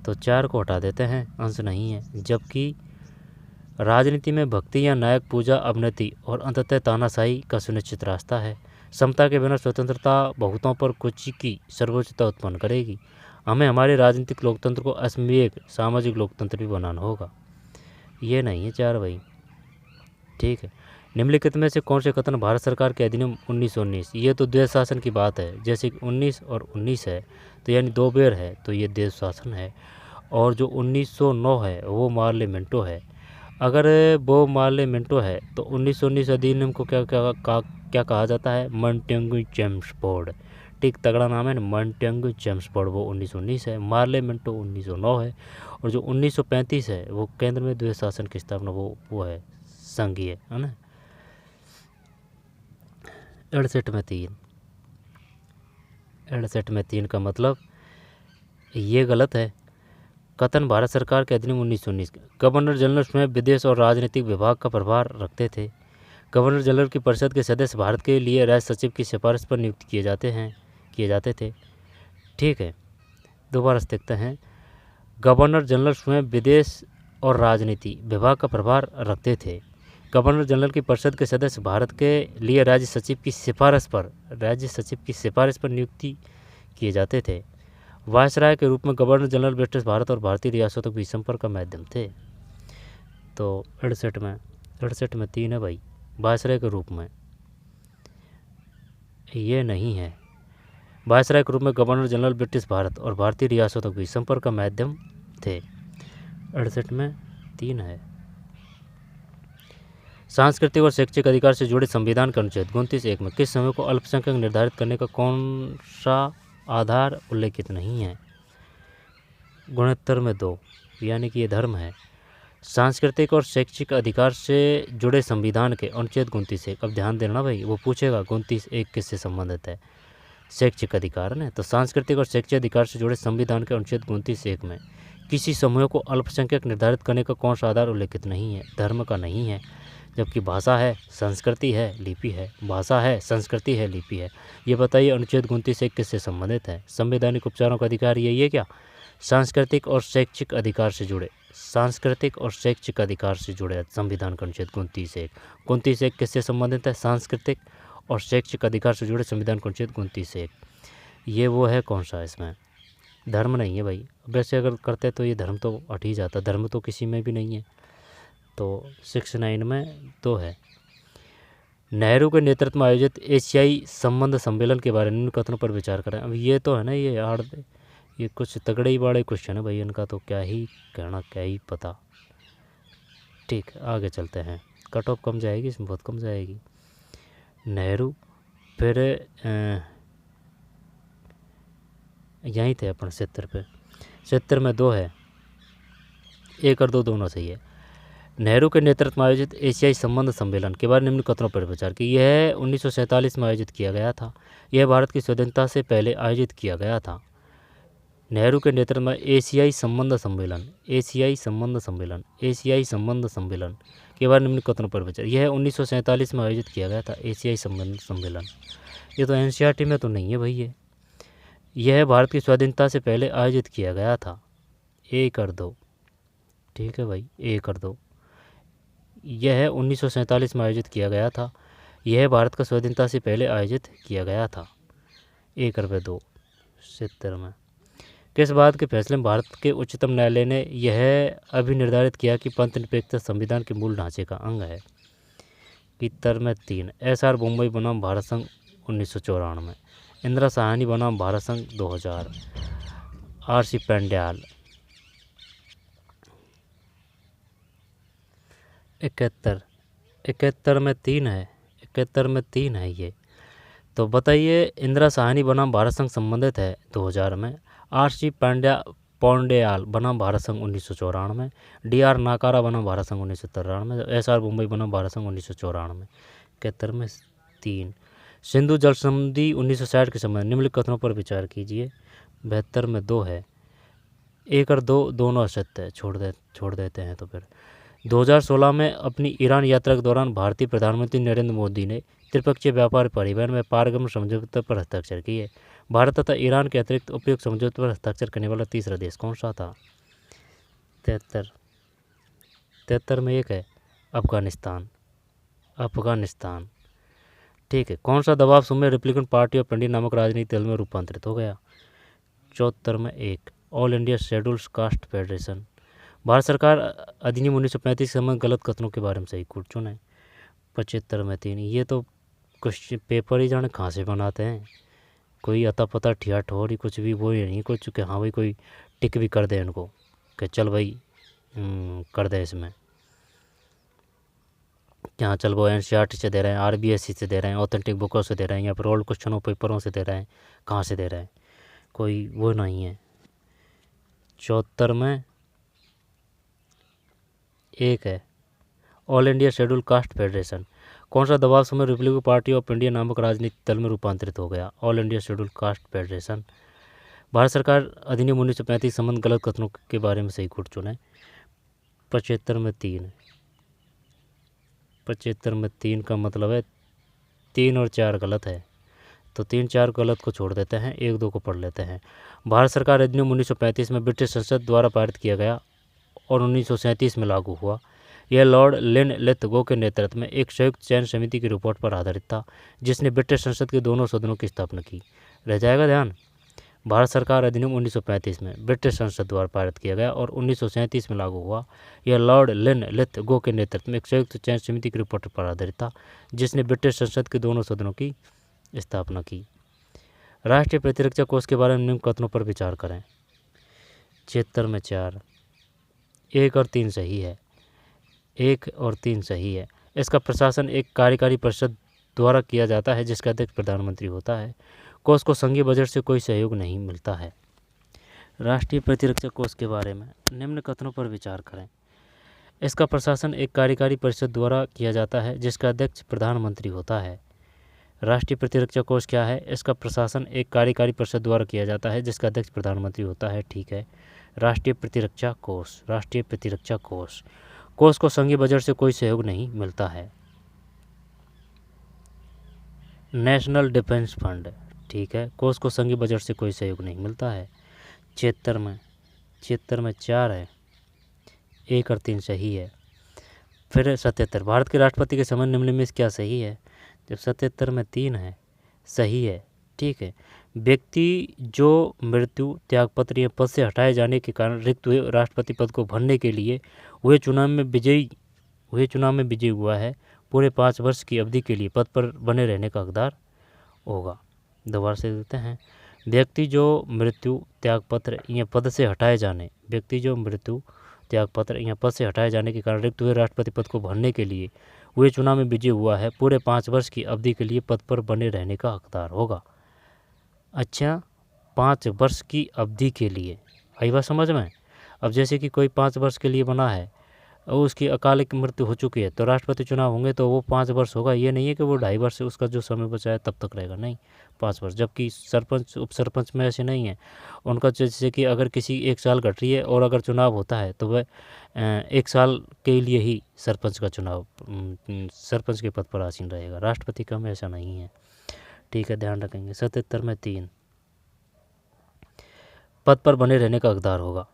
Speaker 1: तो 4 को हटा देते हैं, अंश नहीं है। जबकि राजनीति में भक्ति या नायक पूजा अवनति और अंततः तानाशाही का सुनिश्चित रास्ता है। समता के बिना स्वतंत्रता बहुतों पर कुछ की सर्वोच्चता उत्पन्न करेगी। हमें हमारे राजनीतिक लोकतंत्र को असमवेग सामाजिक लोकतंत्र भी बनाना होगा। ये नहीं है 4 भाई ठीक है। निम्नलिखित में से कौन से कथन भारत सरकार के अधिनियम 1919 ये तो देश शासन की बात है, जैसे कि 19 और 19 है तो यानी 2 बेर है तो ये देश शासन है। और जो 1909 है वो मार्लियामेंटो है। अगर वो मार्लियामेंटो है तो 1919 अधिनियम को क्या कहा जाता है? Montagu Chelmsford. ठीक तगड़ा नाम है ना, मॉन्टेग्यू चेम्सफोर्ड। वो 1919 है। मार्लियामेंटो 1909 है। और जो 1935 है वो केंद्र में द्वैध शासन की स्थापना वो है संघीय है ना। 68 में 3 का मतलब ये गलत है। कथन भारत सरकार के अधिनियम 1919। गवर्नर जनरल स्वयं विदेश और राजनीतिक विभाग का प्रभार रखते थे। गवर्नर जनरल की परिषद के सदस्य भारत के लिए राज्य सचिव की सिफारिश पर नियुक्त किए जाते थे। ठीक है, दोबारा से देखते हैं। गवर्नर जनरल स्वयं विदेश और राजनीति विभाग का प्रभार रखते थे। गवर्नर जनरल की परिषद के सदस्य भारत के लिए राज्य सचिव की सिफारिश पर नियुक्ति किए जाते थे। वायसराय के रूप में गवर्नर जनरल ब्रिटिश भारत और भारतीय रियासतों के बीच संपर्क का माध्यम थे। तो 68 में 3 है भाई, वायसराय के रूप में। ये नहीं है। वायसराय के रूप में गवर्नर जनरल ब्रिटिश भारत और भारतीय रियासतों के बीच संपर्क का माध्यम थे। 68 में 3 है। सांस्कृतिक और शैक्षिक अधिकार से जुड़े संविधान के अनुच्छेद 29(1) में किस समय को अल्पसंख्यक निर्धारित करने का कौन सा आधार उल्लेखित नहीं है? 69 में 2, यानी कि ये धर्म है। सांस्कृतिक और शैक्षिक अधिकार से जुड़े संविधान के अनुच्छेद 29(1), अब ध्यान देना भाई, वो पूछेगा 29(1) किससे संबंधित है? शैक्षिक अधिकार ने। तो सांस्कृतिक और शैक्षिक अधिकार से जुड़े संविधान के अनुच्छेद 29(1) में किसी समूह को अल्पसंख्यक निर्धारित करने का कौन सा आधार उल्लेखित नहीं है? धर्म का नहीं है, जबकि भाषा है, संस्कृति है, लिपि है। भाषा है, संस्कृति है, लिपि है। ये बताइए अनुच्छेद 29(1) किससे संबंधित है? संवैधानिक उपचारों का अधिकार यही है क्या? सांस्कृतिक और शैक्षिक अधिकार से जुड़े संविधान का अनुच्छेद 29(1). 29(1) किससे संबंधित है? सांस्कृतिक और शैक्षिक अधिकार से जुड़े संविधान का अनुच्छेद 29(1). ये वो है कौन सा? इसमें धर्म नहीं है भाई। वैसे अगर करते तो ये धर्म तो हट ही जाता, धर्म तो किसी में भी नहीं है। तो 69 में 2 है। नेहरू के नेतृत्व में आयोजित एशियाई संबंध सम्मेलन के बारे में निम्न कथनों पर विचार करें। अब ये तो है ना, ये कुछ तगड़े ही बड़े क्वेश्चन है भाई, इनका तो क्या ही कहना, क्या ही पता। ठीक, आगे चलते हैं। कट ऑफ कम जाएगी इसमें, बहुत कम जाएगी। नेहरू फिर यहीं थे अपन 70 पे। 70 में 2 है, 1 और 2 दोनों सही है। नेहरू के नेतृत्व में आयोजित एशियाई संबंध सम्मेलन के बारे में निम्न कथनों पर विचार की। यह 1947 में आयोजित किया गया था। यह भारत की स्वतंत्रता से पहले आयोजित किया गया था। नेहरू के नेतृत्व में एशियाई संबंध सम्मेलन के बारे में निम्न कथनों पर विचार। यह 1947 में आयोजित किया गया था, एशियाई संबंध सम्मेलन। ये तो एनसीईआरटी में तो नहीं है भाई। यह भारत की स्वाधीनता से पहले आयोजित किया गया था। 1 और 2, ठीक है भाई, 1 और 2। यह 1947 में आयोजित किया गया था। यह भारत का स्वाधीनता से पहले आयोजित किया गया था। 1 और 2। 70 में किस बात के फैसले में भारत के उच्चतम न्यायालय ने यह अभिनिर्धारित किया कि पंथ निरपेक्षता संविधान के मूल ढांचे का अंग है? 71 में 3। SR बोम्बई बनाम भारत संघ 1994 में। इंदिरा साहनी बनाम भारत संघ 2000। RC पेंड्याल। 71 में 3 है। 71 में 3 है ये। तो बताइए, इंदिरा साहनी बनाम भारत संघ संबंधित है 2000 में। RC पौंडेयाल बनाम भारत संघ 1994 में। DR नाकारा बनाम भारत संघ 1993 में। SR बोम्बई बनाम भारत संघ 1994 में। 71 में 3। सिंधु जल संधि 1960 के संबंध निम्नलिखित कथनों पर विचार कीजिए। 72 में 2 है। 1 और 2 दोनों असत्य है, छोड़ देते हैं। तो फिर 2016 में अपनी ईरान यात्रा के दौरान भारतीय प्रधानमंत्री नरेंद्र मोदी ने त्रिपक्षीय व्यापार परिवहन में पारगमन समझौते पर हस्ताक्षर किए। भारत तथा ईरान के अतिरिक्त उपयुक्त समझौते पर हस्ताक्षर करने वाला तीसरा देश कौन सा था? 73 में 1 है, अफगानिस्तान। ठीक है। कौन सा दबाव समूह रिपब्लिकन पार्टी ऑफ इंडिया नामक राजनीतिक दल में रूपांतरित हो गया? 74 में 1, all India scheduled caste federation. Bharat सरकार अधिनियम 1935 के समय गलत कथनों के बारे में सही कूट चुने। 75 में 3। ये तो कुछ पेपर ही जाने कहाँ से बनाते हैं, कोई अता पता ठिया ठोर ही कुछ भी वो ही नहीं कुछ कि हाँ भाई कोई टिक भी कर दे इनको कि चल भाई कर दे इसमें। यहाँ चल वो NCERT से दे रहे हैं, RBSE से दे रहे हैं, ऑथेंटिक बुकों से दे रहे हैं, या फिर ओल्ड क्वेश्चनों पेपरों से दे रहे हैं, कहाँ से दे रहे हैं, कोई वो नहीं है। 74 में 1 है, all India schedule caste federation. कौन सा दबाव समूह रिपब्लिकन पार्टी ऑफ इंडिया नामक राजनीतिक दल में रूपांतरित हो गया? All India schedule caste federation. Bharat सरकार अधिनियम 1935 संबंध गलत कथनों के बारे में सही कोट चुने। 75 में 3, 75 में 3 का मतलब है 3 और 4 गलत है, तो 3 4 गलत को छोड़ देते हैं, 1 2 को पढ़ लेते हैं। भारत सरकार अधिनियम 1935 में ब्रिटिश संसद द्वारा पारित किया गया और 1937 में लागू हुआ। यह लॉर्ड लिनलिथगो के नेतृत्व में एक संयुक्त चयन समिति की रिपोर्ट पर आधारित था, जिसने ब्रिटिश संसद के दोनों सदनों की स्थापना की। रह जाएगा ध्यान, भारत सरकार अधिनियम 1935 में ब्रिटिश संसद द्वारा पारित किया गया और 1937 में लागू हुआ। यह लॉर्ड लिनलिथगो के नेतृत्व में एक संयुक्त चयन समिति की रिपोर्ट पर आधारित था, जिसने ब्रिटिश संसद के दोनों सदनों की स्थापना की। राष्ट्रीय प्रतिरक्षा कोष के बारे में निम्न कथनों पर विचार करें। 76 में 4, 1 और 3 सही है, 1 और 3 सही है। इसका प्रशासन एक कार्यकारी परिषद द्वारा किया जाता है, जिसका अध्यक्ष प्रधानमंत्री होता है। कोष को संघीय बजट से कोई सहयोग नहीं मिलता है। राष्ट्रीय प्रतिरक्षा कोष के बारे में निम्न कथनों पर विचार करें। इसका प्रशासन एक कार्यकारी परिषद द्वारा किया जाता है, जिसका अध्यक्ष प्रधानमंत्री होता है। राष्ट्रीय प्रतिरक्षा कोष क्या है? इसका प्रशासन एक कार्यकारी परिषद द्वारा किया जाता है, जिसका अध्यक्ष प्रधानमंत्री होता है। ठीक है, राष्ट्रीय प्रतिरक्षा कोष, राष्ट्रीय प्रतिरक्षा कोष, कोष को संघीय बजट से कोई सहयोग नहीं मिलता है। नेशनल डिफेंस फंड, ठीक है, कोष को संघीय बजट से कोई सहयोग नहीं मिलता है। 76 में 4 है, 1 और 3 सही है। फिर 77, भारत के राष्ट्रपति के समय निम्न में क्या सही है? जब 77 में 3 है, सही है। ठीक है, व्यक्ति जो मृत्यु, त्यागपत्र या पद से हटाए जाने के कारण रिक्त हुए राष्ट्रपति पद को भरने के लिए हुए चुनाव में विजयी हुआ है, पूरे 5 वर्ष की अवधि के लिए पद पर बने रहने का हकदार होगा। दोबारा से देते हैं, व्यक्ति जो मृत्यु, त्यागपत्र या पद से हटाए जाने, व्यक्ति जो मृत्यु, त्यागपत्र या पद से हटाए जाने के कारण रिक्त हुए राष्ट्रपति पद को भरने के लिए हुए चुनाव में विजयी हुआ है, पूरे 5 वर्ष की अवधि के लिए पद पर बने रहने का हकदार होगा। अच्छा, 5 वर्ष की अवधि के लिए, आई बात समझ में? अब जैसे कि कोई 5 वर्ष के लिए बना है और उसकी अकालिक मृत्यु हो चुकी है, तो राष्ट्रपति चुनाव होंगे तो वो 5 वर्ष होगा। ये नहीं है कि वो 2.5 वर्ष उसका जो समय बचा है तब तक रहेगा, नहीं, 5 वर्ष। जबकि सरपंच, उप सरपंच में ऐसे नहीं है, उनका जैसे कि अगर किसी 1 साल घट रही है और अगर चुनाव होता है तो वह 1 साल के लिए ही सरपंच का चुनाव, सरपंच के पद पर आसीन रहेगा। राष्ट्रपति का में ऐसा नहीं है। ठीक है, ध्यान रखेंगे। 77 में 3, पद पर बने रहने का हकदार होगा।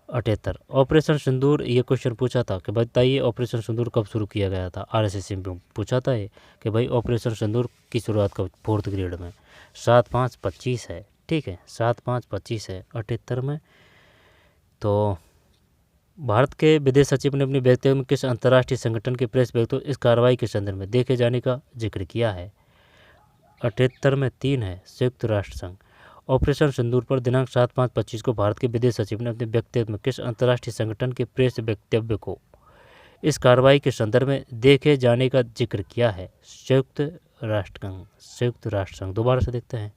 Speaker 1: 78, ऑपरेशन सिंदूर, ये क्वेश्चन पूछा था कि बताइए ऑपरेशन सिंदूर कब शुरू किया गया था। आरएसएस में पूछा था ये कि भाई ऑपरेशन सिंदूर की शुरुआत कब, 4th ग्रेड में। 7/5/25 है। ठीक है, 7/5/25 है 78 में। तो भारत के विदेश सचिव ने अपने वक्तव्य में किस अंतर्राष्ट्रीय संगठन के प्रेस व्यक्ति इस कार्रवाई के संदर्भ में देखे जाने का जिक्र किया है? 78 में 3 है, संयुक्त राष्ट्र संघ। ऑपरेशन सिंदूर पर दिनांक 7/5/25 को भारत के विदेश सचिव ने अपने वक्तव्य में किस अंतर्राष्ट्रीय संगठन के प्रेस वक्तव्य को इस कार्रवाई के संदर्भ में देखे जाने का जिक्र किया है? संयुक्त राष्ट्र संघ, संयुक्त राष्ट्र संघ। दोबारा से देखते हैं,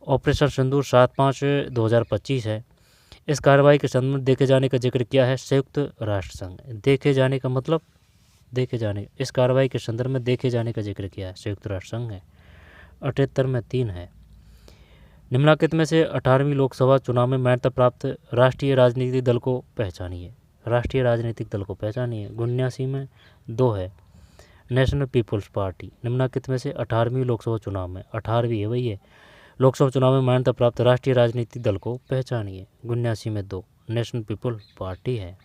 Speaker 1: ऑपरेशन सिंदूर 7/5/2025 है। इस कार्रवाई के संदर्भ में देखे जाने का जिक्र किया है संयुक्त राष्ट्र संघ। देखे जाने का मतलब, देखे जाने, इस कार्रवाई के संदर्भ में देखे जाने का जिक्र किया है संयुक्त राष्ट्र संघ है। 78 में 3 है, निम्नलिखित में से 18वीं लोकसभा चुनाव में मान्यता प्राप्त राष्ट्रीय राजनीतिक दल को पहचानिए। राष्ट्रीय राजनीतिक दल को पहचानिए। 79 में 2 है, नेशनल पीपुल्स पार्टी। निम्नलिखित में से 18वीं लोकसभा चुनाव में, 18वीं है भैया, लोकसभा चुनाव में मान्यता प्राप्त राष्ट्रीय राजनीतिक दल को पहचानिए। 79 में 2, नेशनल पीपुल्स पार्टी है।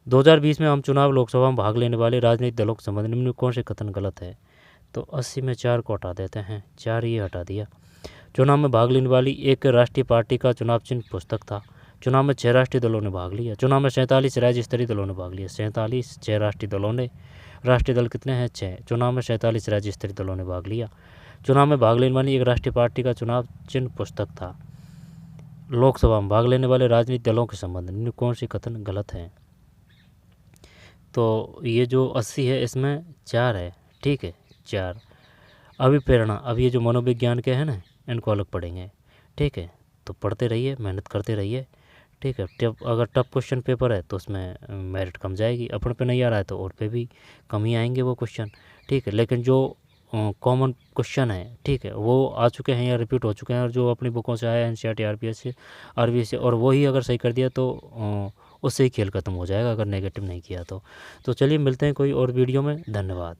Speaker 1: 2020 में आम चुनाव लोकसभा में भाग लेने वाले राजनीतिक दलों के संबंध निम्न कौन से कथन गलत है? तो 80 में 4 को हटा देते हैं, 4 ये हटा दिया। चुनाव में भाग लेने वाली एक राष्ट्रीय पार्टी का चुनाव चिन्ह पुस्तक था। चुनाव में 6 राष्ट्रीय दलों ने भाग लिया। चुनाव में 47 राज्य स्तरीय दलों ने भाग लिया। 47, 6 राष्ट्रीय दलों ने, राष्ट्रीय दल कितने हैं? 6। चुनाव में 47 राज्य स्तरीय दलों ने भाग लिया। चुनाव में भाग लेने वाली एक राष्ट्रीय पार्टी का चुनाव चिन्ह पुस्तक था। लोकसभा में भाग लेने वाले राजनीतिक दलों के संबंध में कौन सी कथन गलत है? तो ये जो 80 है इसमें 4 है। ठीक है, 4। अभी प्रेरणा, अब ये जो मनोविज्ञान के हैं ना, इनको अलग पढ़ेंगे। ठीक है, तो पढ़ते रहिए, मेहनत करते रहिए। ठीक है, अगर टफ क्वेश्चन पेपर है तो उसमें मेरिट कम जाएगी, अपन पे नहीं आ रहा है तो और पे भी कम ही आएंगे वो क्वेश्चन। ठीक है, लेकिन जो कॉमन क्वेश्चन है, ठीक है, वो आ चुके हैं या रिपीट हो चुके हैं, और जो अपनी बुकों से आया NCERT RPS से RBS से, और वही अगर सही कर दिया तो उससे ही खेल ख़त्म हो जाएगा, अगर नेगेटिव नहीं किया तो चलिए मिलते हैं कोई और वीडियो में। धन्यवाद।